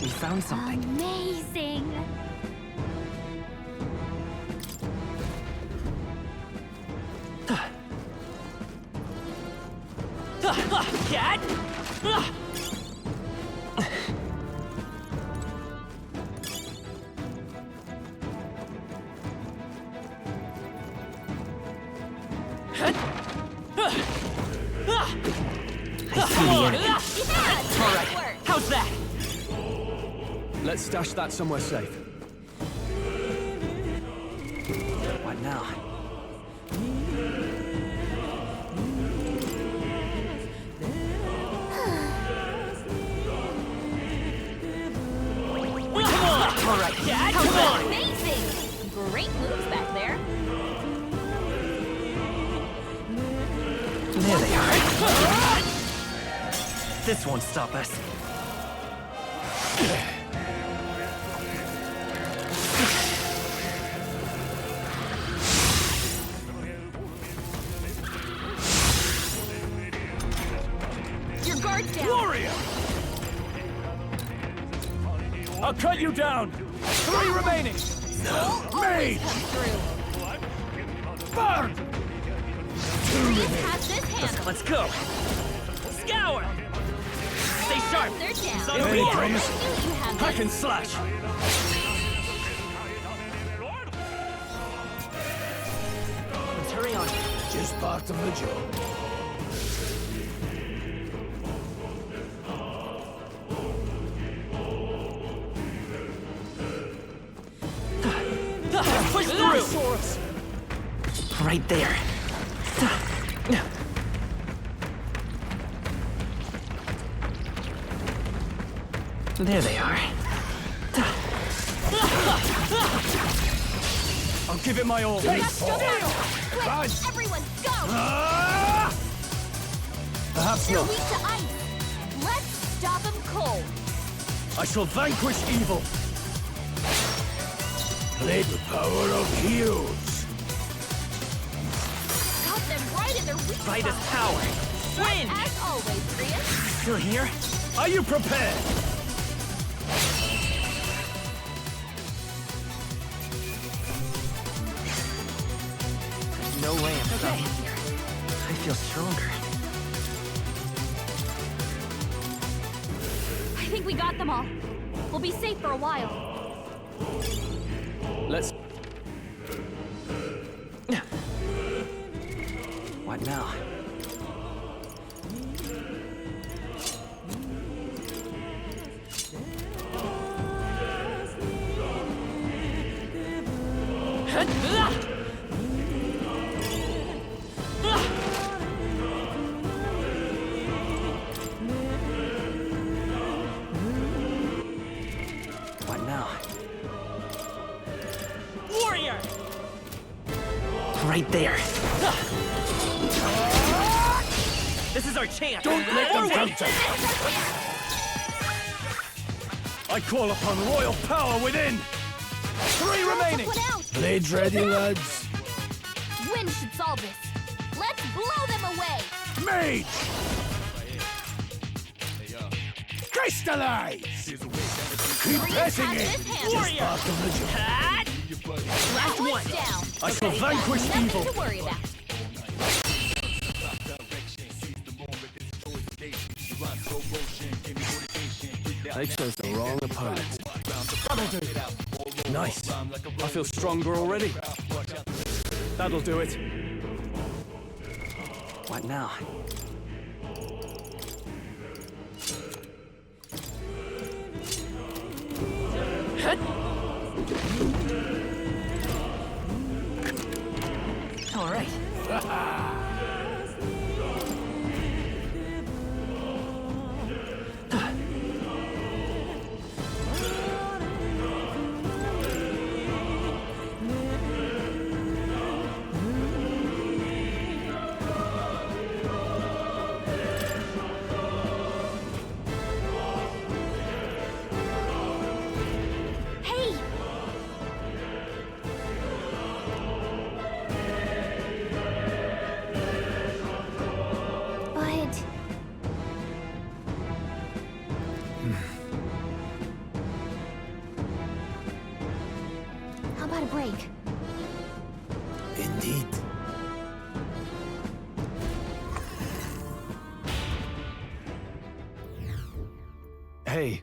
We found something. Amazing! Dad! I see the enemy. Yeah, All right, how's that? Let's stash that somewhere safe. What now? All right, Dad, come on! Amazing! Great moves back there. There they are. This won't stop us. Your guard's down. Warrior! I'll cut you down. 3 remaining. Always come through. Burn! Reese has this handled. Let's go. Scour! Stay sharp. They're down. Son of a Here he warrior. comes. I knew you had Hack this. and slash. Let's hurry on. Just part of the job. Push through! Right there. There they are. I'll give it my all. Let's go down! Quick, everyone, go! Perhaps They're not. weak to ice. Let's stop them cold. I shall vanquish evil. Play the power of heroes. Got them right in their weak spot. Brightest power. Win! As always, Prius. Still here? Are you prepared? There's no way I'm staying here. I feel stronger. I think we got them all. We'll be safe for a while. Let's... What now? What now? Warrior! Right there. This is our chance. Don't let them counter. I call upon royal power within. 3 remaining. Put out. Blades ready, lads. Wind should solve this. Let's blow them away. Mage! Crystallize! Keep pressing it! Warrior! Last one. Down. I shall vanquish Nothing evil. to worry about. They chose the wrong opponent. That'll do. Nice. I feel stronger already. That'll do it. What now? All right. Hey! But... How about a break? Indeed. Hey.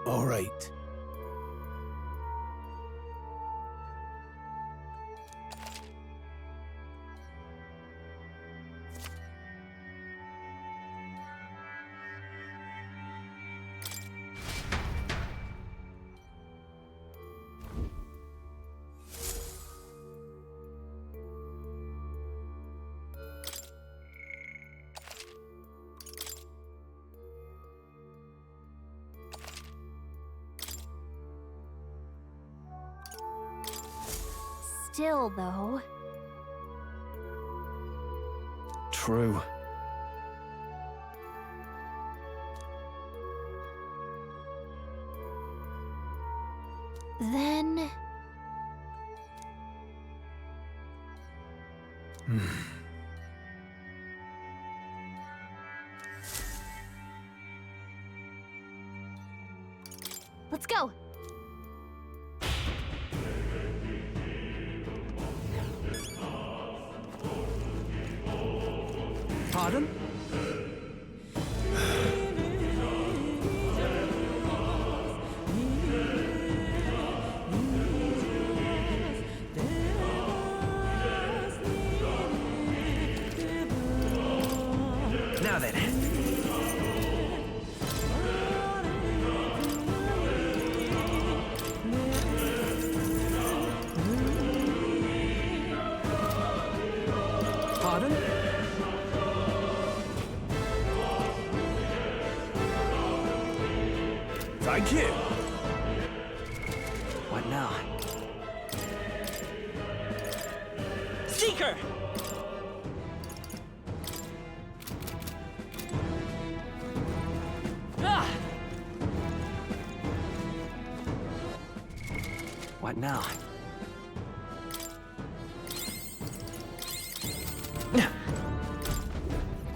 All right. Still, though... True. Then... Let's go! Pardon? Thank you. What now? Seeker! Ah! What now?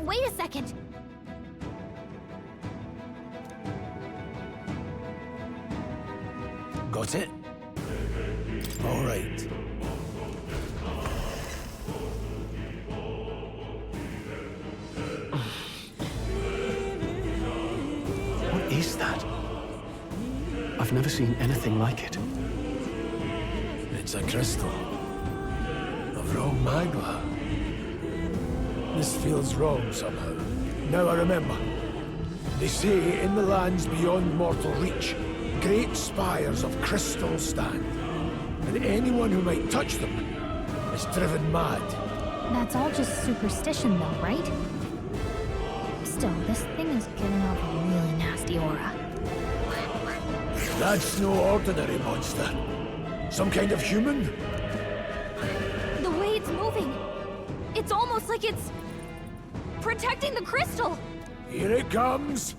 Wait a second. Got it? All right. What is that? I've never seen anything like it. It's a crystal. Of wrong magla. This feels wrong somehow. Now I remember. They say in the lands beyond mortal reach, great spires of crystal stand. And anyone who might touch them is driven mad. That's all just superstition though, right? Still, this thing is giving off a really nasty aura. That's no ordinary monster. Some kind of human? The way it's moving. It's almost like it's protecting the crystal. Here it comes.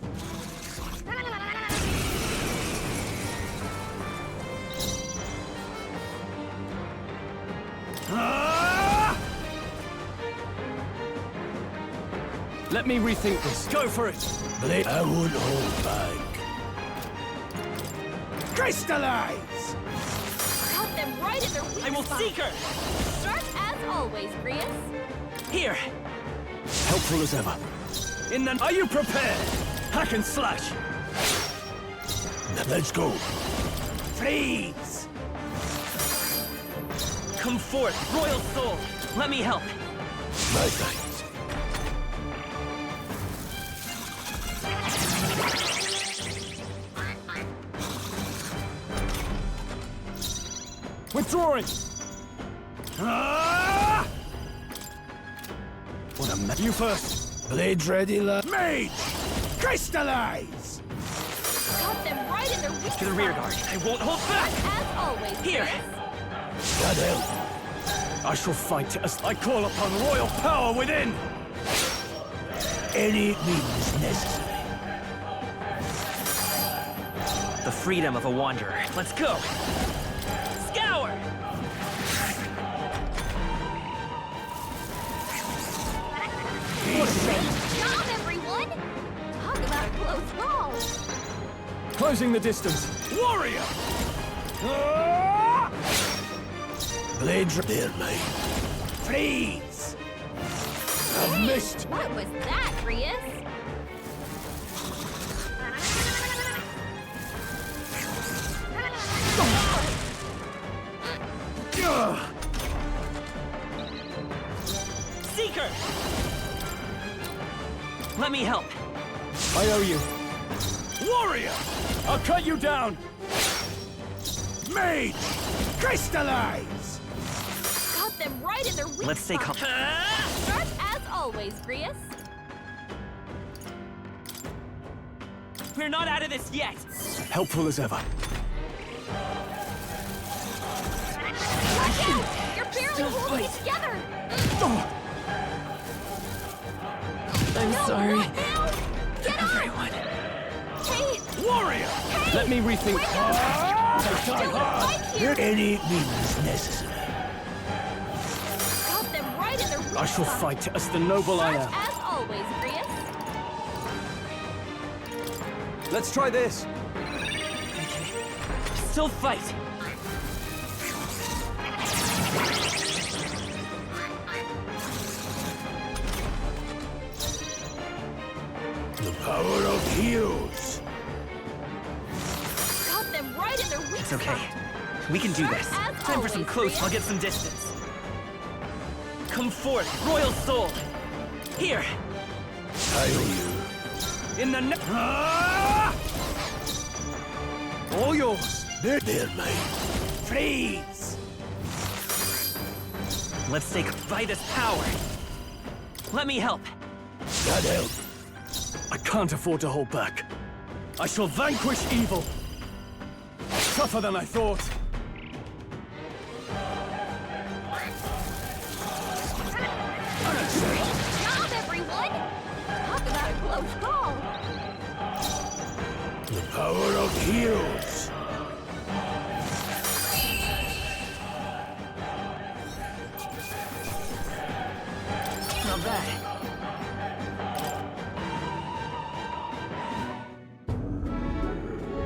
Let me rethink this. Go for it. Blade, I won't hold back. Crystallize! Cut them right in their weak I will spot. seek her! Sharp as always, Grius. Here! Helpful as ever. Are you prepared? Hack and slash. Let's go. Freeze! Come forth, royal soul! Let me help! My thanks. Withdrawing! Ah! What a mess. You first! Blades ready, lad. Mage! Crystallize! Cut them right in their weak To the rear guard. I won't hold back! As always, Here! Grius. That help. I shall fight as I call upon royal power within! Any means necessary. The freedom of a wanderer. Let's go! Scour! Great job, everyone! Talk about a close call. Closing the distance. Warrior! Blades there, mate. Freeze! I've missed. What was that, Grius? Seeker! Let me help. I owe you. Warrior! I'll cut you down! Mage! Crystallize! Got them right in their weak Let's stay spot. calm. Sharp as always, Grius. We're not out of this yet! Helpful as ever. Watch out! You're barely holding it together! I'm No, sorry. what now? Get up! Everyone. Hey! Warrior! Hey! Let me rethink. Wake up! Still right here! Any means necessary. Got them right in their weak I shall spot. fight as the noble I Sharp am. as always, Grius. Let's try this. Still fight! The power of heroes. Got them right in their weak It's okay. spot. We can do Sharp this. as Time for some always, close, Grius. I'll get some distance. Come forth, royal soul! Here! I owe In the you. All yours. There, mate. Freeze! Let's take by this power! Let me help! That help. I can't afford to hold back. I shall vanquish evil. Tougher than I thought. Great job, everyone! Talk about a close call. The power of heroes. Not bad.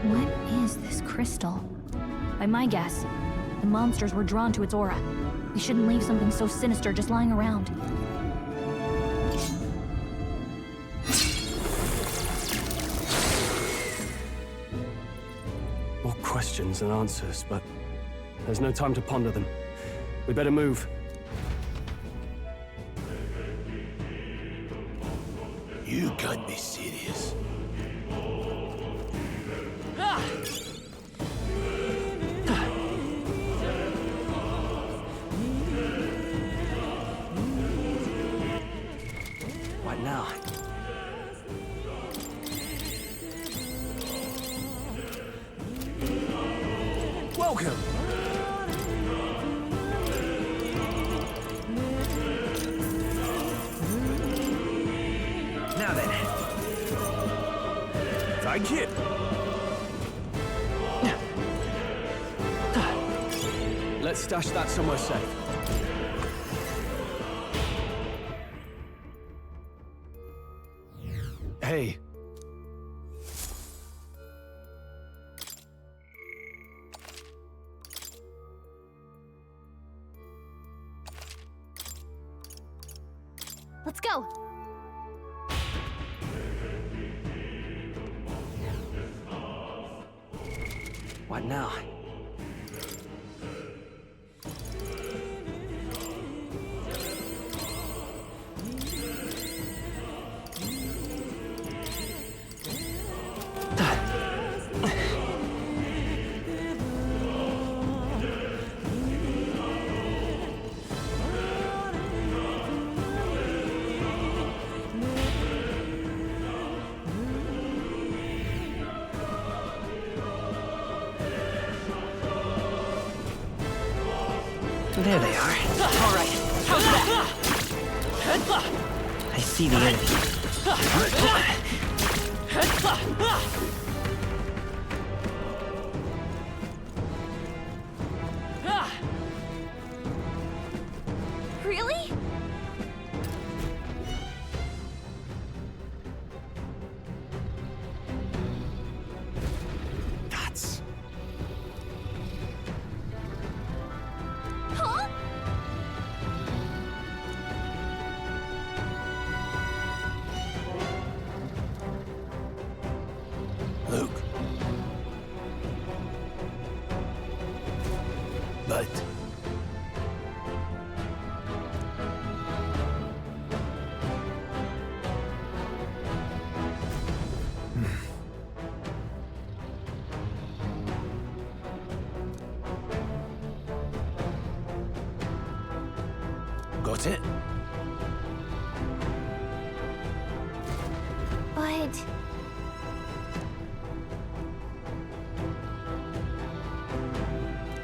What is this crystal? By my guess, the monsters were drawn to its aura. We shouldn't leave something so sinister just lying around. More questions than answers, but there's no time to ponder them. We better move. You can't be serious. What now? Welcome! Now then. Thank you. Let's stash that somewhere safe. Hey. Let's go! What now? There they are. All right. How's that? I see the enemy. Really? That's... Huh? Look. But... Got it? But...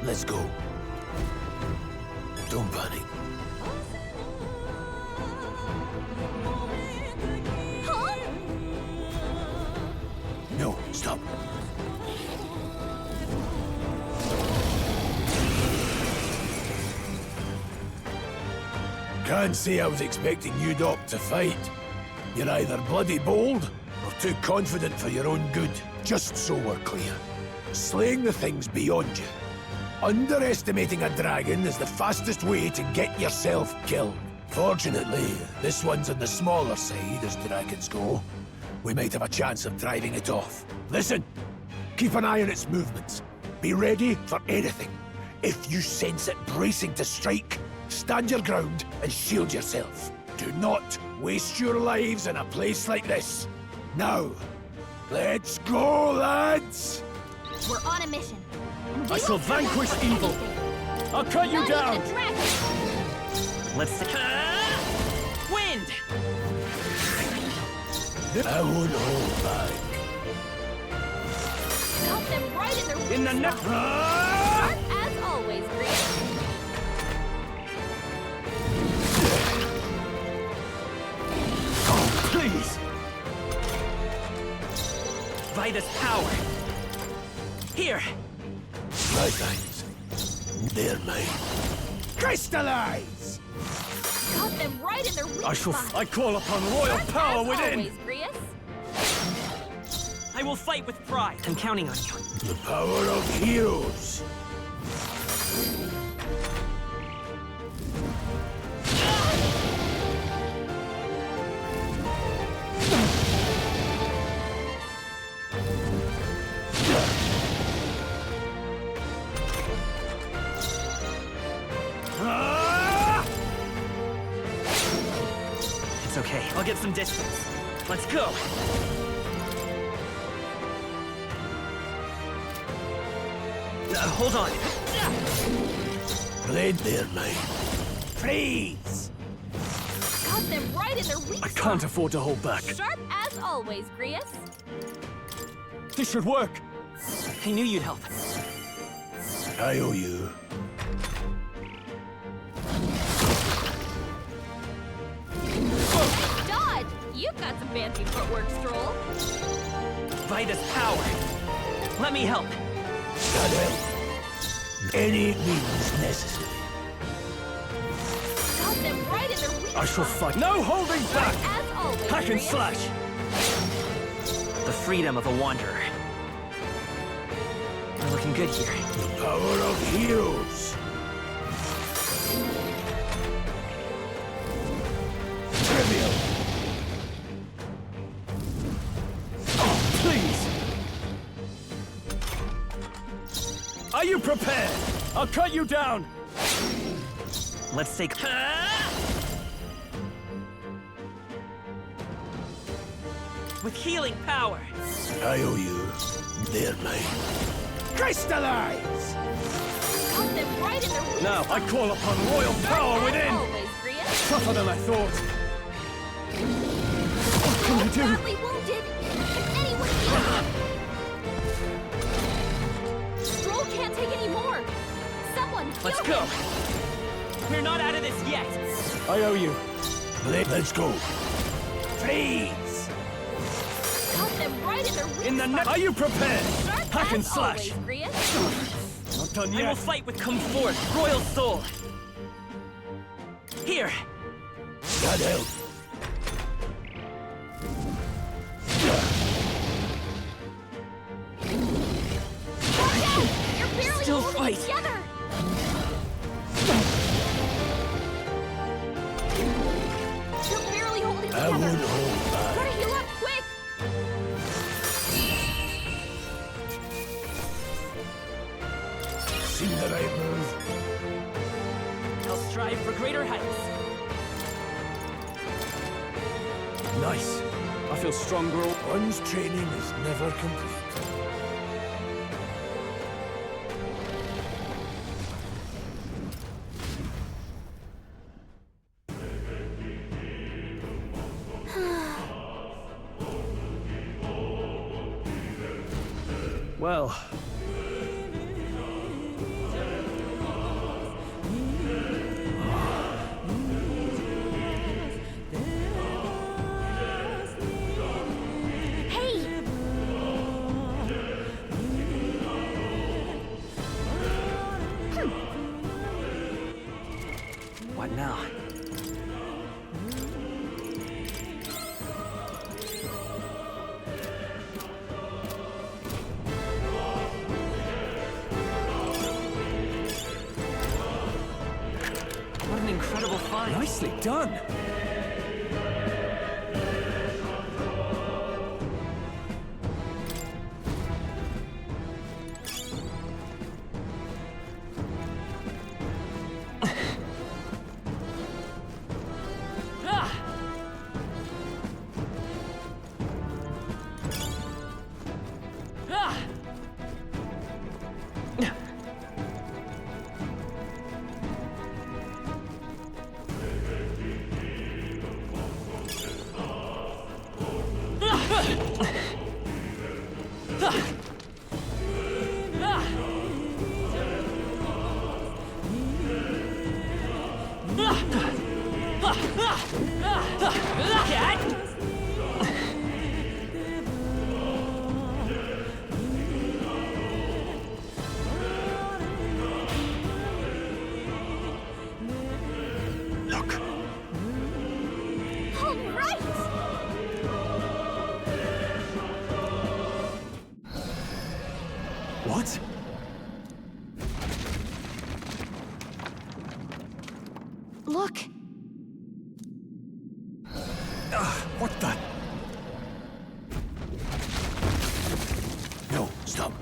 Let's go. Don't panic. Huh? No, stop. Can't say I was expecting you, Doc, to fight. You're either bloody bold or too confident for your own good. Just so we're clear. Slaying the thing's beyond you. Underestimating a dragon is the fastest way to get yourself killed. Fortunately, this one's on the smaller side as dragons go. We might have a chance of driving it off. Listen, keep an eye on its movements. Be ready for anything. If you sense it bracing to strike, stand your ground and shield yourself. Do not waste your lives in a place like this. Now, let's go, lads! We're on a mission. I shall vanquish evil. I'll cut you down. Let's... Wind! I won't hold back. In the neck. As always, Grievous. Oh, please! Vitus power. Here. Bloodlines. They're mine. Crystallize! Got them right in their weak spot. I call upon royal power As within! always, Grievous. I will fight with pride. I'm counting on you. The power of heroes. It's okay. I'll get some distance. Let's go. Hold on. Blade their mine. Please! Got them right in their weak I spot. can't afford to hold back. Sharp as always, Grievous. This should work. I knew you'd help. I owe you. Dodge! You've got some fancy footwork, Stroll. Vitus power. Let me help. God help. Any means necessary. Got them right in their weak I shall spot. fight. No holding back! As always, Hack and Grievous. slash! The freedom of a wanderer. We're looking good here. The power of heroes. Trivial. Oh, please! Are you prepared? I'll cut you down! Let's take... With healing power. I owe you. They're mine. Crystallize! Got them right in their weak Now, spot. I call upon royal power As within! always, Grievous. Tougher than I thought. What can I do? Badly wounded. Can anyone heal him? Stroll can't take any more. Someone heal Let's him. go. We're not out of this yet. I owe you. Blade, let's go. Please! Got them right in their weak In the neck. spot. Are you prepared? Sharp Hack and as slash! always, Grievous. Not done I will yet. fight with come forth, royal soul. Here. God help. Watch out! You're barely Still holding fight. it together. You're barely holding it I together. won't hold back. Gotta heal up quick. See the right move. I'll strive for greater heights. Nice. I feel stronger. One's training is never complete. Well, Hey! What now? What an incredible find. Nicely done. What? Look! What the? No, stop.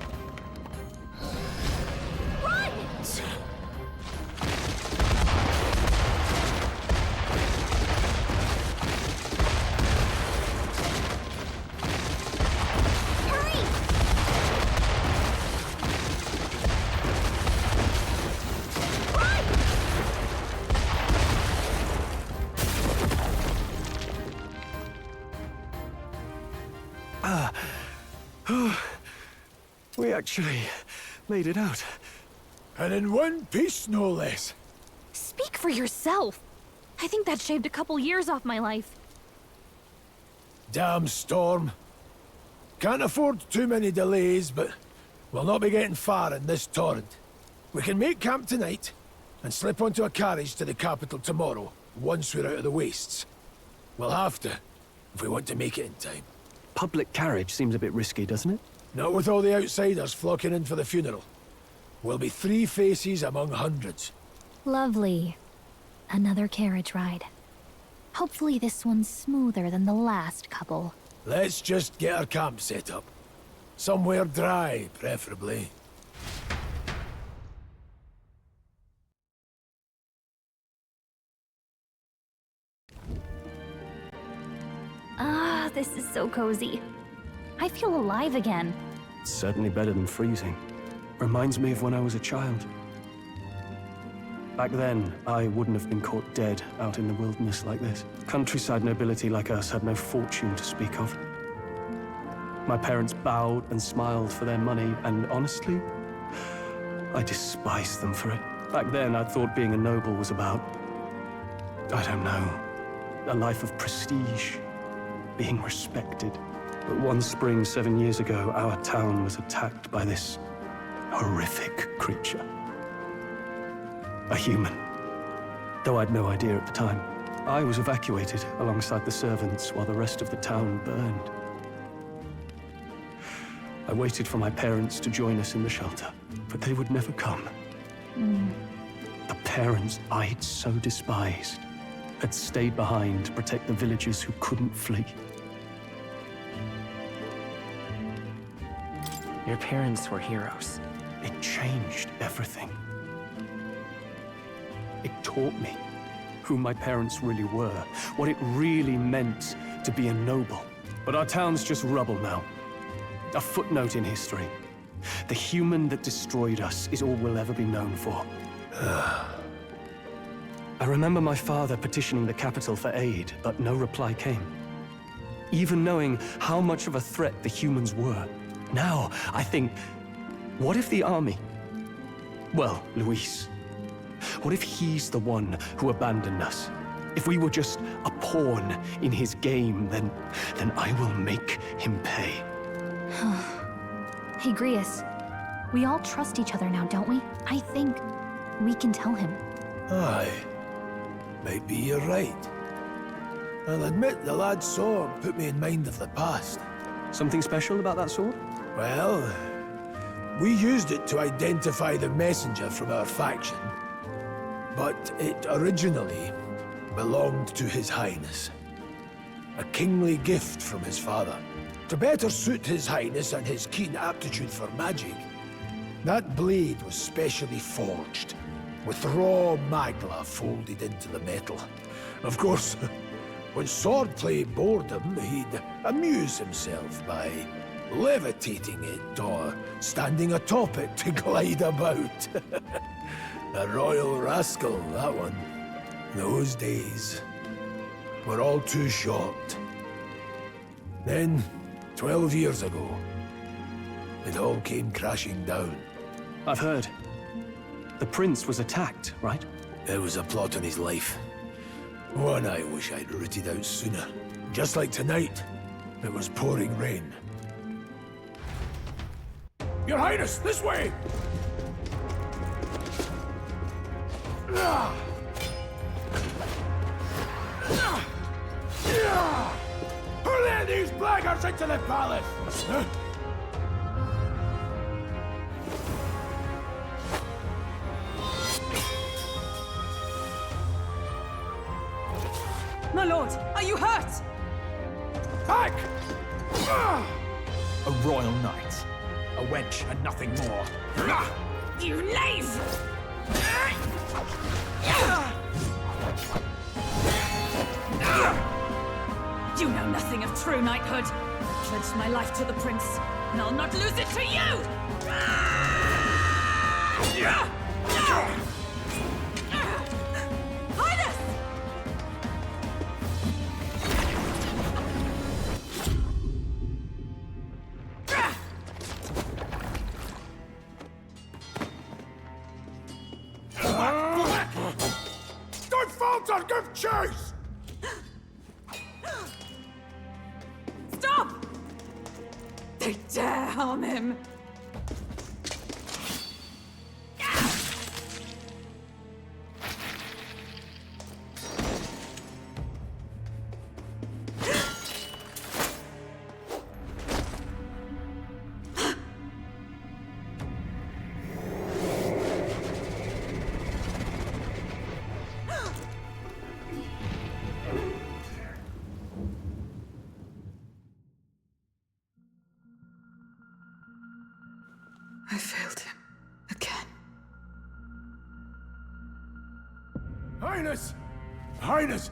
Run! Hurry! Run! We actually made it out. And in one piece, no less. Speak for yourself. I think that shaved a couple years off my life. Damn storm. Can't afford too many delays, but we'll not be getting far in this torrent. We can make camp tonight, and slip onto a carriage to the capital tomorrow, once we're out of the wastes. We'll have to, if we want to make it in time. Public carriage seems a bit risky, doesn't it? Not with all the outsiders flocking in for the funeral. We'll be 3 faces among hundreds. Lovely. Another carriage ride. Hopefully this one's smoother than the last couple. Let's just get our camp set up. Somewhere dry, preferably. Ah, this is so cozy. I feel alive again. It's certainly better than freezing. Reminds me of when I was a child. Back then, I wouldn't have been caught dead out in the wilderness like this. Countryside nobility like us had no fortune to speak of. My parents bowed and smiled for their money, and honestly, I despised them for it. Back then, I thought being a noble was about, I don't know, a life of prestige, being respected. But one spring 7 years ago, our town was attacked by this horrific creature. A human. Though I'd no idea at the time. I was evacuated alongside the servants while the rest of the town burned. I waited for my parents to join us in the shelter, but they would never come. The parents I'd so despised had stayed behind to protect the villagers who couldn't flee. Your parents were heroes. It changed everything. It taught me who my parents really were, what it really meant to be a noble. But our town's just rubble now. A footnote in history. The human that destroyed us is all we'll ever be known for. I remember my father petitioning the capital for aid, but no reply came. Even knowing how much of a threat the humans were. Now, I think, what if the army? Well, Luis. What if he's the one who abandoned us? If we were just a pawn in his game, then I will make him pay. Hey, Grius. We all trust each other now, don't we? I think we can tell him. Aye. Maybe you're right. I'll admit the lad's sword put me in mind of the past. Something special about that sword? Well, we used it to identify the messenger from our faction. But it originally belonged to His Highness. A kingly gift from his father. To better suit His Highness and his keen aptitude for magic, that blade was specially forged, with raw magla folded into the metal. Of course, when swordplay bored him, he'd amuse himself by levitating it or standing atop it to glide about. A royal rascal, that one. Those days were all too short. Then, 12 years ago, it all came crashing down. I've heard. The prince was attacked, right? There was a plot on his life. One I wish I'd rooted out sooner. Just like tonight, it was pouring rain. Your Highness, this way! Who let these blackguards into the palace? lord! Are you hurt? Back! A royal knight. A wench and nothing more. You knave! You know nothing of true knighthood. I pledged my life to the prince, and I'll not lose it to you! Highness! Don't falter, give chase! Stop! They dare harm him! I failed him. Again. Highness! Highness!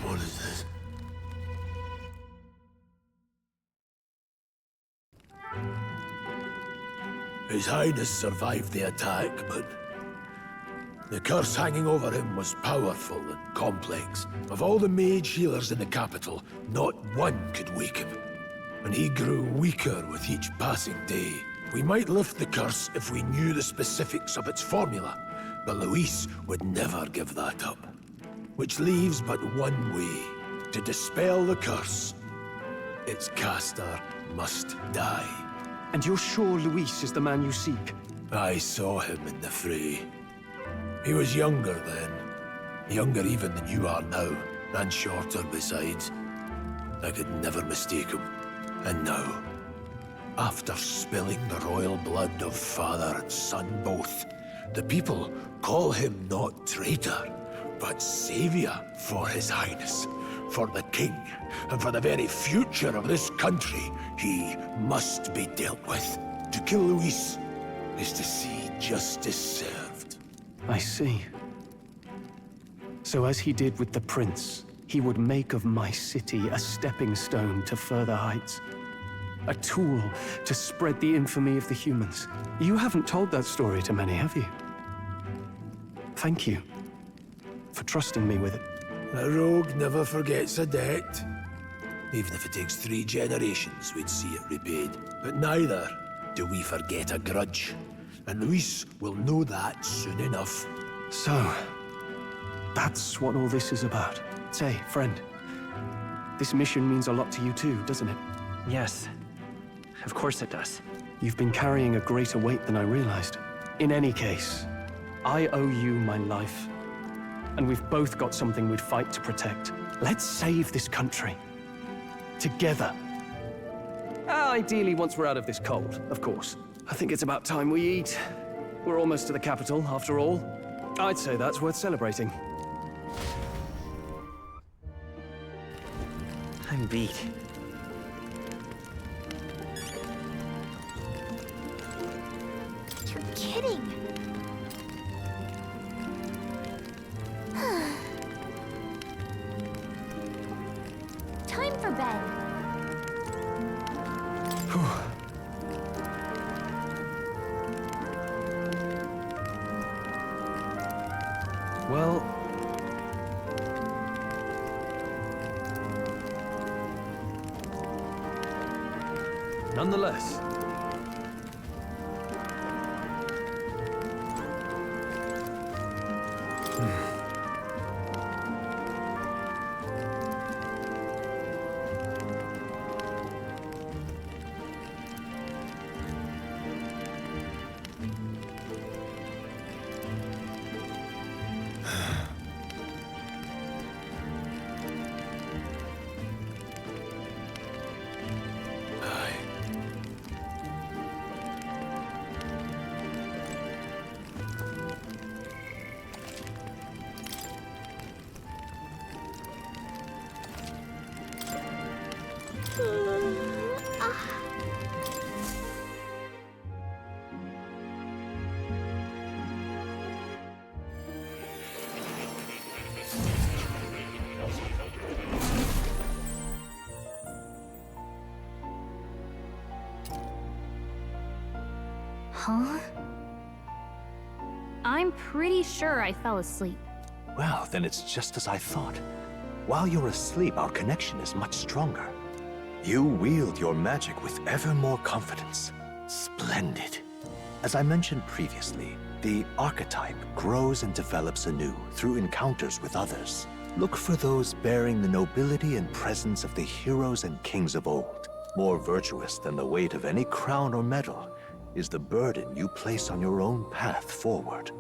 What is this? His Highness survived the attack, but the curse hanging over him was powerful and complex. Of all the mage healers in the capital, not one could wake him. And he grew weaker with each passing day. We might lift the curse if we knew the specifics of its formula, but Luis would never give that up. Which leaves but one way to dispel the curse. Its caster must die. And you're sure Luis is the man you seek? I saw him in the fray. He was younger then. Younger even than you are now, and shorter besides. I could never mistake him. And now, after spilling the royal blood of father and son both, the people call him not traitor, but savior for his highness, for the king, and for the very future of this country. He must be dealt with. To kill Luis is to see justice served. I see. So as he did with the prince, he would make of my city a stepping stone to further heights. A tool to spread the infamy of the humans. You haven't told that story to many, have you? Thank you for trusting me with it. A rogue never forgets a debt. Even if it takes 3 generations, we'd see it repaid. But neither do we forget a grudge. And Luis will know that soon enough. So, that's what all this is about. Say, friend, this mission means a lot to you too, doesn't it? Yes. Of course it does. You've been carrying a greater weight than I realized. In any case, I owe you my life. And we've both got something we'd fight to protect. Let's save this country. Together. Ideally, once we're out of this cold, of course. I think it's about time we eat. We're almost to the capital, after all. I'd say that's worth celebrating. I'm beat. You're kidding. Time for bed. Well... nonetheless... Huh? I'm pretty sure I fell asleep. Well, then it's just as I thought. While you're asleep, our connection is much stronger. You wield your magic with ever more confidence. Splendid. As I mentioned previously, the archetype grows and develops anew through encounters with others. Look for those bearing the nobility and presence of the heroes and kings of old. More virtuous than the weight of any crown or medal is the burden you place on your own path forward.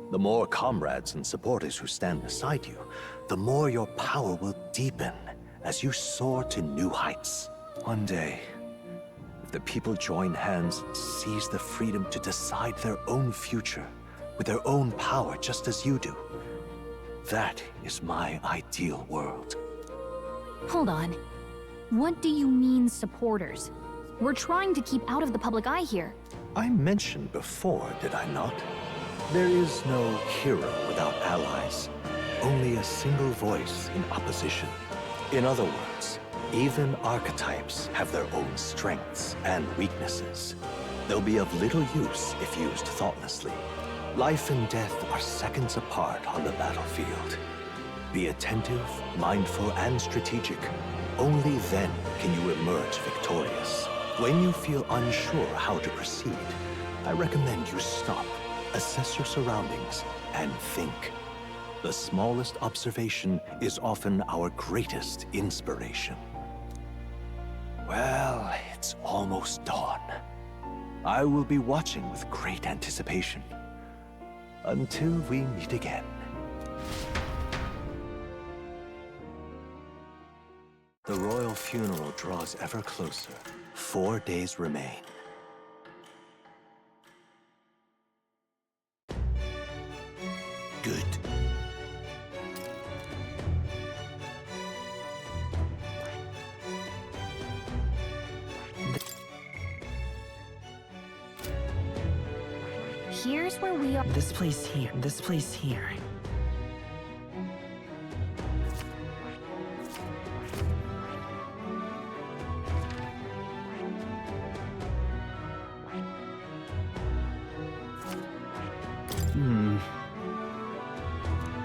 The more comrades and supporters who stand beside you, the more your power will deepen as you soar to new heights. One day, if the people join hands and seize the freedom to decide their own future with their own power just as you do, that is my ideal world. Hold on. What do you mean, supporters? We're trying to keep out of the public eye here. I mentioned before, did I not? There is no hero without allies, only a single voice in opposition. In other words, even archetypes have their own strengths and weaknesses. They'll be of little use if used thoughtlessly. Life and death are seconds apart on the battlefield. Be attentive, mindful, and strategic. Only then can you emerge victorious. When you feel unsure how to proceed, I recommend you stop, assess your surroundings, and think. The smallest observation is often our greatest inspiration. Well, it's almost dawn. I will be watching with great anticipation. Until we meet again. The royal funeral draws ever closer. 4 days remain. Good. Here's where we are. This place here. This place here.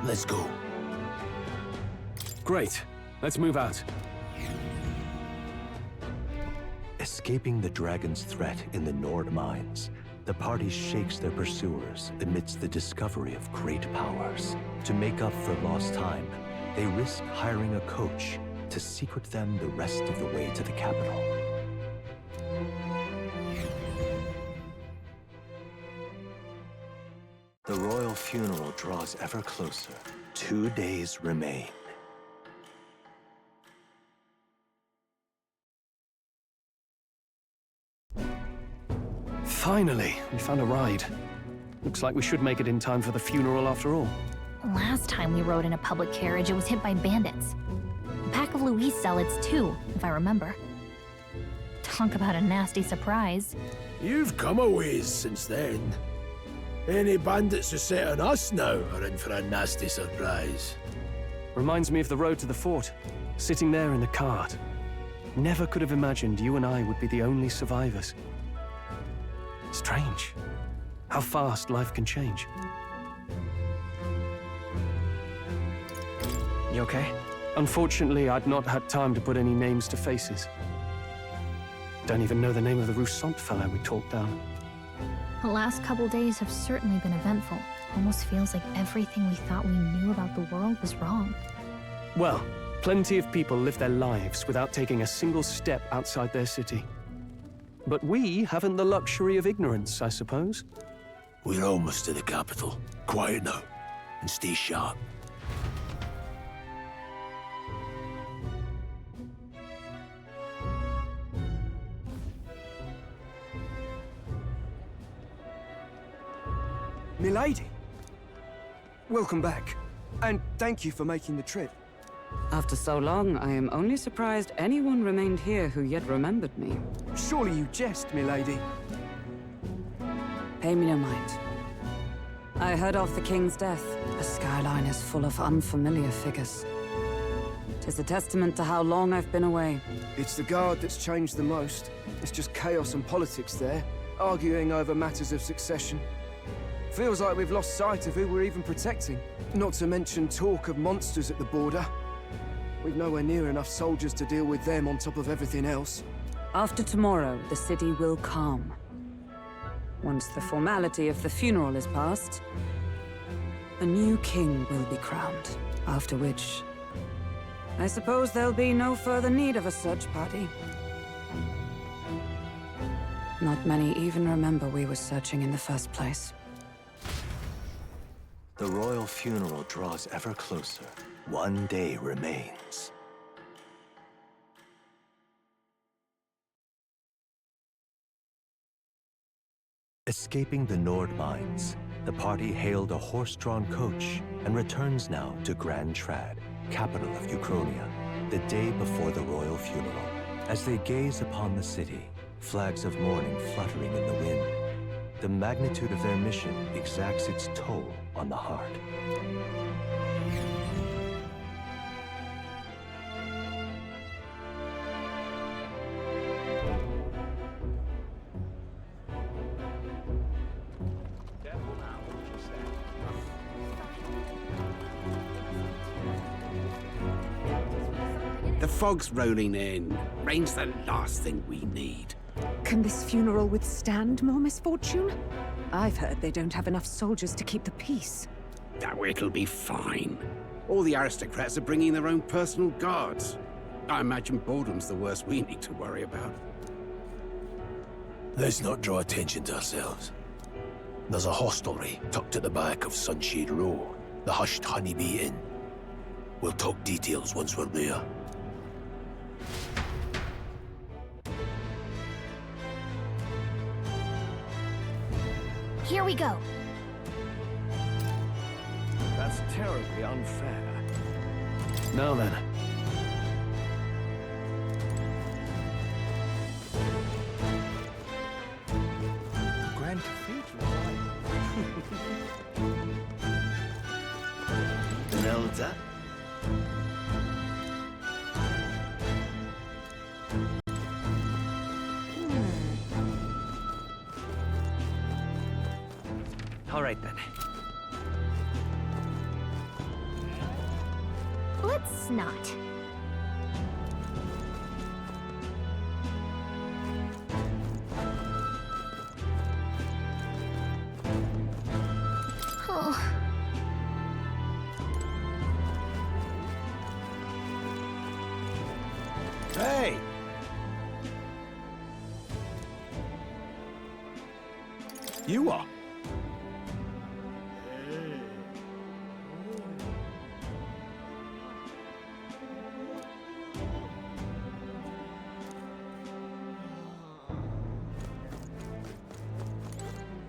Let's go. Great. Let's move out. Escaping the dragon's threat in the Nord mines, the party shakes their pursuers amidst the discovery of great powers. To make up for lost time, they risk hiring a coach to secret them the rest of the way to the capital. The royal funeral draws ever closer. 2 days remain. Finally, we found a ride. Looks like we should make it in time for the funeral after all. Last time we rode in a public carriage, it was hit by bandits. A pack of Louis zealots, too, if I remember. Talk about a nasty surprise. You've come a ways since then. Any bandits who set on us now are in for a nasty surprise. Reminds me of the road to the fort, sitting there in the cart. Never could have imagined you and I would be the only survivors. Strange. How fast life can change. You okay? Unfortunately, I'd not had time to put any names to faces. Don't even know the name of the Roussant fellow we talked down. The last couple days have certainly been eventful. Almost feels like everything we thought we knew about the world was wrong. Well, plenty of people live their lives without taking a single step outside their city. But we haven't the luxury of ignorance, I suppose. We're almost to the capital. Quiet now, and stay sharp. Milady, welcome back, and thank you for making the trip. After so long, I am only surprised anyone remained here who yet remembered me. Surely you jest, milady. Pay me no mind. I heard of the king's death. The skyline is full of unfamiliar figures. 'Tis a testament to how long I've been away. It's the guard that's changed the most. It's just chaos and politics there. arguing over matters of succession. Feels like we've lost sight of who we're even protecting. Not to mention talk of monsters at the border. We've nowhere near enough soldiers to deal with them on top of everything else. After tomorrow, the city will calm. Once the formality of the funeral is past, a new king will be crowned. After which, I suppose there'll be no further need of a search party. Not many even remember we were searching in the first place. The royal funeral draws ever closer. One day remains. Escaping the Nord mines, the party hailed a horse-drawn coach and returns now to Grand Trad, capital of Ukrainia, the day before the royal funeral. As they gaze upon the city, flags of mourning fluttering in the wind, the magnitude of their mission exacts its toll on the heart. The fog's rolling in. Rain's the last thing we need. Can this funeral withstand more misfortune? I've heard they don't have enough soldiers to keep the peace. Oh, it'll be fine. All the aristocrats are bringing their own personal guards. I imagine boredom's the worst we need to worry about. Let's not draw attention to ourselves. There's a hostelry tucked at the back of Sunshade Row, the Hushed Honeybee Inn. We'll talk details once we're there. Here we go. That's terribly unfair. Now then. Grand Cathedral. Well done. All right, then. Let's not. Oh. Hey! You are.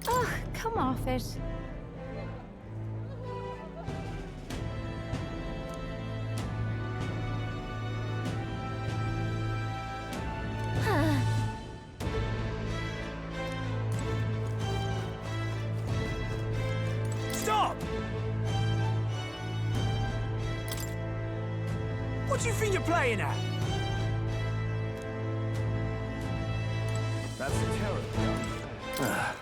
Ugh, come off it. Stop! What do you think you're playing at? That's terribly unfair.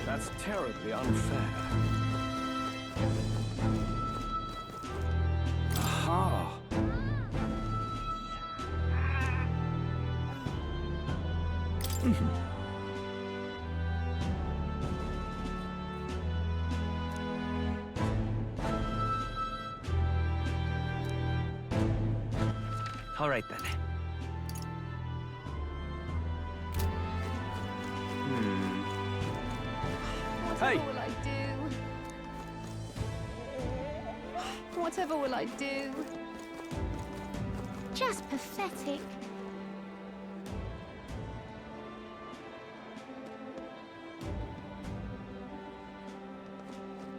That's terribly unfair. Aha! All right, then. Whatever will I do? Whatever will I do? Just pathetic.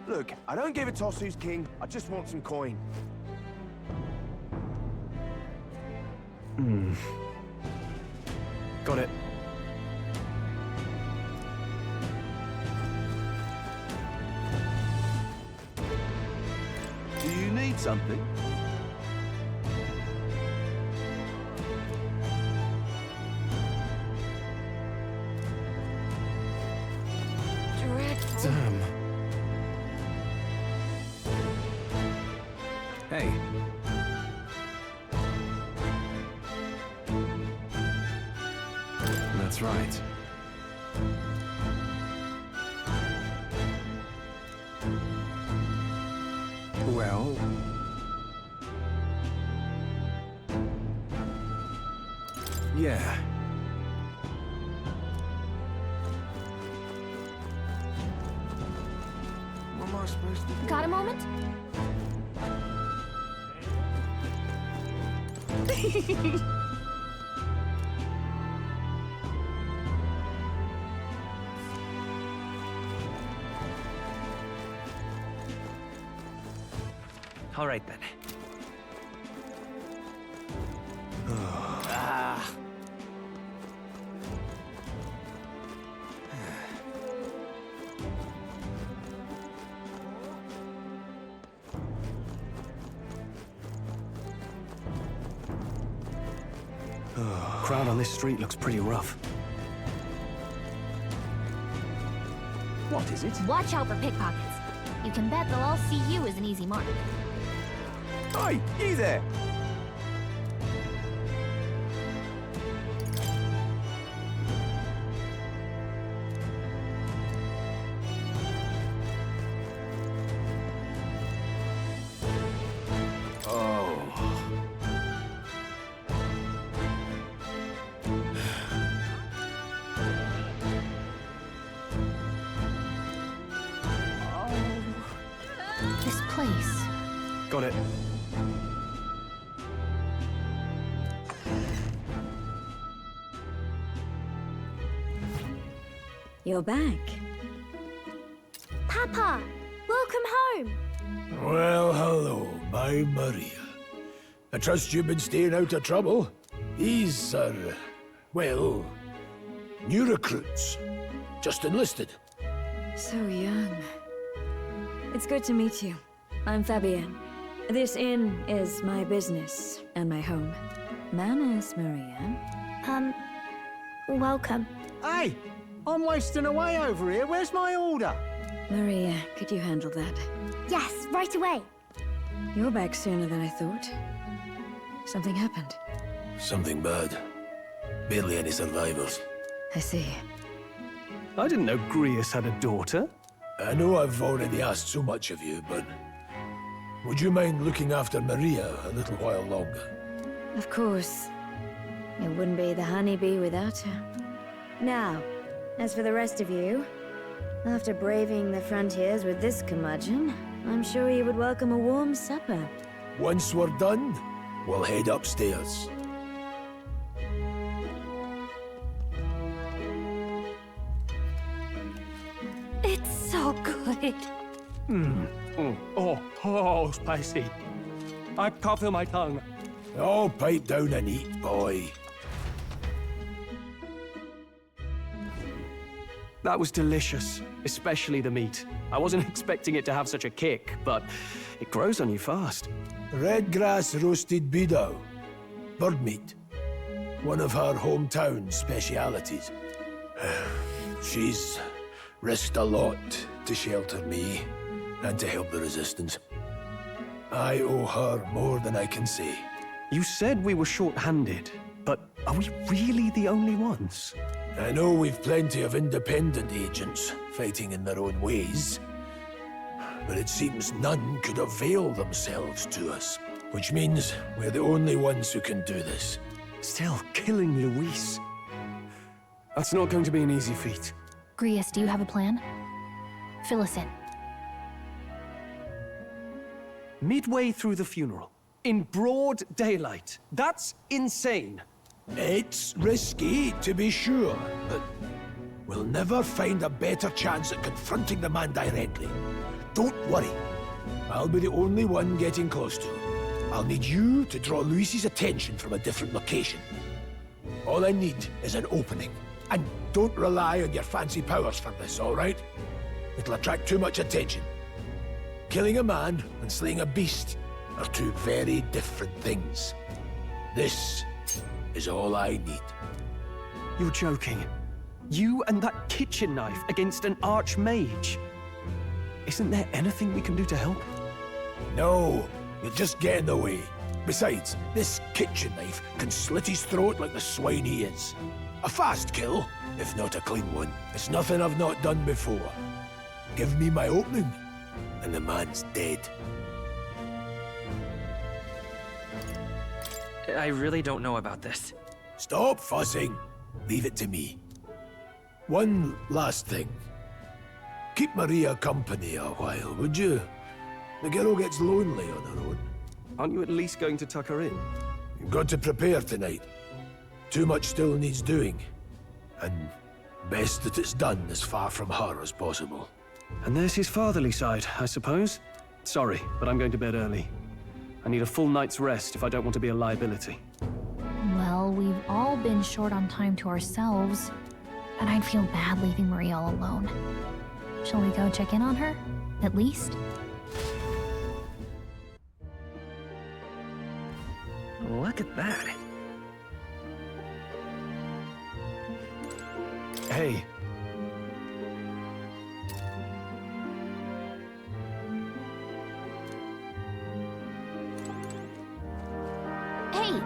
Look, I don't give a toss who's king. I just want some coin. Got it. something. Dreadful. Damn. Hey. That's right. Well... yeah. What am I supposed to do? Got a moment? All right then. Ah. Crowd on this street looks pretty rough. What is it? Watch out for pickpockets. You can bet they'll all see you as an easy mark. Hey, you there! This place. Got it. You're back. Papa, welcome home. Well, hello, my Maria. I trust you've been staying out of trouble. These are, well, new recruits. Just enlisted. So young. It's good to meet you. I'm Fabienne. This inn is my business and my home. Manners, Maria. Welcome. Hey, I'm wasting away over here. Where's my order? Maria, could you handle that? Yes, right away. You're back sooner than I thought. Something happened. Something bad. Barely any survivors. I see. I didn't know Grius had a daughter. I know I've already asked so much of you, but would you mind looking after Maria a little while longer? Of course. It wouldn't be the honeybee without her. Now, as for the rest of you, after braving the frontiers with this curmudgeon, I'm sure you would welcome a warm supper. Once we're done, we'll head upstairs. It's so good. Oh, spicy. I can't feel my tongue. Oh, pipe down and eat, boy. That was delicious, especially the meat. I wasn't expecting it to have such a kick, but it grows on you fast. Red grass roasted beedou. Bird meat. One of her hometown specialities. She's risked a lot to shelter me and to help the resistance. I owe her more than I can say. You said we were short-handed, but are we really the only ones? I know we've plenty of independent agents fighting in their own ways, but it seems none could avail themselves to us, which means we're the only ones who can do this. Still, killing Luis. That's not going to be an easy feat. Grius, do you have a plan? Fill us in. Midway through the funeral, in broad daylight. That's insane. It's risky, to be sure, but we'll never find a better chance at confronting the man directly. Don't worry. I'll be the only one getting close to him. I'll need you to draw Luis's attention from a different location. All I need is an opening. And don't rely on your fancy powers for this, all right? It'll attract too much attention. Killing a man and slaying a beast are two very different things. This is all I need. You're joking. You and that kitchen knife against an archmage. Isn't there anything we can do to help? No, you'll just get in the way. Besides, this kitchen knife can slit his throat like the swine he is. A fast kill, if not a clean one. It's nothing I've not done before. Give me my opening, and the man's dead. I really don't know about this. Stop fussing. Leave it to me. One last thing. Keep Maria company a while, would you? The girl gets lonely on her own. Aren't you at least going to tuck her in? You've got to prepare tonight. Too much still needs doing. And best that it's done as far from her as possible. And there's his fatherly side, I suppose. Sorry, but I'm going to bed early. I need a full night's rest if I don't want to be a liability. Well, we've all been short on time to ourselves, and I'd feel bad leaving Maria all alone. Shall we go check in on her? At least? Look at that. Hey. Hey!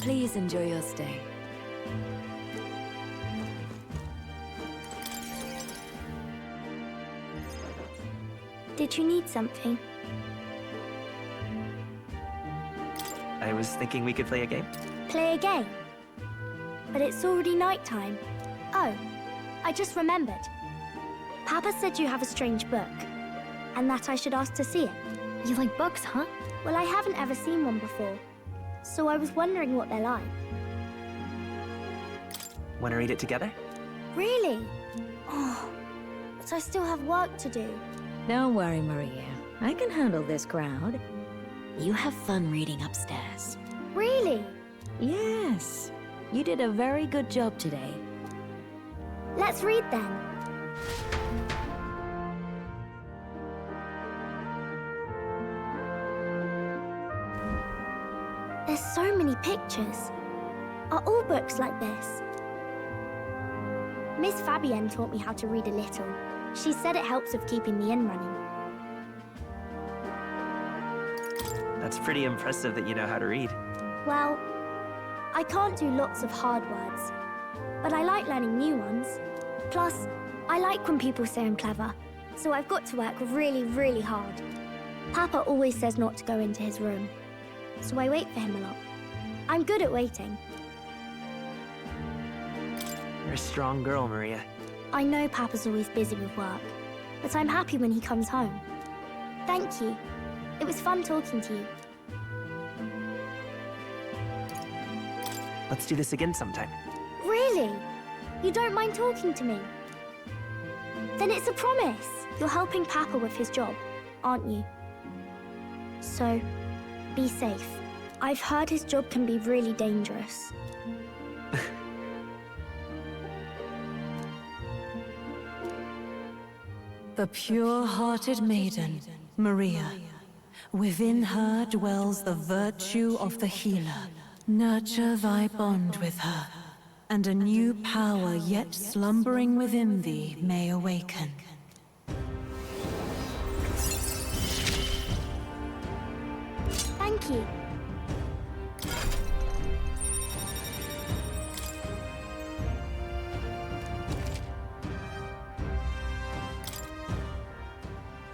Please enjoy your stay. Did you need something? I was thinking we could play a game. Play a game? But it's already nighttime. Oh, I just remembered. Papa said you have a strange book, and that I should ask to see it. You like books, huh? Well, I haven't ever seen one before, so I was wondering what they're like. Want to read it together? Really? Oh, but I still have work to do. Don't worry, Maria. I can handle this crowd. You have fun reading upstairs. Really? Yes. You did a very good job today. Let's read then. There's so many pictures. Are all books like this? Miss Fabienne taught me how to read a little. She said it helps with keeping the inn running. That's pretty impressive that you know how to read. Well, I can't do lots of hard words, but I like learning new ones. Plus, I like when people say I'm clever, so I've got to work really, really hard. Papa always says not to go into his room, so I wait for him a lot. I'm good at waiting. You're a strong girl, Maria. I know Papa's always busy with work, but I'm happy when he comes home. Thank you. It was fun talking to you. Let's do this again sometime. Really? You don't mind talking to me? Then it's a promise. You're helping Papa with his job, aren't you? So, be safe. I've heard his job can be really dangerous. The pure-hearted maiden, Maria. Within her dwells the virtue of the healer. Nurture thy bond with her, and a new power yet slumbering within thee may awaken. Thank you.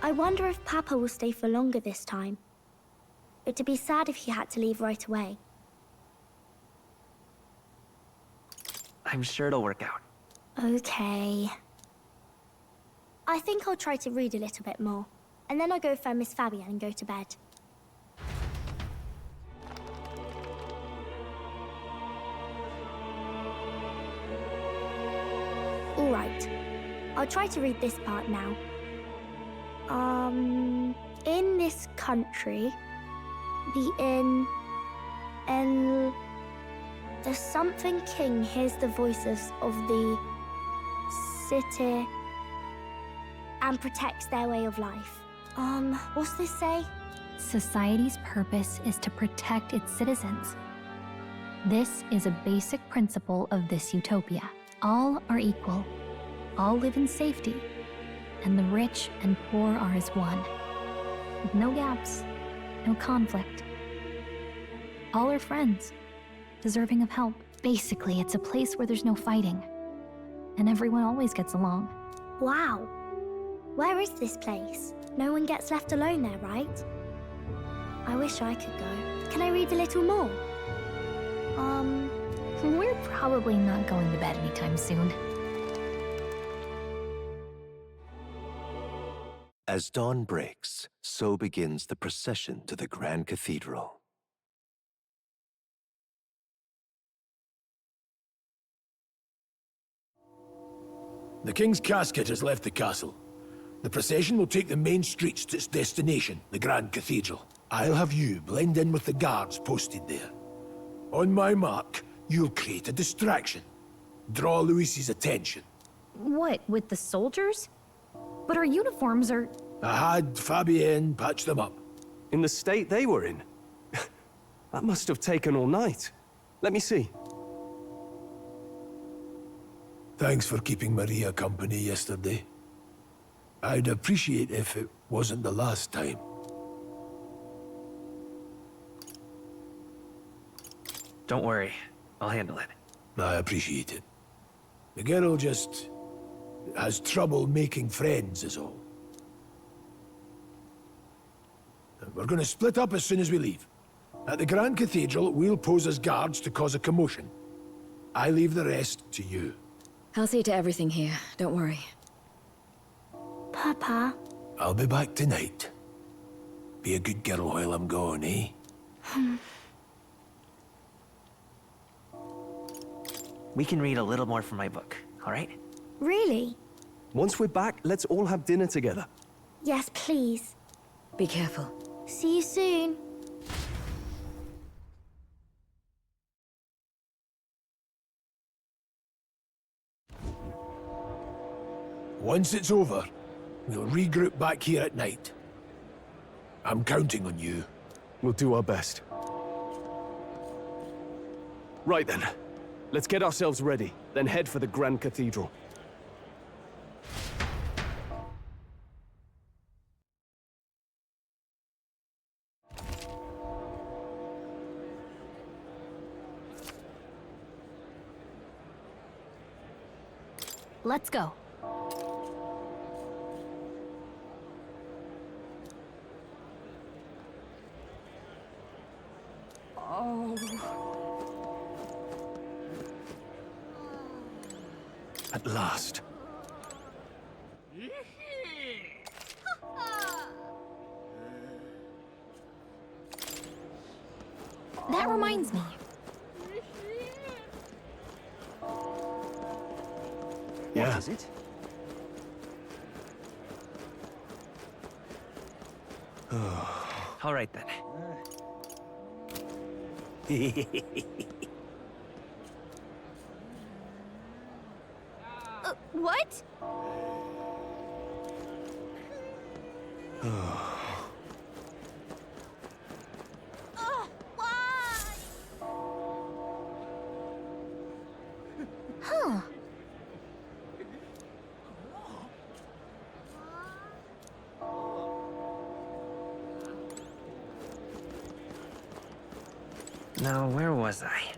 I wonder if Papa will stay for longer this time. It'd be sad if he had to leave right away. I'm sure it'll work out. Okay. I think I'll try to read a little bit more. And then I'll go find Miss Fabian and go to bed. Alright. I'll try to read this part now. In this country, the something king hears the voices of the city and protects their way of life. What's this say? Society's purpose is to protect its citizens. This is a basic principle of this utopia. All are equal, all live in safety, and the rich and poor are as one. With no gaps, no conflict. All are friends, deserving of help. Basically, it's a place where there's no fighting, and everyone always gets along. Wow. Where is this place? No one gets left alone there, right? I wish I could go. Can I read a little more? We're probably not going to bed anytime soon. As dawn breaks, so begins the procession to the Grand Cathedral. The King's casket has left the castle. The procession will take the main streets to its destination, the Grand Cathedral. I'll have you blend in with the guards posted there. On my mark, you'll create a distraction. Draw Luis's attention. What, with the soldiers? But our uniforms are... I had Fabienne patch them up. In the state they were in? That must have taken all night. Let me see. Thanks for keeping Maria company yesterday. I'd appreciate if it wasn't the last time. Don't worry, I'll handle it. I appreciate it. The girl just has trouble making friends is all. We're gonna split up as soon as we leave. At the Grand Cathedral, we'll pose as guards to cause a commotion. I leave the rest to you. I'll see to everything here, don't worry. Papa? I'll be back tonight. Be a good girl while I'm gone, eh? We can read a little more from my book, all right? Really? Once we're back, let's all have dinner together. Yes, please. Be careful. See you soon. Once it's over, we'll regroup back here at night. I'm counting on you. We'll do our best. Right then. Let's get ourselves ready, then head for the Grand Cathedral. Let's go. Oh. At last. That reminds me. Yeah. What is it? All right then. What? Huh. Now, where was I?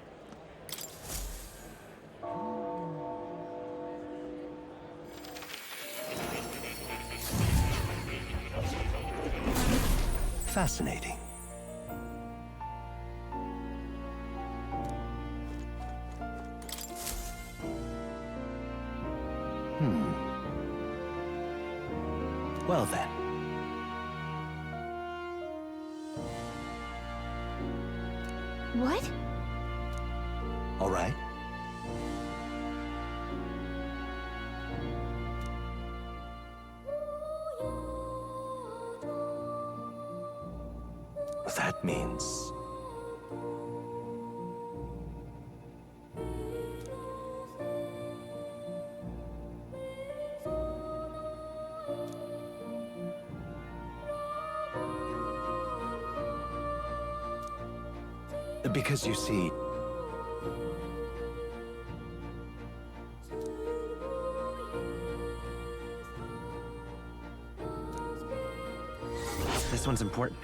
Fascinating. Well then. What? All right. That means... Because you see... This one's important.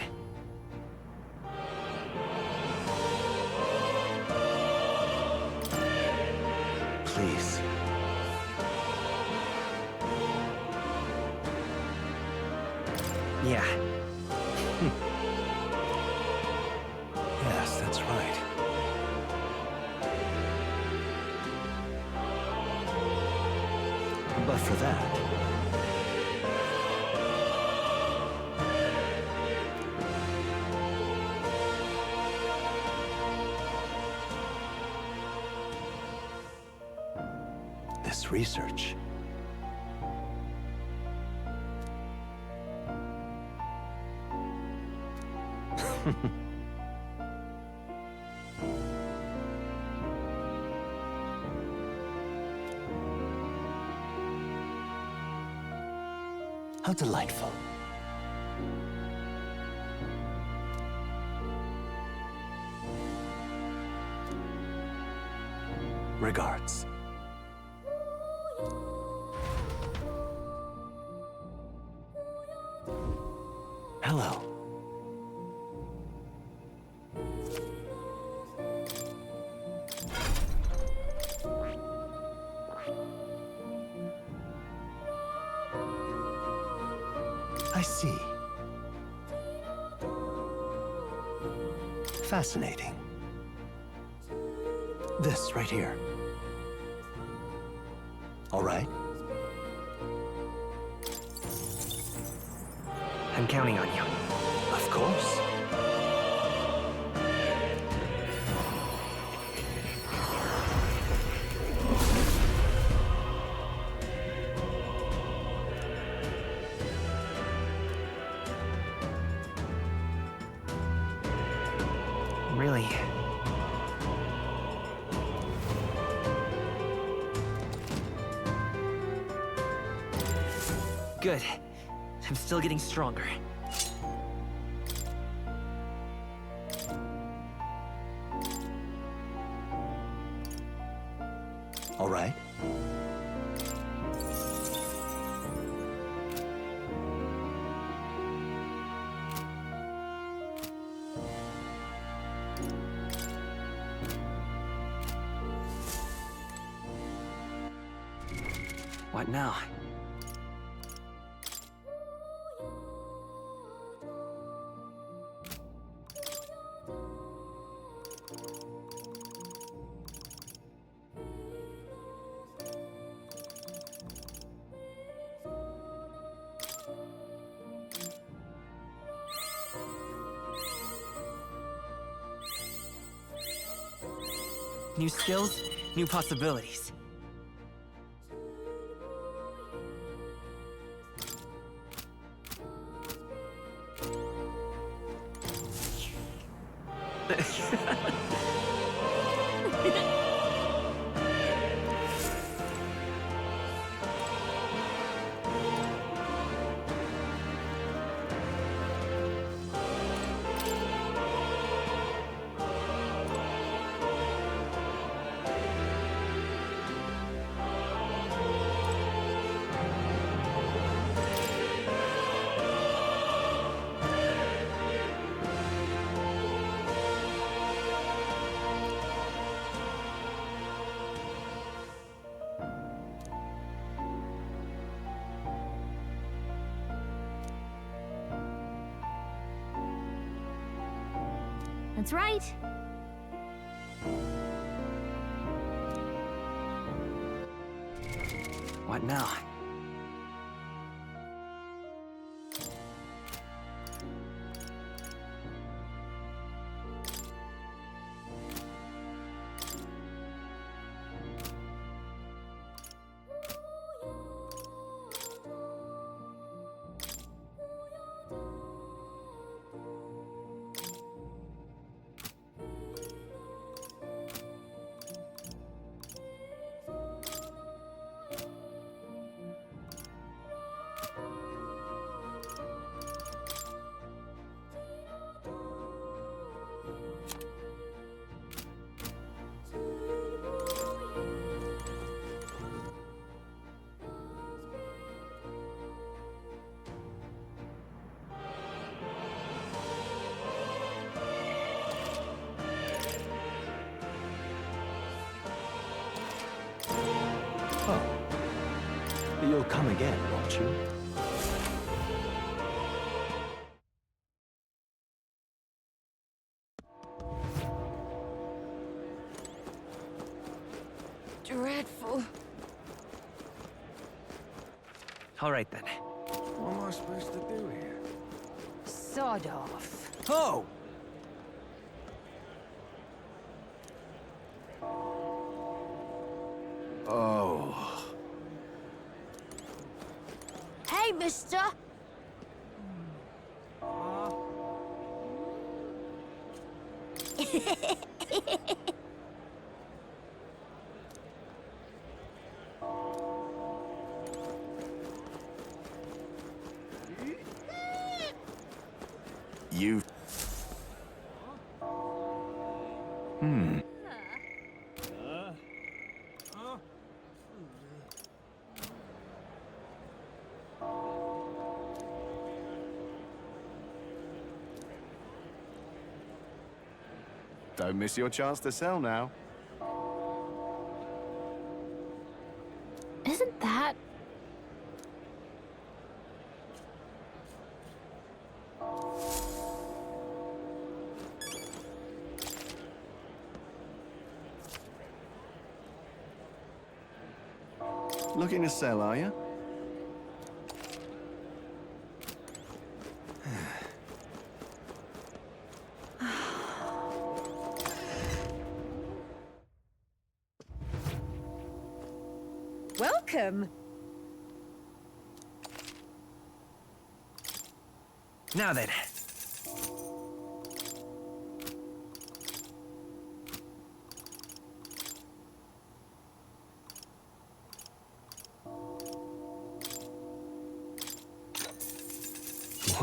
Please. Yeah. Yes, that's right. But for that... this research... How delightful. Regards. Hello. I see. Fascinating. This right here. All right. I'm counting on you. Of course. Really? Good. I'm still getting stronger. All right. What now? New skills, new possibilities. That's right. What now? You'll come again, won't you? Dreadful. All right then. What am I supposed to do here? Sod off. Oh! Oh. Hey, mister! You... Don't miss your chance to sell now. Isn't that... Looking to sell, are you? Welcome. Now then.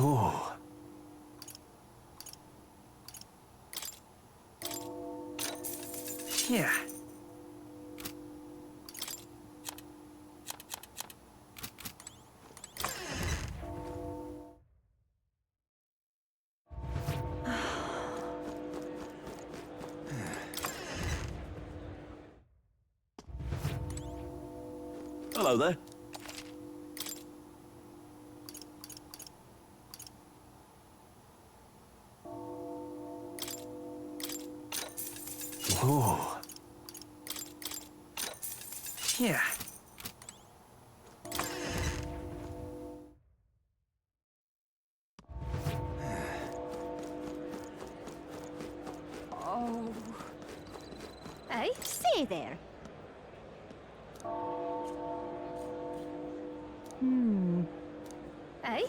Oh. Yeah. Hello there. Oh. Yeah. Oh. Hey, stay there. Hey?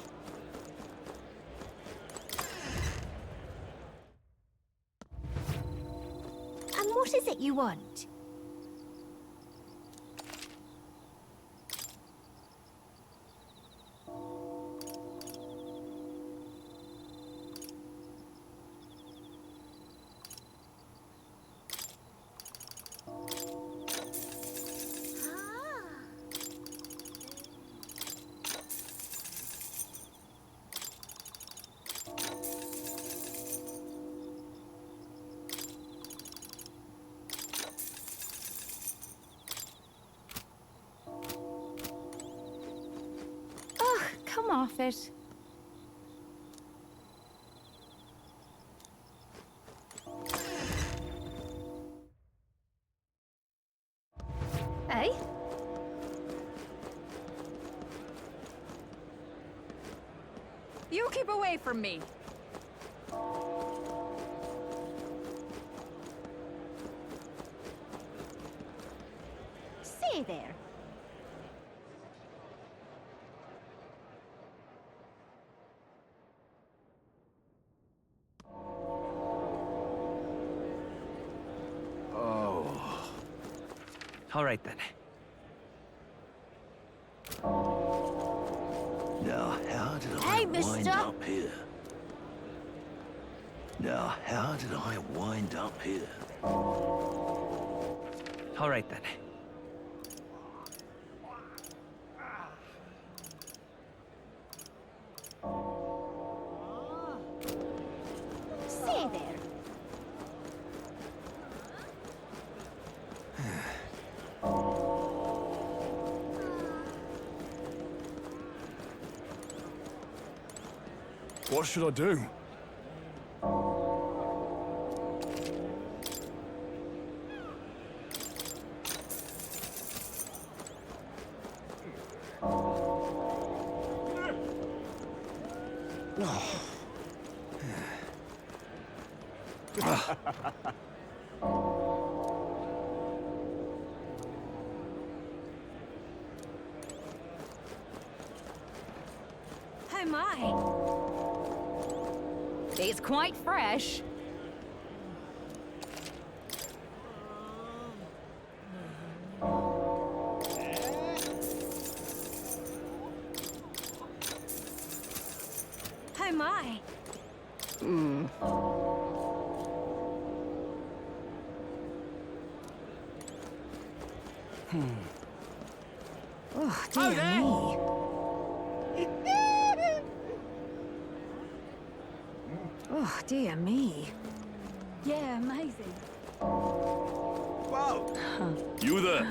And what is it you want? Come off it. Hey? You keep away from me. Stay there. All right then. Now, how did Hey, I wind mister. up here? Now, how did I wind up here? All right then. Stay there. What should I do? Oh my! It's quite fresh. Oh my! Oh, dear me. Oh, dear me. Yeah, amazing. Whoa! You there?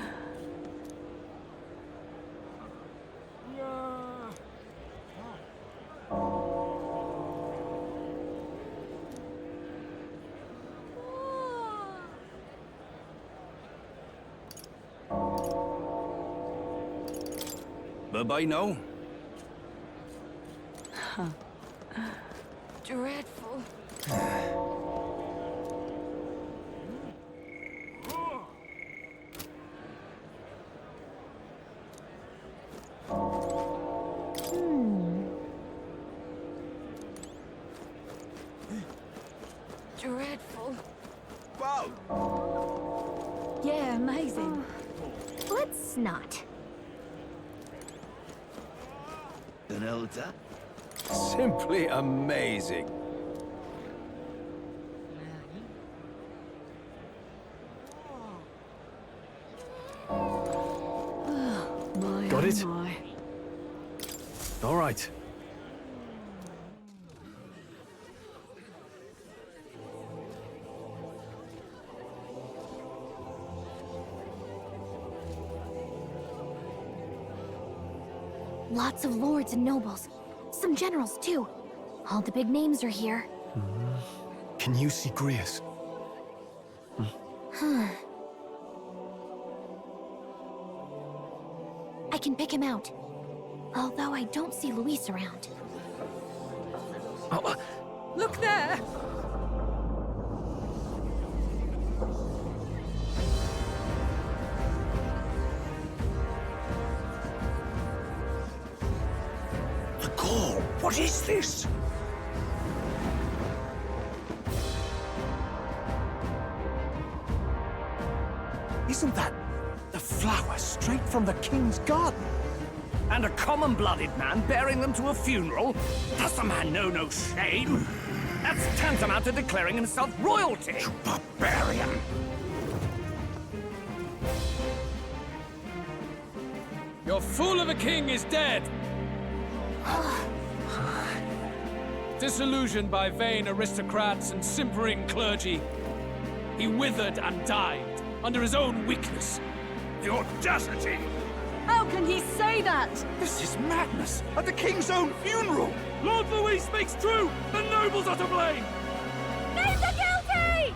Bye-bye now. Dreadful. Dreadful. Whoa! Yeah, amazing. Let's not. An elder? Simply amazing. Got it? My. All right. Lots of lords and nobles. Some generals, too. All the big names are here. Can you see Grius? I can pick him out. Although I don't see Luis around. Look there! The call! What is this? Isn't that the flower straight from the king's garden? And a common-blooded man bearing them to a funeral? Does the man know no shame? That's tantamount to declaring himself royalty! You barbarian! Your fool of a king is dead! Disillusioned by vain aristocrats and simpering clergy, he withered and died under his own weakness. The audacity! How can he say that? This is madness! At the king's own funeral! Lord Louis speaks true! The nobles are to blame! Names are guilty!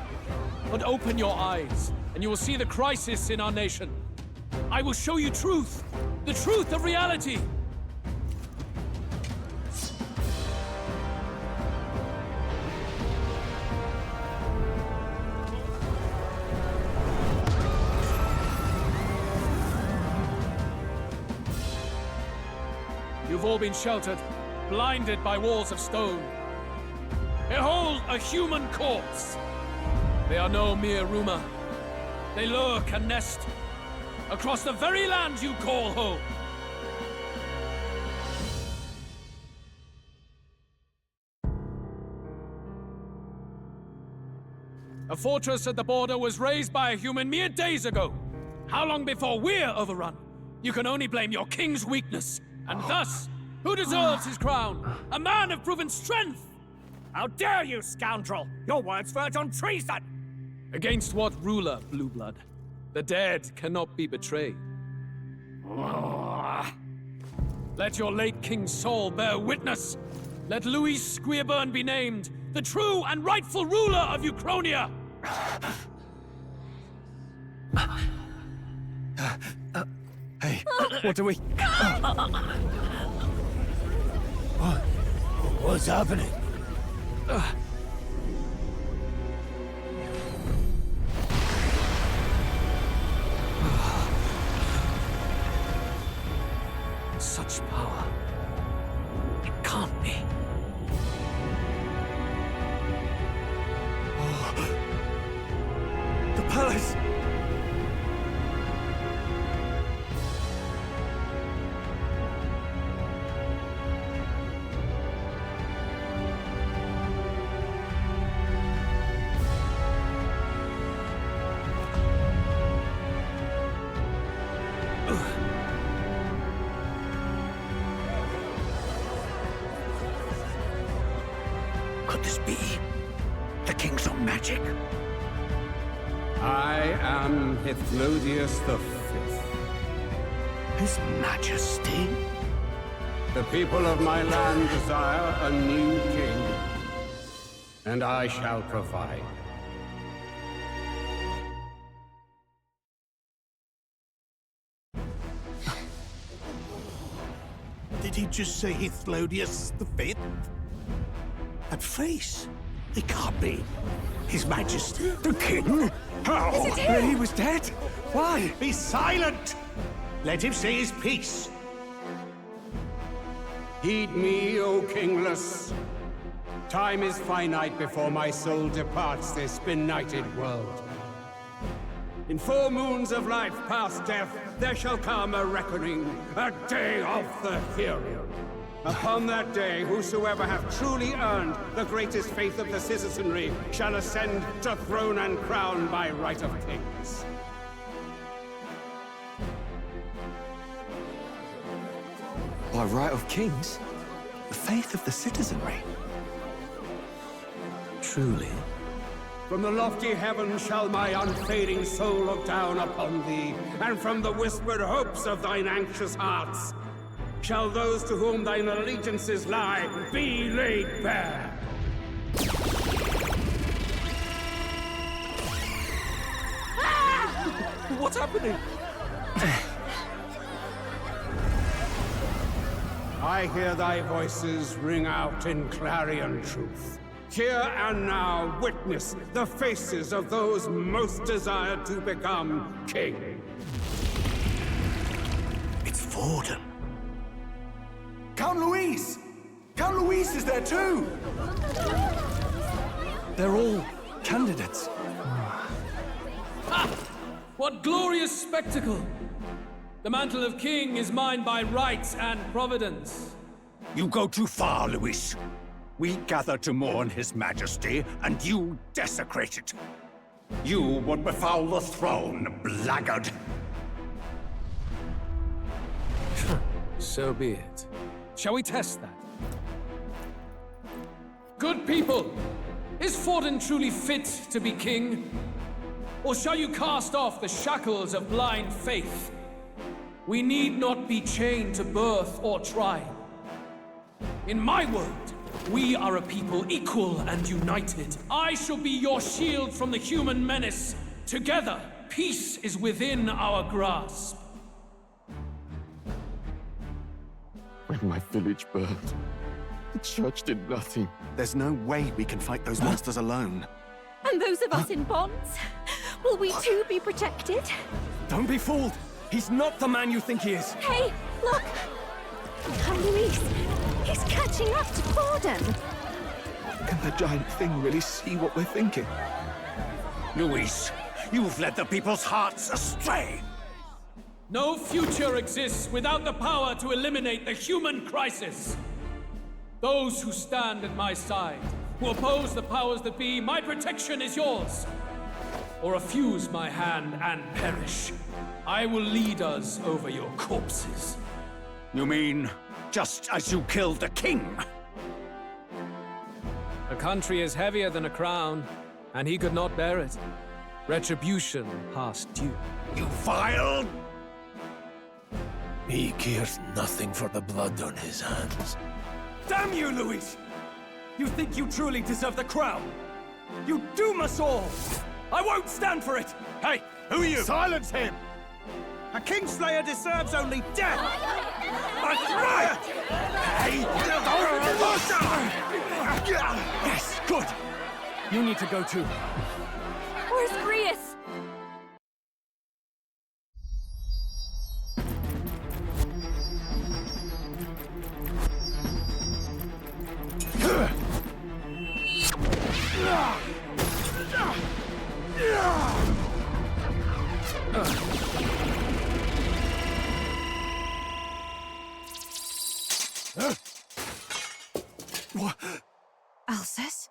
But open your eyes, and you will see the crisis in our nation. I will show you truth! The truth of reality! You've all been sheltered, blinded by walls of stone. Behold a human corpse! They are no mere rumor. They lurk and nest across the very land you call home. A fortress at the border was raised by a human mere days ago. How long before we're overrun? You can only blame your king's weakness. And thus, who deserves his crown? A man of proven strength! How dare you, scoundrel! Your words verge on treason! Against what ruler, Blue Blood? The dead cannot be betrayed. Let your late king's soul bear witness! Let Louis Squeerburn be named the true and rightful ruler of Uchronia! Hey, what do we... What's happening? Such power. It can't be. The palace! Could this be the king's own magic? I am Hithlodius V. His Majesty? The people of my land desire a new king, and I shall provide. Did he just say Hithlodius V? That face? It can't be. His Majesty, the King? How? Is it him? He was dead? Why? Be silent! Let him say his piece. Heed me, O kingless. Time is finite before my soul departs this benighted world. In 4 moons of life past death, there shall come a reckoning, a day of the hero. Upon that day, whosoever hath truly earned the greatest faith of the citizenry shall ascend to throne and crown by right of kings. By right of kings? The faith of the citizenry? Truly? From the lofty heavens shall my unfading soul look down upon thee, and from the whispered hopes of thine anxious hearts shall those to whom thine allegiances lie be laid bare. What's happening? I hear thy voices ring out in clarion truth. Here and now, witness the faces of those most desired to become king. It's Forden. Count Louise! Count Louise is there too! They're all candidates. Ha! What glorious spectacle! The mantle of king is mine by right and providence. You go too far, Louis. We gather to mourn his majesty, and you desecrate it. You would befoul the throne, blackguard. So be it. Shall we test that? Good people, is Forden truly fit to be king? Or shall you cast off the shackles of blind faith? We need not be chained to birth or tribe. In my world, we are a people equal and united. I shall be your shield from the human menace. Together, peace is within our grasp. When my village burned, the church did nothing. There's no way we can fight those monsters alone. And those of us in bonds? Will we too be protected? Don't be fooled! He's not the man you think he is! Hey, look! Count Louise! He's catching up to Forden! Can the giant thing really see what we're thinking? Louise, you've led the people's hearts astray! No future exists without the power to eliminate the human crisis. Those who stand at my side, who oppose the powers that be, my protection is yours. Or refuse my hand and perish. I will lead us over your corpses. You mean, just as you killed the king? A country is heavier than a crown, and he could not bear it. Retribution past due. You vile... He cares nothing for the blood on his hands. Damn you, Luis! You think you truly deserve the crown? You doom us all! I won't stand for it! Hey, who are you? Silence him! A Kingslayer deserves only death! That's right! Hey! Yes, good! You need to go too. Where's Grius? Alcest?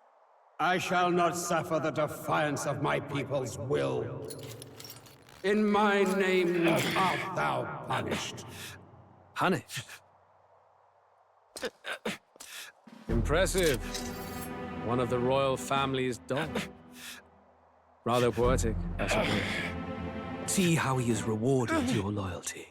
I shall not suffer the defiance of my people's will. In my name art thou punished. Punished? Impressive. One of the royal family's dogs. Rather poetic, I suppose. See how he has rewarded your loyalty.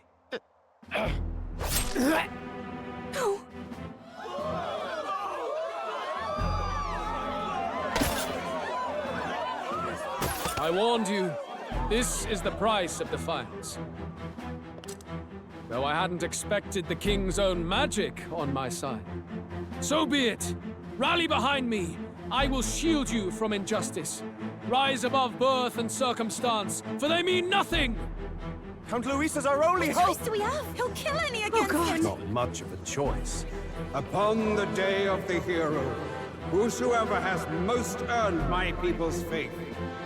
I warned you. This is the price of defiance. Though I hadn't expected the king's own magic on my side. So be it. Rally behind me. I will shield you from injustice. Rise above birth and circumstance, for they mean nothing! Count Luis is our only hope! What choice do we have? He'll kill any against him! Not much of a choice. Upon the day of the hero, whosoever has most earned my people's faith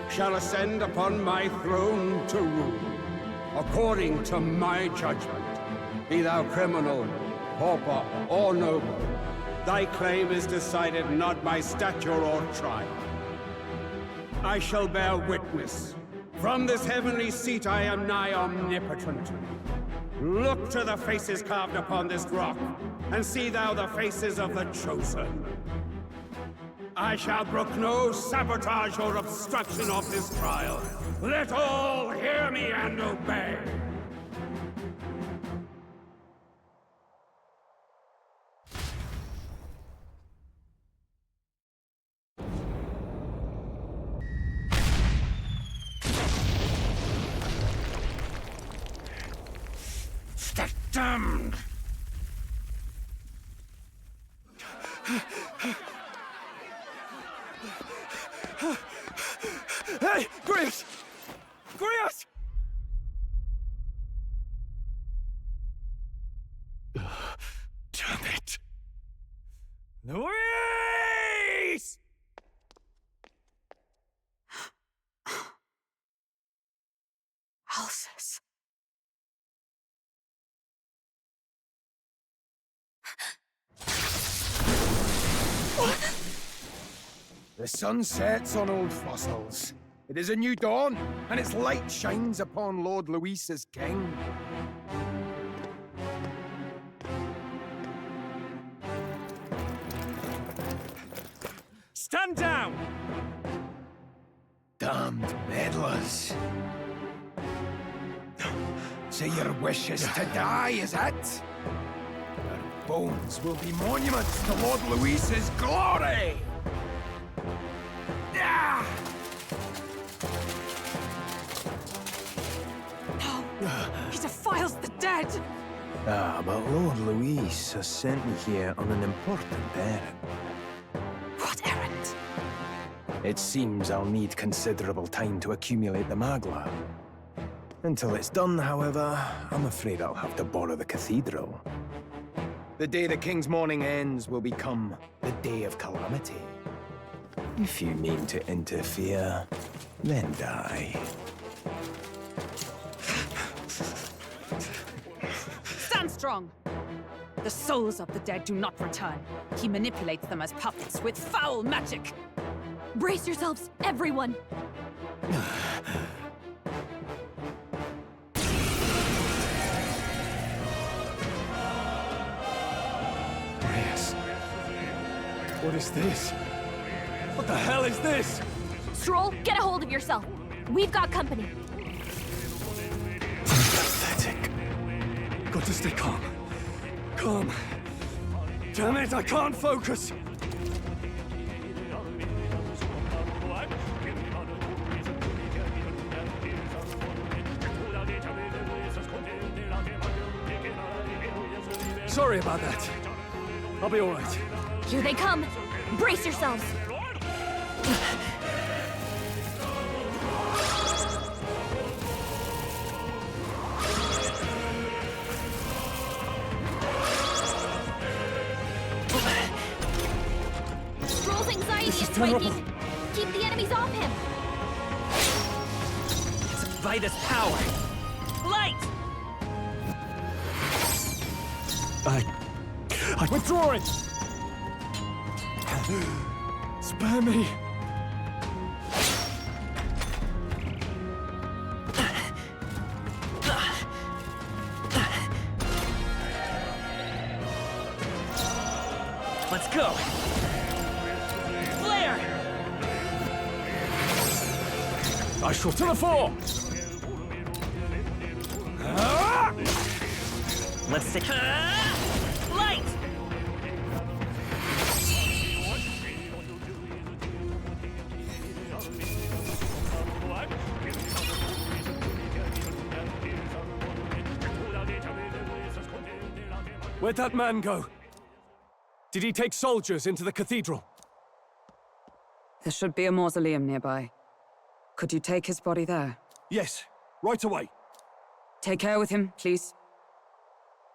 shall ascend upon my throne to rule, according to my judgment. Be thou criminal, pauper, or noble, thy claim is decided not by stature or trial. I shall bear witness. From this heavenly seat I am nigh omnipotent. Look to the faces carved upon this rock, and see thou the faces of the chosen. I shall brook no sabotage or obstruction of this trial. Let all hear me and obey. The damned! Hey, Grius! Grius! Damn it! Luis! Alcest. The sun sets on old fossils. It is a new dawn, and its light shines upon Lord Luis as king. Stand down! Damned meddlers. So your wish is to die, is it? Your bones will be monuments to Lord Luis's glory! He defiles the dead! Ah, but Lord Luis has sent me here on an important errand. What errand? It seems I'll need considerable time to accumulate the Magla. Until it's done, however, I'm afraid I'll have to borrow the cathedral. The day the king's mourning ends will become the day of calamity. If you mean to interfere, then die. Stand strong! The souls of the dead do not return. He manipulates them as puppets with foul magic! Brace yourselves, everyone! Yes. What is this? What the hell is this? Stroll, get a hold of yourself. We've got company. Pathetic. Got to stay calm. Calm. Damn it, I can't focus! Sorry about that. I'll be all right. Here they come! Brace yourselves! Stroll's anxiety is spiking. Keep the enemies off him. It's Vitus power. Light! I withdraw it! Spare me! Let's go! Flare! I shall to the fore! Let's take... Light! Where'd that man go? Did he take soldiers into the cathedral? There should be a mausoleum nearby. Could you take his body there? Yes, right away. Take care with him, please.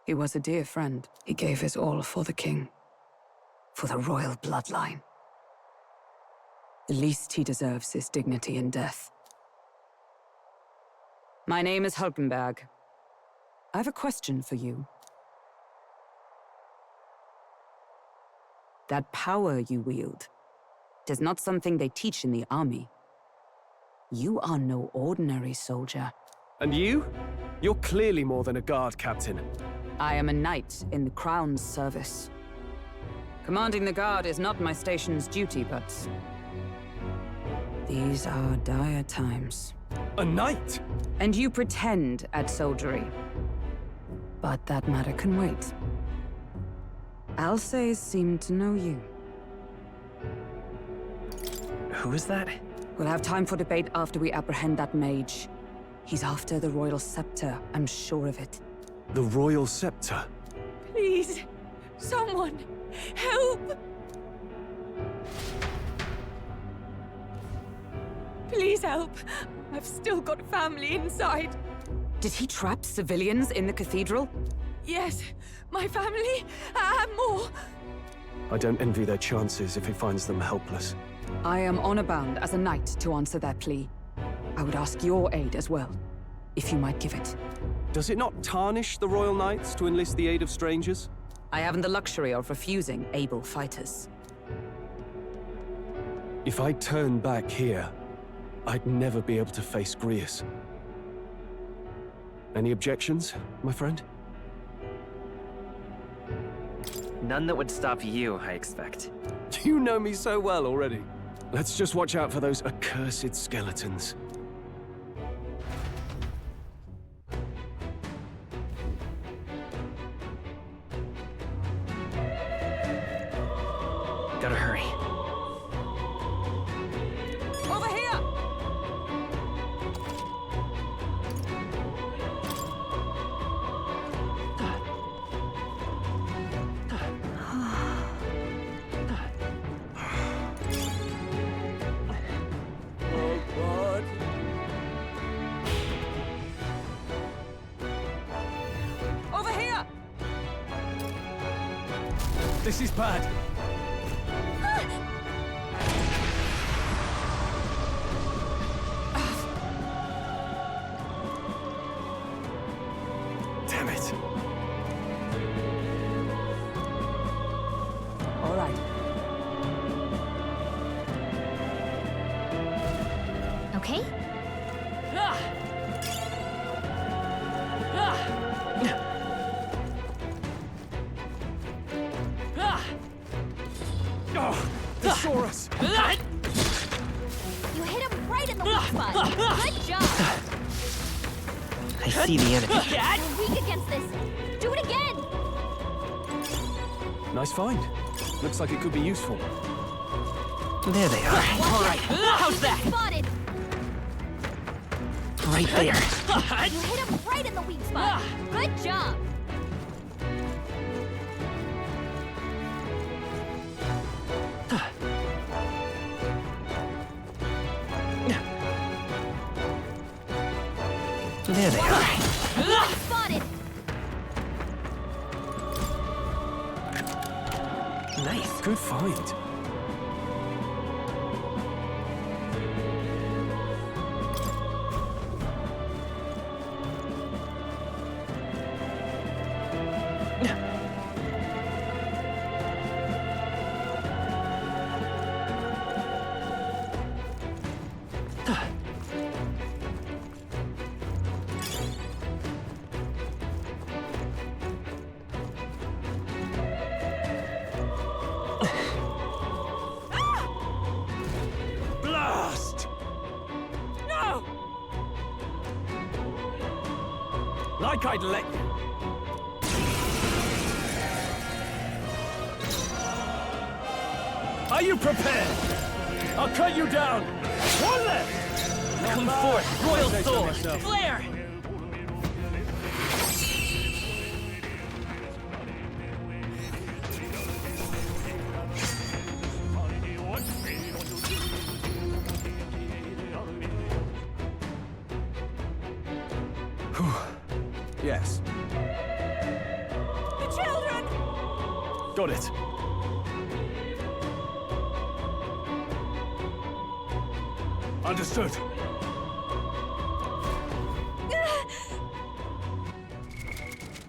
He was a dear friend. He gave his all for the king. For the royal bloodline. The least he deserves is dignity in death. My name is Hulkenberg. I have a question for you. That power you wield is not something they teach in the army. You are no ordinary soldier. And you? You're clearly more than a guard captain. I am a knight in the Crown's service. Commanding the guard is not my station's duty, but... these are dire times. A knight? And you pretend at soldiery. But that matter can wait. Alsays seem to know you. Who is that? We'll have time for debate after we apprehend that mage. He's after the royal scepter, I'm sure of it. The royal scepter? Please, someone, help! Please help. I've still got family inside. Did he trap civilians in the cathedral? Yes, my family, and more. I don't envy their chances if he finds them helpless. I am honor-bound as a knight to answer their plea. I would ask your aid as well, if you might give it. Does it not tarnish the Royal Knights to enlist the aid of strangers? I haven't the luxury of refusing able fighters. If I turn back here, I'd never be able to face Grius. Any objections, my friend? None that would stop you, I expect. You know me so well already. Let's just watch out for those accursed skeletons. Gotta hurry. Over here! Over here! This is bad. Damn it. All right. Okay? Oh, they saw us. You hit him right in the weak spot. Good job. I see the enemy. You're weak against this. Do it again. Nice find. Looks like it could be useful. There they are. All right, how's that? Spotted. Right there. You hit him right in the weak spot. Good job. There they are. Spotted. Nice. Good find. Blast! No! Like I'd let you. Are you prepared? I'll cut you down. One left! Come forth, Royal Sword! Flare! Yes. The children! Got it. Understood.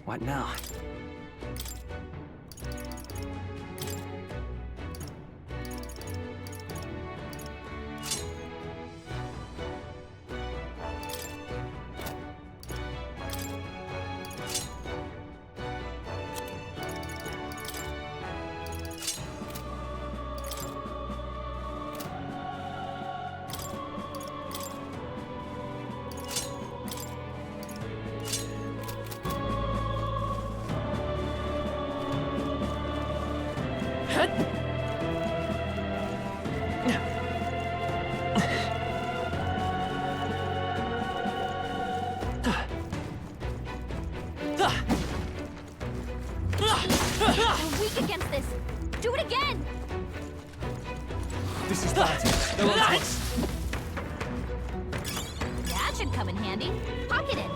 What now? You're weak against this. Do it again. This is bad. They're on to us. That should come in handy. Pocket it.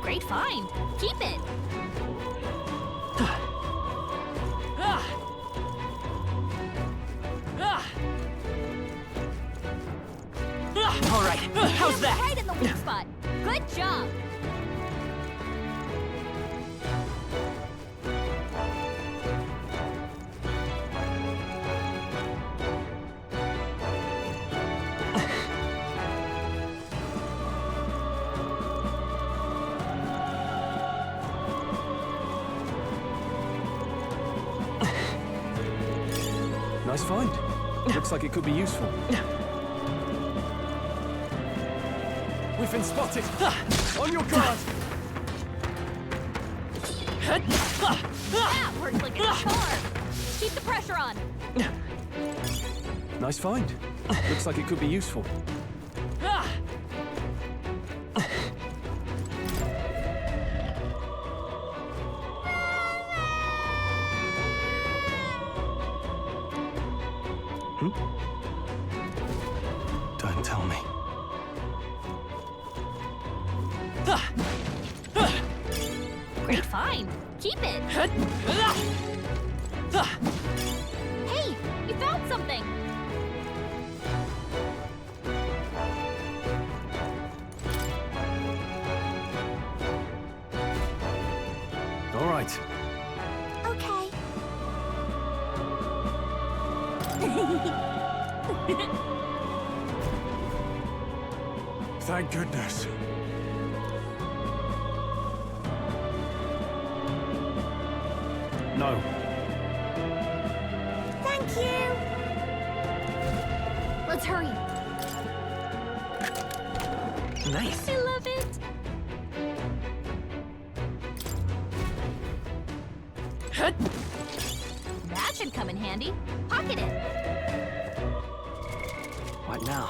Great find. Keep it. All right, how's that? Right in the weak spot. Good job. Nice find. Looks like it could be useful. We've been spotted. On your guard. That worked like a charm. Keep the pressure on. Nice find. Looks like it could be useful. Don't tell me. Great find. Keep it. Hey, you found something. All right. Okay. Thank goodness. No. Thank you. Let's hurry. Nice. I love it. That should come in handy. Pocket it. What now?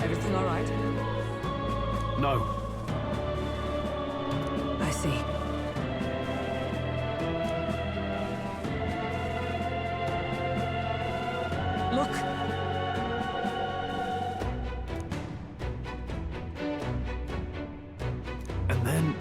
Everything all right? No. I see. Look! And then...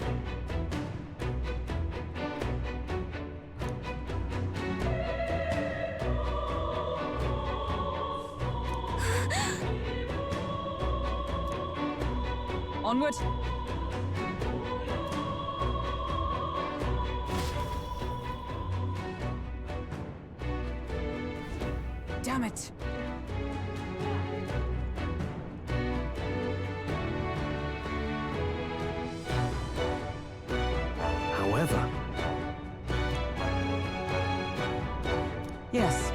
Onward! Damn it! However... Yes.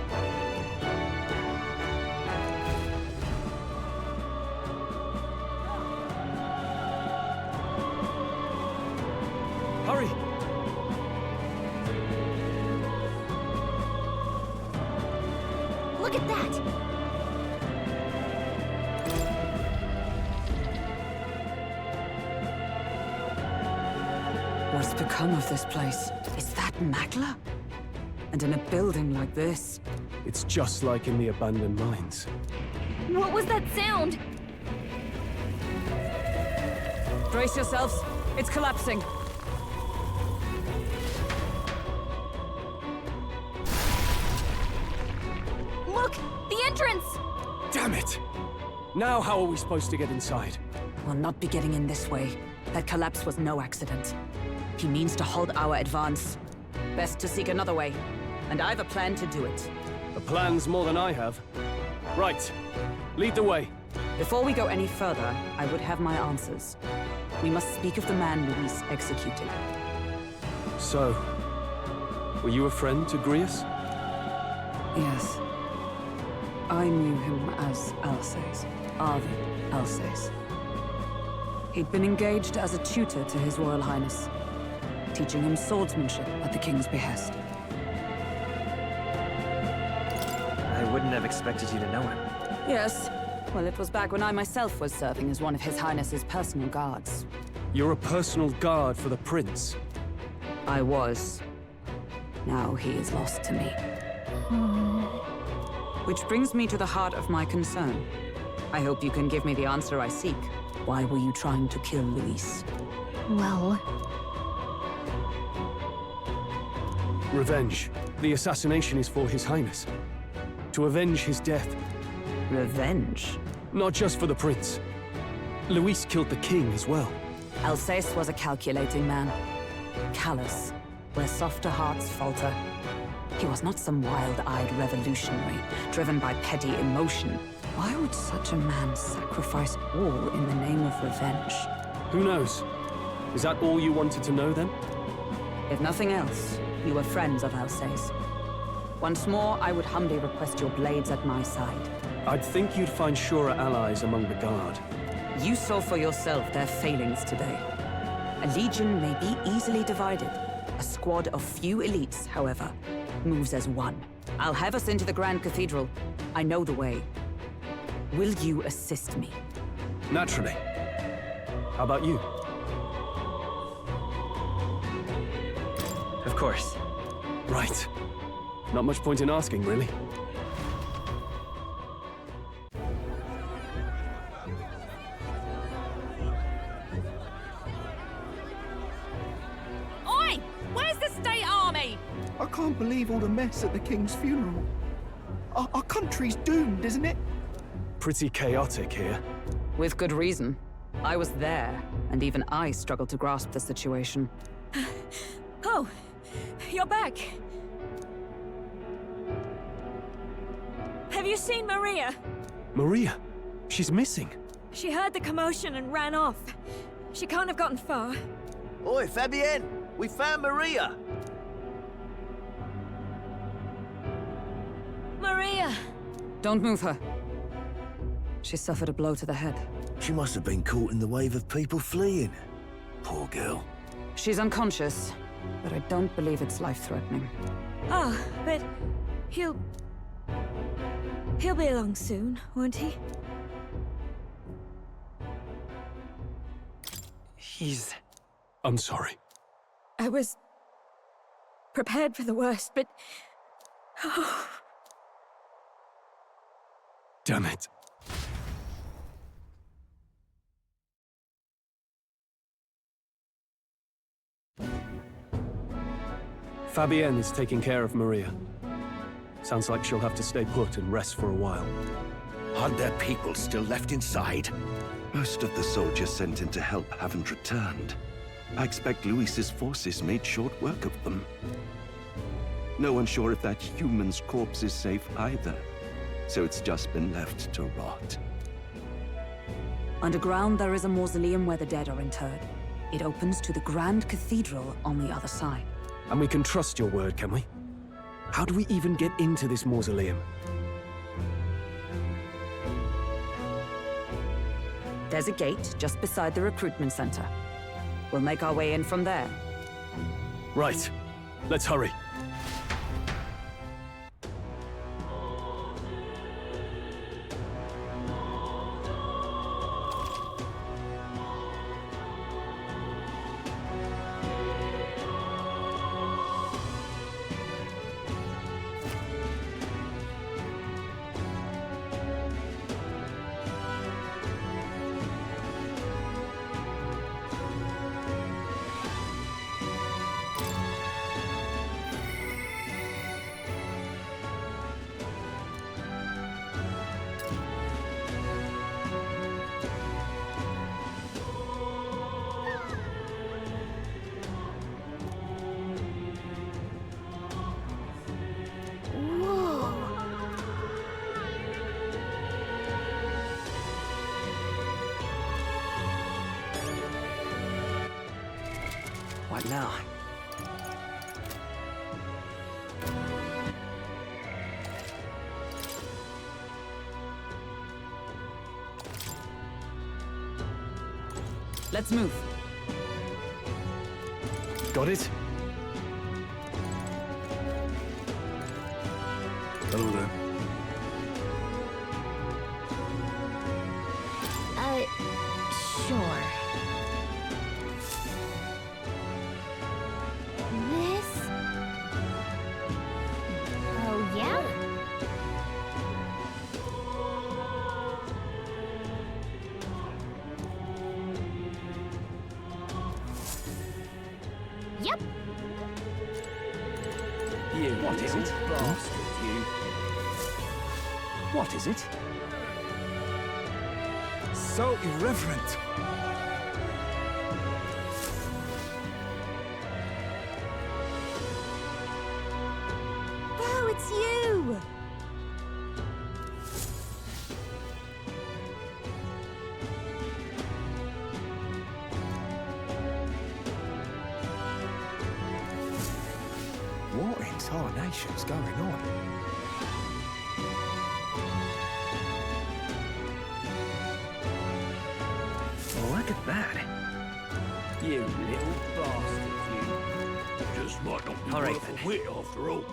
Hurry! Look at that! What's become of this place? Is that Magla? And in a building like this? It's just like in the abandoned mines. What was that sound? Brace yourselves. It's collapsing. Look! The entrance! Damn it! Now how are we supposed to get inside? We'll not be getting in this way. That collapse was no accident. He means to halt our advance. Best to seek another way. And I've a plan to do it. A plan's more than I have. Right. Lead the way. Before we go any further, I would have my answers. We must speak of the man Luis executed. So, were you a friend to Grius? Yes. I knew him as Alsace. Arvid Alsace. He'd been engaged as a tutor to His Royal Highness, teaching him swordsmanship at the King's behest. I wouldn't have expected you to know him. Yes. Well, it was back when I myself was serving as one of His Highness's personal guards. You're a personal guard for the Prince. I was. Now he is lost to me. Which brings me to the heart of my concern. I hope you can give me the answer I seek. Why were you trying to kill Luis? Well... Revenge. The assassination is for His Highness. To avenge his death. Revenge? Not just for the Prince. Luis killed the King as well. Alsace was a calculating man. Callous, where softer hearts falter. He was not some wild-eyed revolutionary, driven by petty emotion. Why would such a man sacrifice all in the name of revenge? Who knows? Is that all you wanted to know, then? If nothing else, you were friends of Alsace. Once more, I would humbly request your blades at my side. I'd think you'd find surer allies among the Guard. You saw for yourself their failings today. A legion may be easily divided. A squad of few elites, however, moves as one. I'll have us into the Grand Cathedral. I know the way. Will you assist me? Naturally. How about you? Of course. Right. Not much point in asking, really. Oi! Where's the state army? I can't believe all the mess at the King's funeral. Our country's doomed, isn't it? pretty chaotic here. With good reason. I was there, and even I struggled to grasp the situation. Oh, you're back. Have you seen Maria? Maria? She's missing. She heard the commotion and ran off. She can't have gotten far. Oi, Fabienne! We found Maria! Maria! Don't move her. She suffered a blow to the head. She must have been caught in the wave of people fleeing. Poor girl. She's unconscious, but I don't believe it's life-threatening. Ah, but he'll be along soon, won't he? I'm sorry. I was prepared for the worst, but... Oh. Damn it. Fabienne is taking care of Maria. Sounds like she'll have to stay put and rest for a while. Aren't there people still left inside? Most of the soldiers sent in to help haven't returned. I expect Luis's forces made short work of them. No one's sure if that human's corpse is safe either, so it's just been left to rot. Underground, there is a mausoleum where the dead are interred. It opens to the Grand Cathedral on the other side. And we can trust your word, can we? How do we even get into this mausoleum? There's a gate just beside the recruitment center. We'll make our way in from there. Right. Let's hurry. What now? Let's move. Got it? Hello there. Sure. This? Oh, yeah? Yep. You, What is it? Bastard, you. What is it? So irreverent. Oh, it's you! What in tarnation's going on? Look at that. You little bastard, you. Just might not be All right, worth then. a whit after all.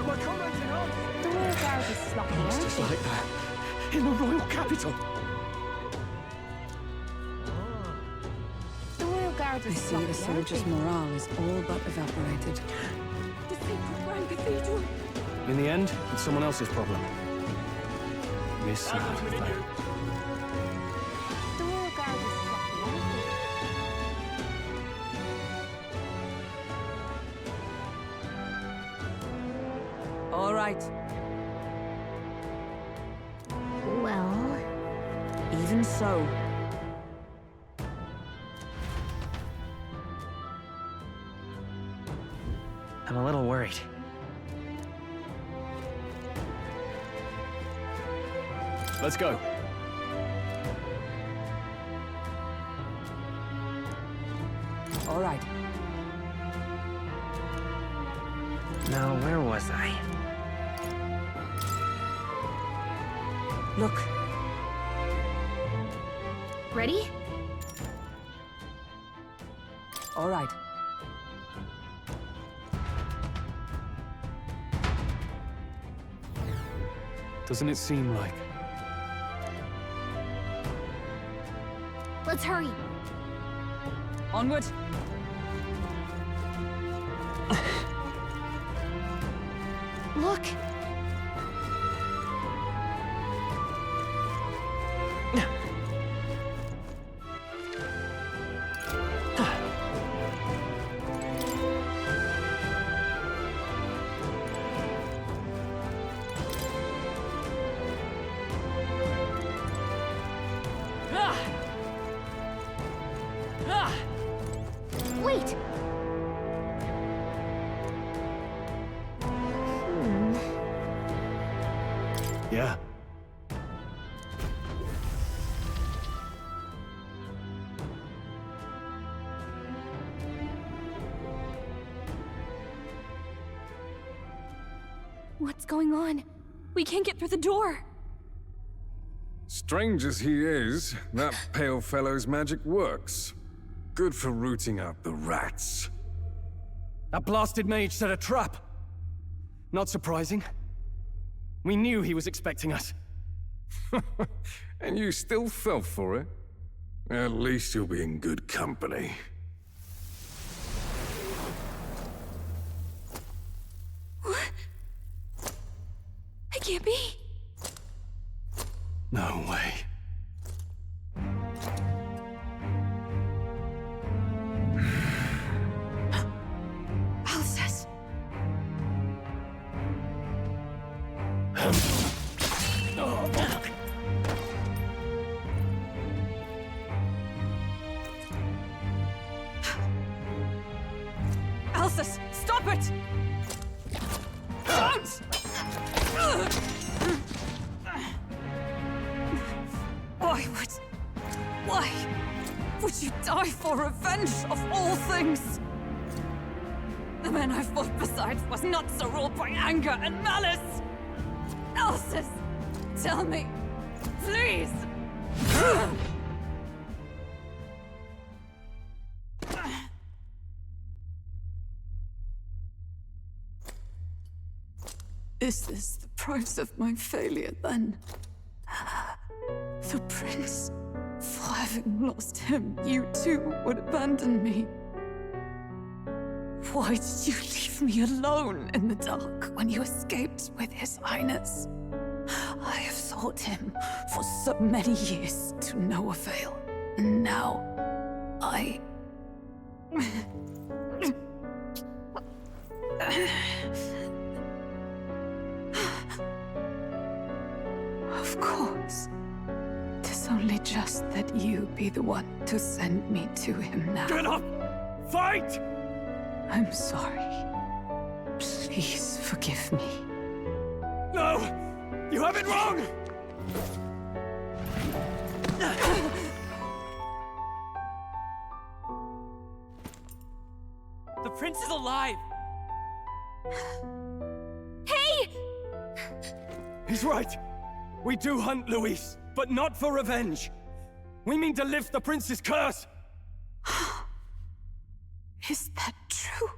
My comrades in arms! The Royal Guard is sloppy, aren't Just they? like that. In the royal capital. The Royal Guard I is see sloppy, the aren't soldiers' they? morale is all but evaporated. The secret Grand What are you doing? In the end, it's someone else's problem. Listen to that. The royal guard is fluffy, All right. Well... Even so. I'm a little worried. Let's go. All right. Now, where was I? Look. Ready? All right. Doesn't it seem like... Let's hurry. Onward. Look! Wait! Yeah. What's going on? We can't get through the door. Strange as he is, that pale fellow's magic works. Good for rooting out the rats. That blasted mage set a trap. Not surprising. We knew he was expecting us. And you still fell for it? At least you'll be in good company. What? I can't be. No way. Alcest. Alcest, stop it! Don't! Why would you die for revenge of all things? The men I fought beside was not so ruled by anger and malice. Alcest, tell me, please. Is this the price of my failure, then? The prince, for having lost him, you too would abandon me. Why did you leave me alone in the dark when you escaped with his highness? I have sought him for so many years to no avail, and now I... Of course. 'Tis only just that you be the one to send me to him now. Get up! Fight! I'm sorry. Please forgive me. No! You have it wrong! The prince is alive! Hey! He's right. We do hunt Luis, but not for revenge. We mean to lift the prince's curse. Is that true?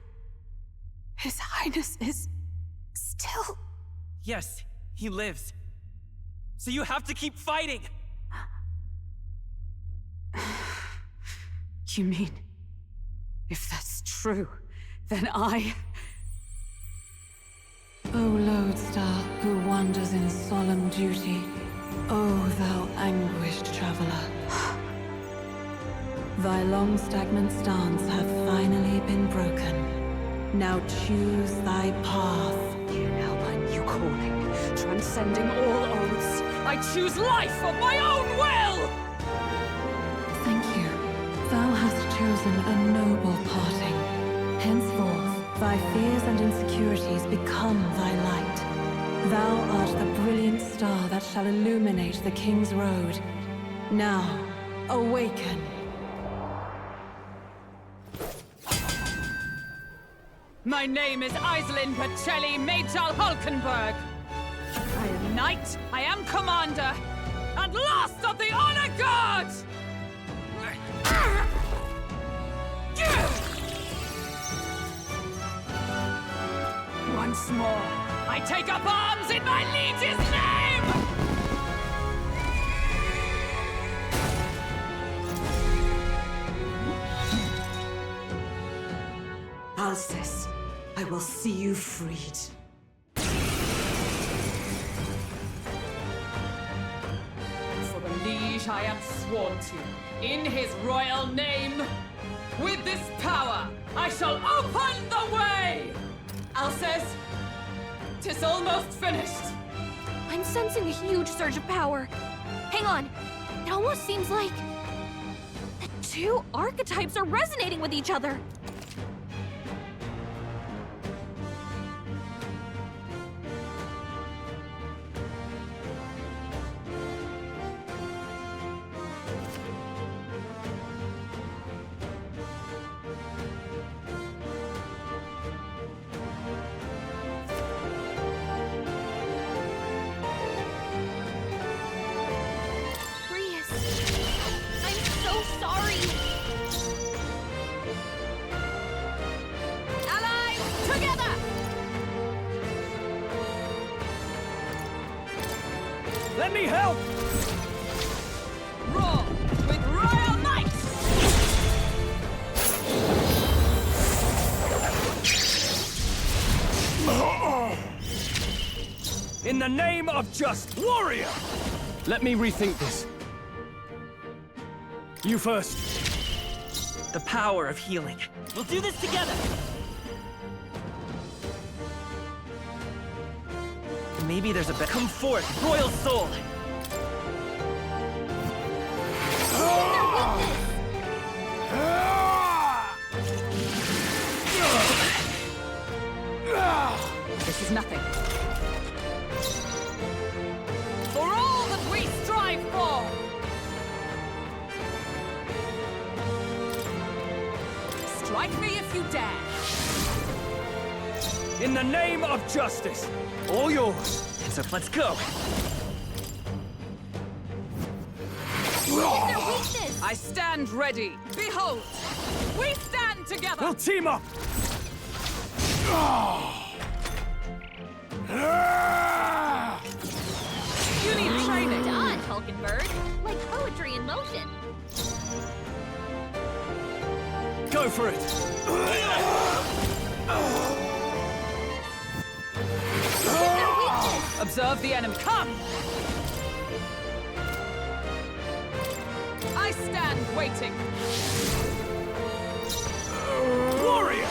His Highness is... still... Yes, he lives. So you have to keep fighting! You mean, if that's true, then I... O lodestar who wanders in solemn duty, O thou anguished traveler. Thy long stagnant stance hath finally been broken. Now choose thy path. Now my new calling, transcending all oaths, I choose life of my own will! Thank you. Thou hast chosen a noble parting. Henceforth, thy fears and insecurities become thy light. Thou art the brilliant star that shall illuminate the King's Road. Now, awaken. My name is Aislinn Pacelli Majal Hulkenberg. I am knight, I am commander, and last of the Honor Guard! Once more, I take up arms in my liege's name! Alcest, I will see you freed. For the liege I am sworn to, in his royal name, with this power, I shall open the way! Alcest, 'tis almost finished. I'm sensing a huge surge of power. Hang on. It almost seems like the two archetypes are resonating with each other. Let me help! Roar with royal might! In the name of just warrior! Let me rethink this. You first. The power of healing. We'll do this together! Maybe there's a better. Come forth, royal soul! This is nothing. For all that we strive for! Strike me if you dare! In the name of justice, all yours. So let's go. I stand ready. Behold, we stand together. We'll team up. You need training. Done, Hulkenberg. Like poetry in motion. Go for it. Observe the enemy. Come! I stand waiting. Warrior!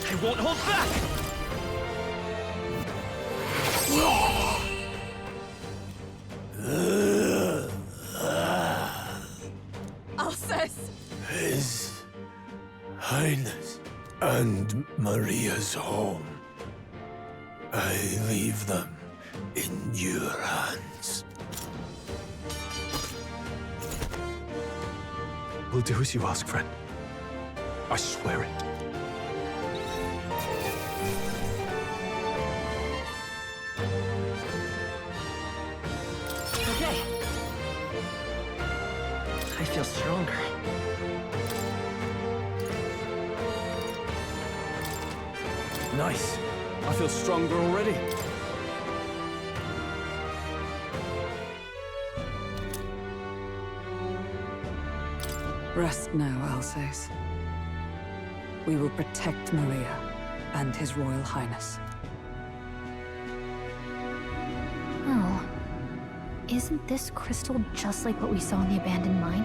I won't hold back! Alcest! His Highness and Maria's home. I leave them in your hands. We'll do as you ask, friend. I swear it. Okay. I feel stronger. Nice. I feel stronger already. Rest now, Alcest. We will protect Maria and His Royal Highness. Oh. Isn't this crystal just like what we saw in the abandoned mine?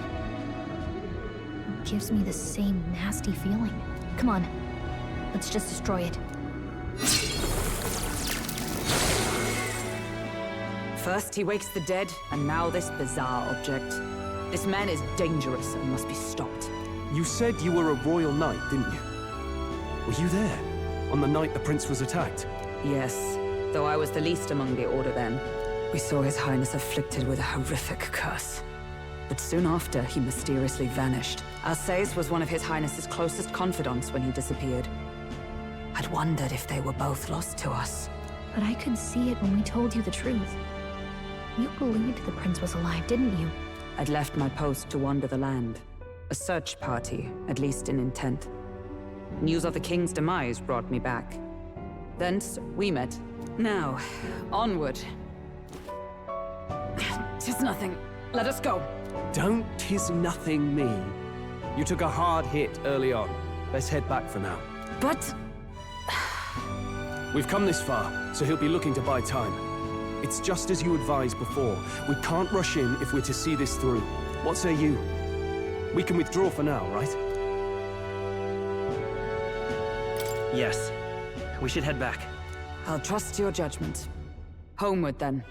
It gives me the same nasty feeling. Come on. Let's just destroy it. First he wakes the dead, and now this bizarre object. This man is dangerous and must be stopped. You said you were a royal knight, didn't you? Were you there on the night the prince was attacked? Yes, though I was the least among the Order then. We saw His Highness afflicted with a horrific curse. But soon after, he mysteriously vanished. Alsace was one of His Highness's closest confidants when he disappeared. I'd wondered if they were both lost to us. But I could see it when we told you the truth. You believed the prince was alive, didn't you? I'd left my post to wander the land. A search party, at least in intent. News of the king's demise brought me back. Thence, we met. Now, onward. 'Tis nothing. Let us go. Don't "'tis nothing" me. You took a hard hit early on. Let's head back for now. But... We've come this far, so he'll be looking to buy time. It's just as you advised before. We can't rush in if we're to see this through. What say you? We can withdraw for now, right? Yes. We should head back. I'll trust your judgment. Homeward, then.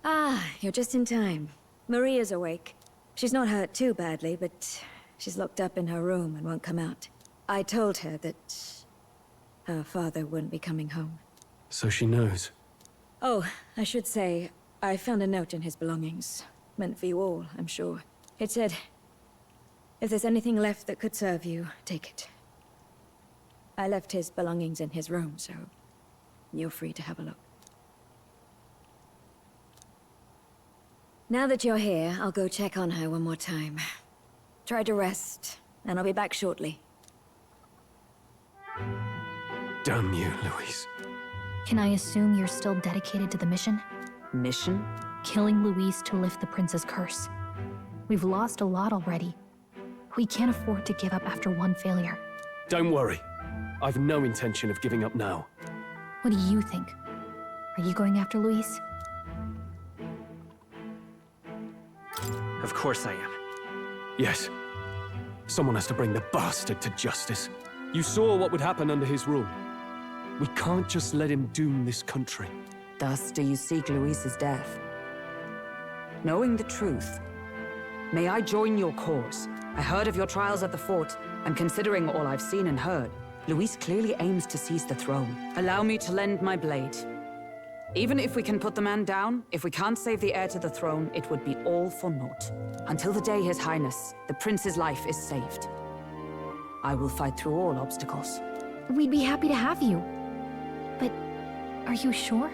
Ah, you're just in time. Maria's awake. She's not hurt too badly, but she's locked up in her room and won't come out. I told her that her father wouldn't be coming home. So she knows. Oh, I should say, I found a note in his belongings. Meant for you all, I'm sure. It said, if there's anything left that could serve you, take it. I left his belongings in his room, so you're free to have a look. Now that you're here, I'll go check on her one more time. Try to rest, and I'll be back shortly. Damn you, Louise. Can I assume you're still dedicated to the mission? Mission? Killing Louise to lift the prince's curse. We've lost a lot already. We can't afford to give up after one failure. Don't worry. I've no intention of giving up now. What do you think? Are you going after Louise? Of course I am. Yes. Someone has to bring the bastard to justice. You saw what would happen under his rule. We can't just let him doom this country. Thus do you seek Louise's death? Knowing the truth, may I join your cause? I heard of your trials at the fort, and considering all I've seen and heard, Louise clearly aims to seize the throne. Allow me to lend my blade. Even if we can put the man down, if we can't save the heir to the throne, it would be all for naught. Until the day His Highness, the prince's life is saved. I will fight through all obstacles. We'd be happy to have you. But are you sure?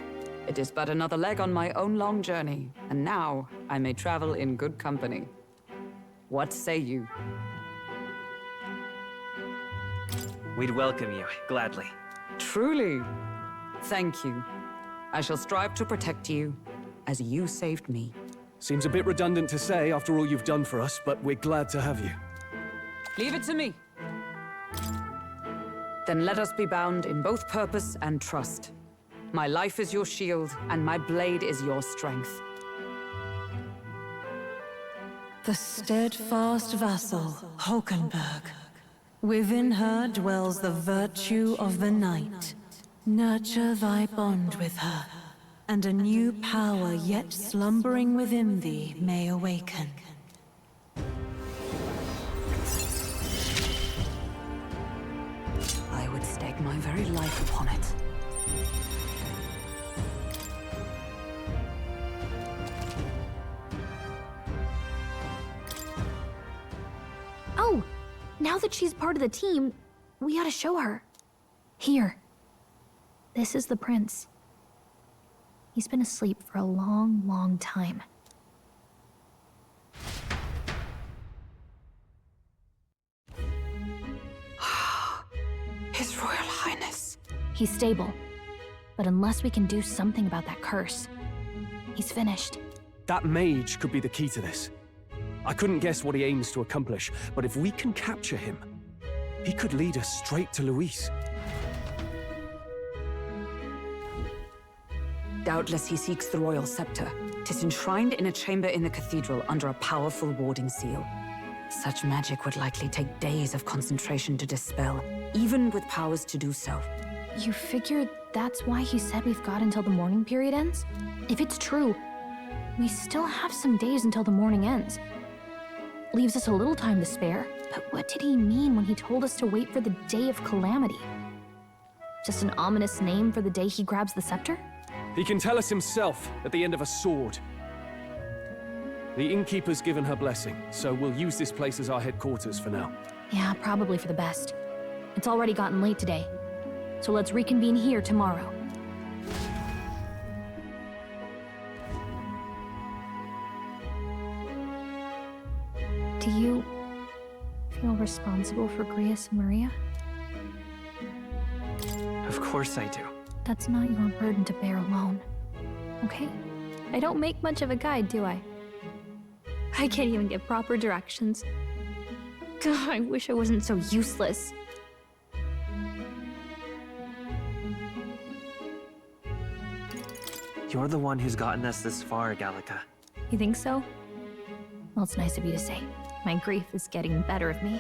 It is but another leg on my own long journey, and now I may travel in good company. What say you? We'd welcome you, gladly. Truly. Thank you. I shall strive to protect you, as you saved me. Seems a bit redundant to say after all you've done for us, but we're glad to have you. Leave it to me. Then let us be bound in both purpose and trust. My life is your shield, and my blade is your strength. The steadfast vassal, Hulkenberg. Within her dwells the virtue of the knight. Nurture thy bond with her, and a new power yet slumbering within thee may awaken. I would stake my very life upon it. Oh, now that she's part of the team, we ought to show her. Here. This is the prince. He's been asleep for a long, long time. His Royal Highness. He's stable. But unless we can do something about that curse, he's finished. That mage could be the key to this. I couldn't guess what he aims to accomplish, but if we can capture him, he could lead us straight to Luis. Doubtless he seeks the royal scepter. 'Tis enshrined in a chamber in the cathedral under a powerful warding seal. Such magic would likely take days of concentration to dispel, even with powers to do so. You figure that's why he said we've got until the mourning period ends? If it's true, we still have some days until the mourning ends. Leaves us a little time to spare. But what did he mean when he told us to wait for the Day of Calamity? Just an ominous name for the day he grabs the scepter? He can tell us himself at the end of a sword. The innkeeper's given her blessing, so we'll use this place as our headquarters for now. Yeah, probably for the best. It's already gotten late today, so let's reconvene here tomorrow. Do you feel responsible for Grius and Maria? Of course I do. That's not your burden to bear alone, okay? I don't make much of a guide, do I? I can't even get proper directions. God, I wish I wasn't so useless. You're the one who's gotten us this far, Gallica. You think so? Well, it's nice of you to say. My grief is getting the better of me.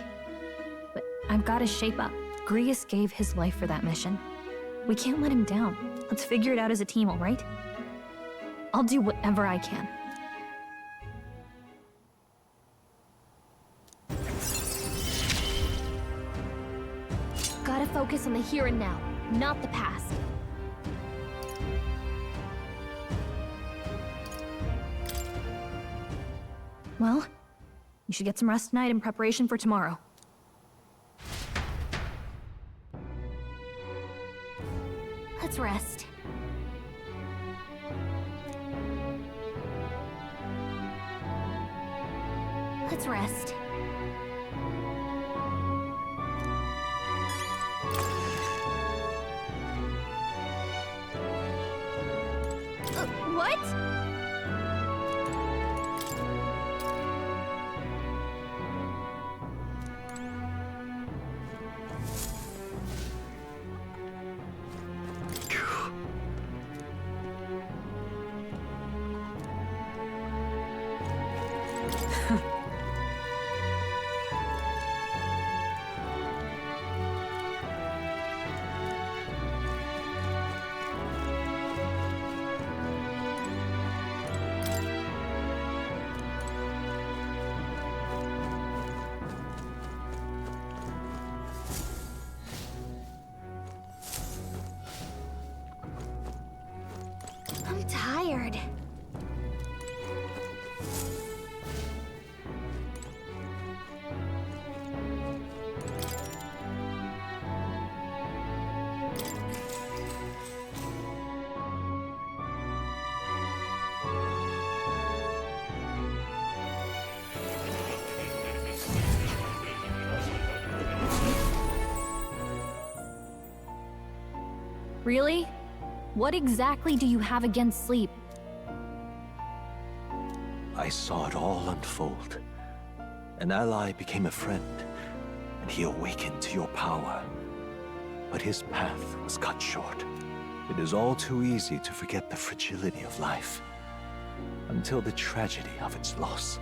But I've got to shape up. Grius gave his life for that mission. We can't let him down. Let's figure it out as a team, all right? I'll do whatever I can. Gotta focus on the here and now, not the past. Well, you should get some rest tonight in preparation for tomorrow. Let's rest. Let's rest. What? I'm tired. Really? What exactly do you have against sleep? I saw it all unfold. An ally became a friend, and he awakened to your power. But his path was cut short. It is all too easy to forget the fragility of life, until the tragedy of its loss.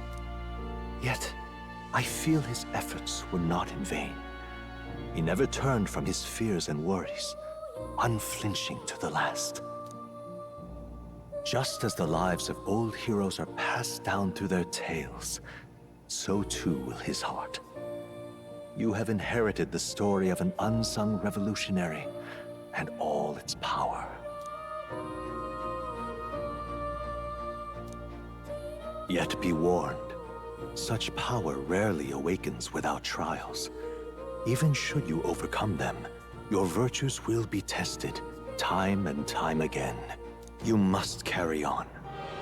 Yet, I feel his efforts were not in vain. He never turned from his fears and worries, unflinching to the last. Just as the lives of old heroes are passed down through their tales, so too will his heart. You have inherited the story of an unsung revolutionary and all its power. Yet be warned, such power rarely awakens without trials. Even should you overcome them, your virtues will be tested, time and time again. You must carry on,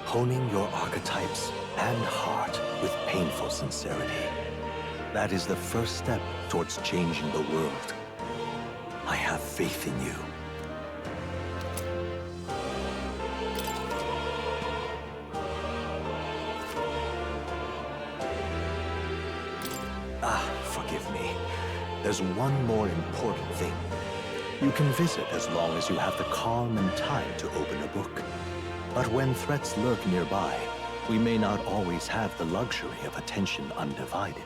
honing your archetypes and heart with painful sincerity. That is the first step towards changing the world. I have faith in you. there's one more important thing. You can visit as long as you have the calm and time to open a book. But when threats lurk nearby, we may not always have the luxury of attention undivided.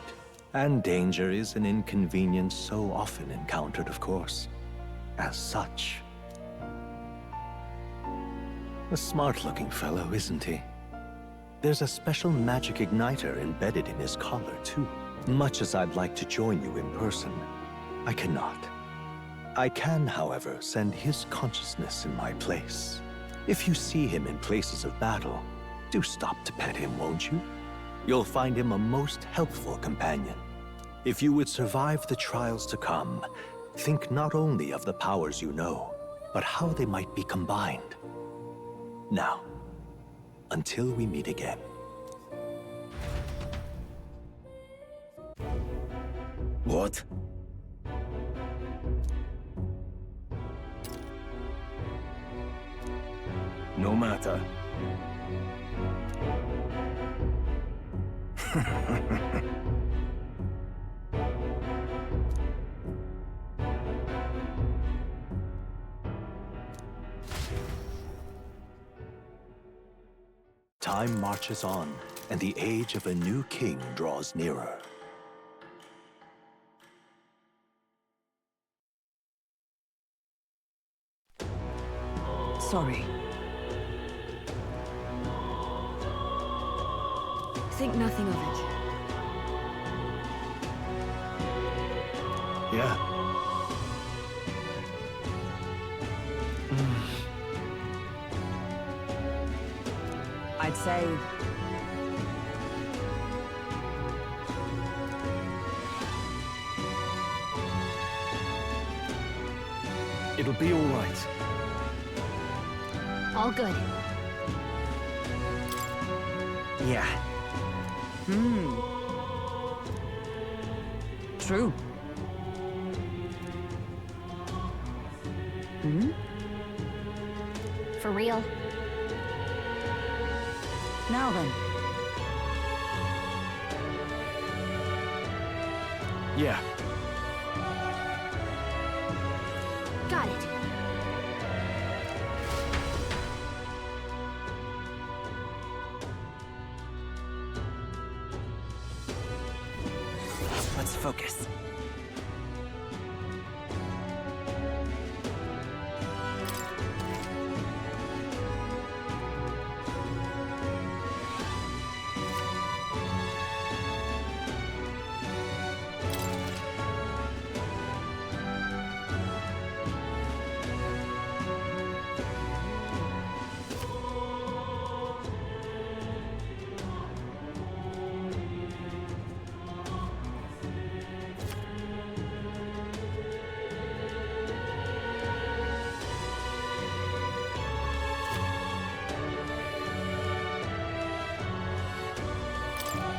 And danger is an inconvenience so often encountered, of course. As such. A smart-looking fellow, isn't he? There's a special magic igniter embedded in his collar, too. Much as I'd like to join you in person, I cannot. I can, however, send his consciousness in my place. If you see him in places of battle, do stop to pet him, won't you? You'll find him a most helpful companion. If you would survive the trials to come, think not only of the powers you know, but how they might be combined. Now, until we meet again. What? No matter. Time marches on, and the age of a new king draws nearer. Sorry. Think nothing of it. Yeah. I'd say... It'll be all right. All good. Yeah. True. For real. Now then. Yeah. Got it. Let's focus.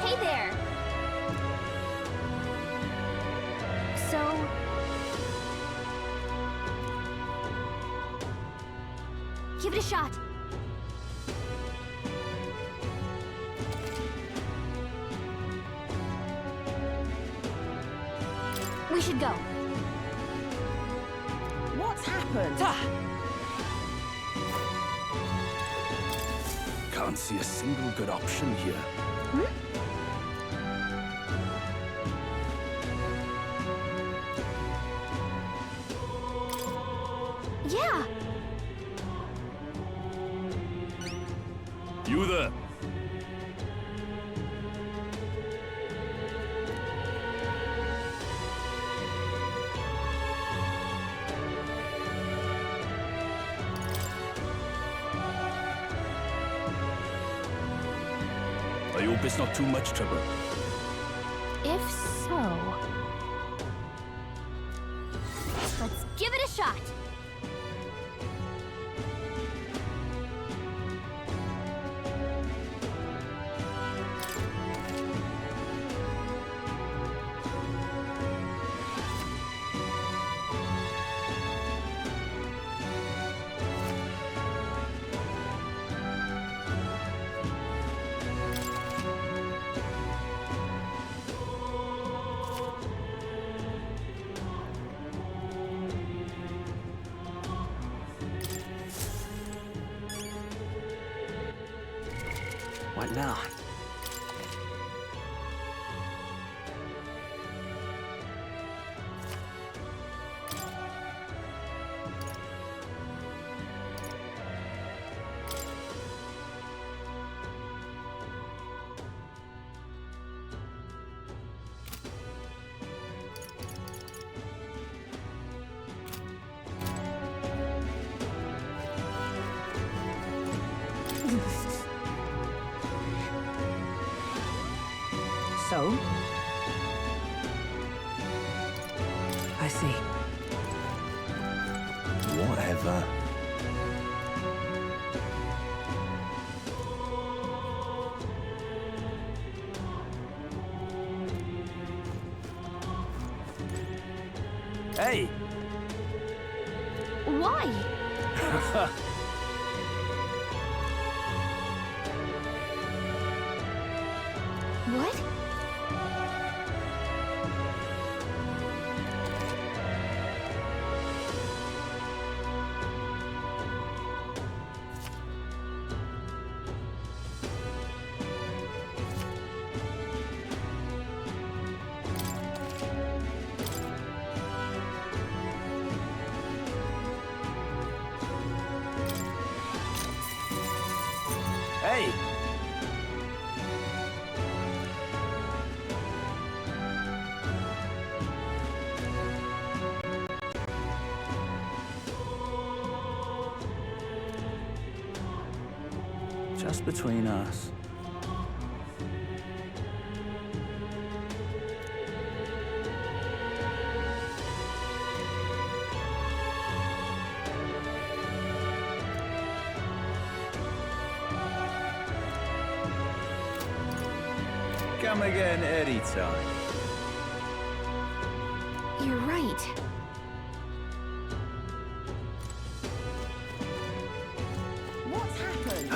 Hey there! So... Give it a shot. we should go. What's happened? Can't see a single good option here. Yeah. You there? I hope it's not too much trouble. If so... Let's give it a shot. What now? So? I see. Whatever. Hey! Why? What? Hey! Just between us. Come again anytime. You're right. What's happened?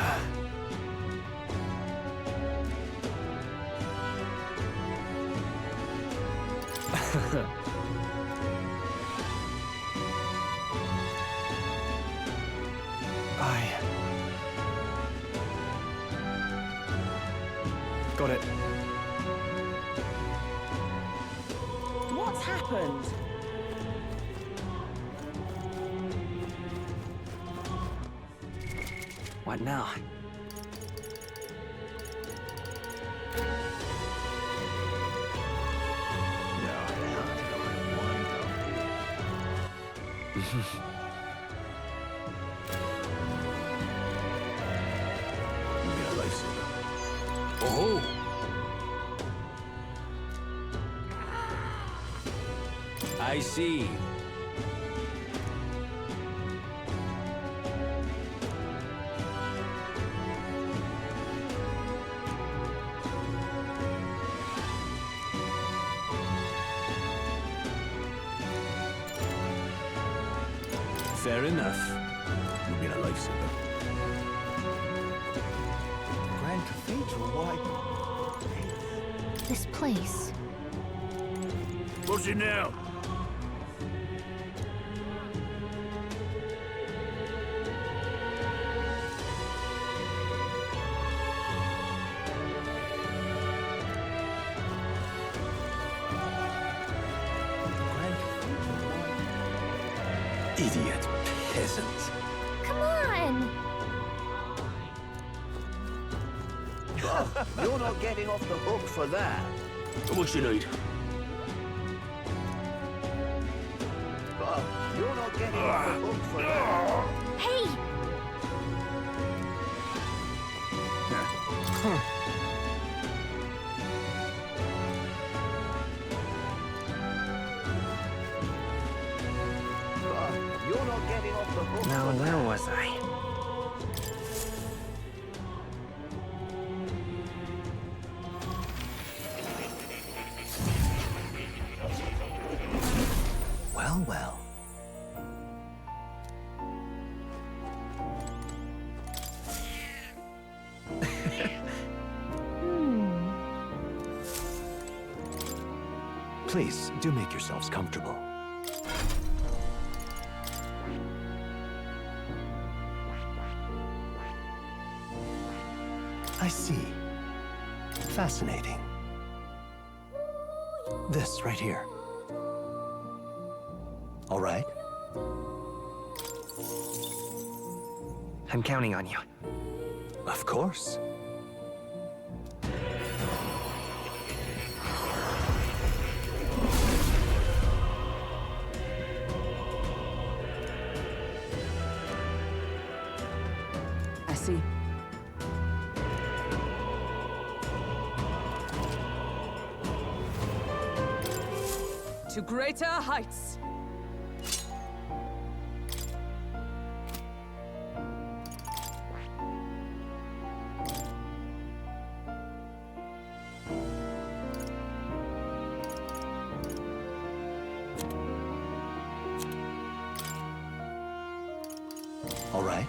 Got it. What's happened? What now? Oh! I see. Fair enough. You've been a lifesaver. Grand Cathedral, why? This place. What's it now? Idiot peasant. Come on! Oh, you're not getting off the hook for that. What you need? Oh, you're not getting off the hook for that. Hey! Oh, you're not getting off the hook Now, for where that. was I? Well, well. Please, do make yourselves comfortable. I see. Fascinating. This right here. All right. I'm counting on you. Of course. I see. To greater heights. All right.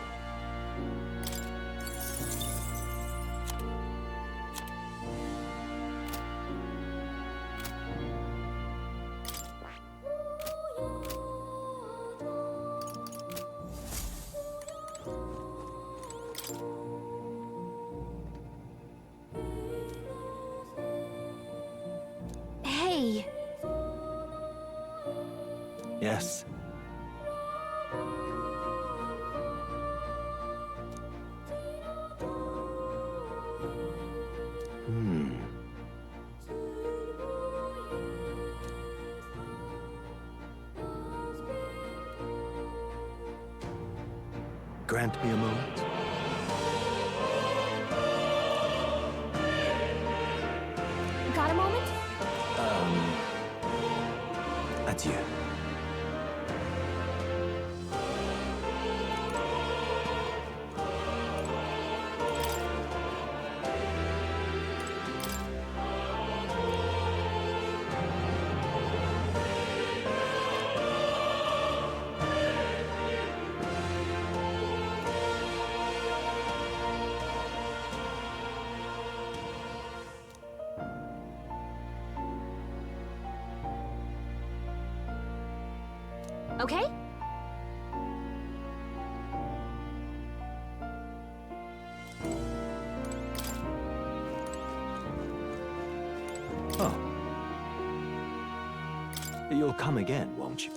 Hey, Yes. Grant me a moment. got a moment? Adieu. Okay? Oh. You'll come again, won't you?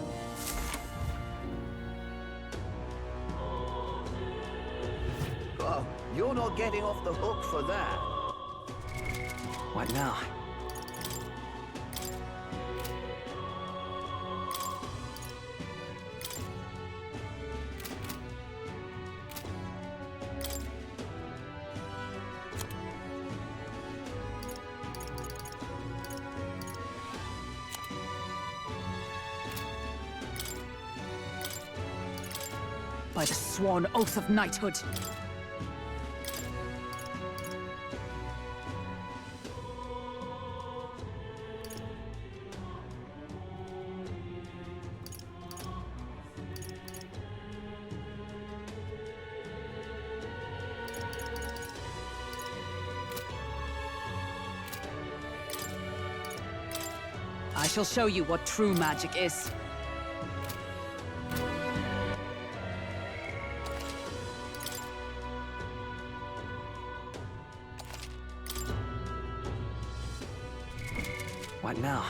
Oh, you're not getting off the hook for that. What now? By the sworn oath of knighthood. I shall show you what true magic is. What now?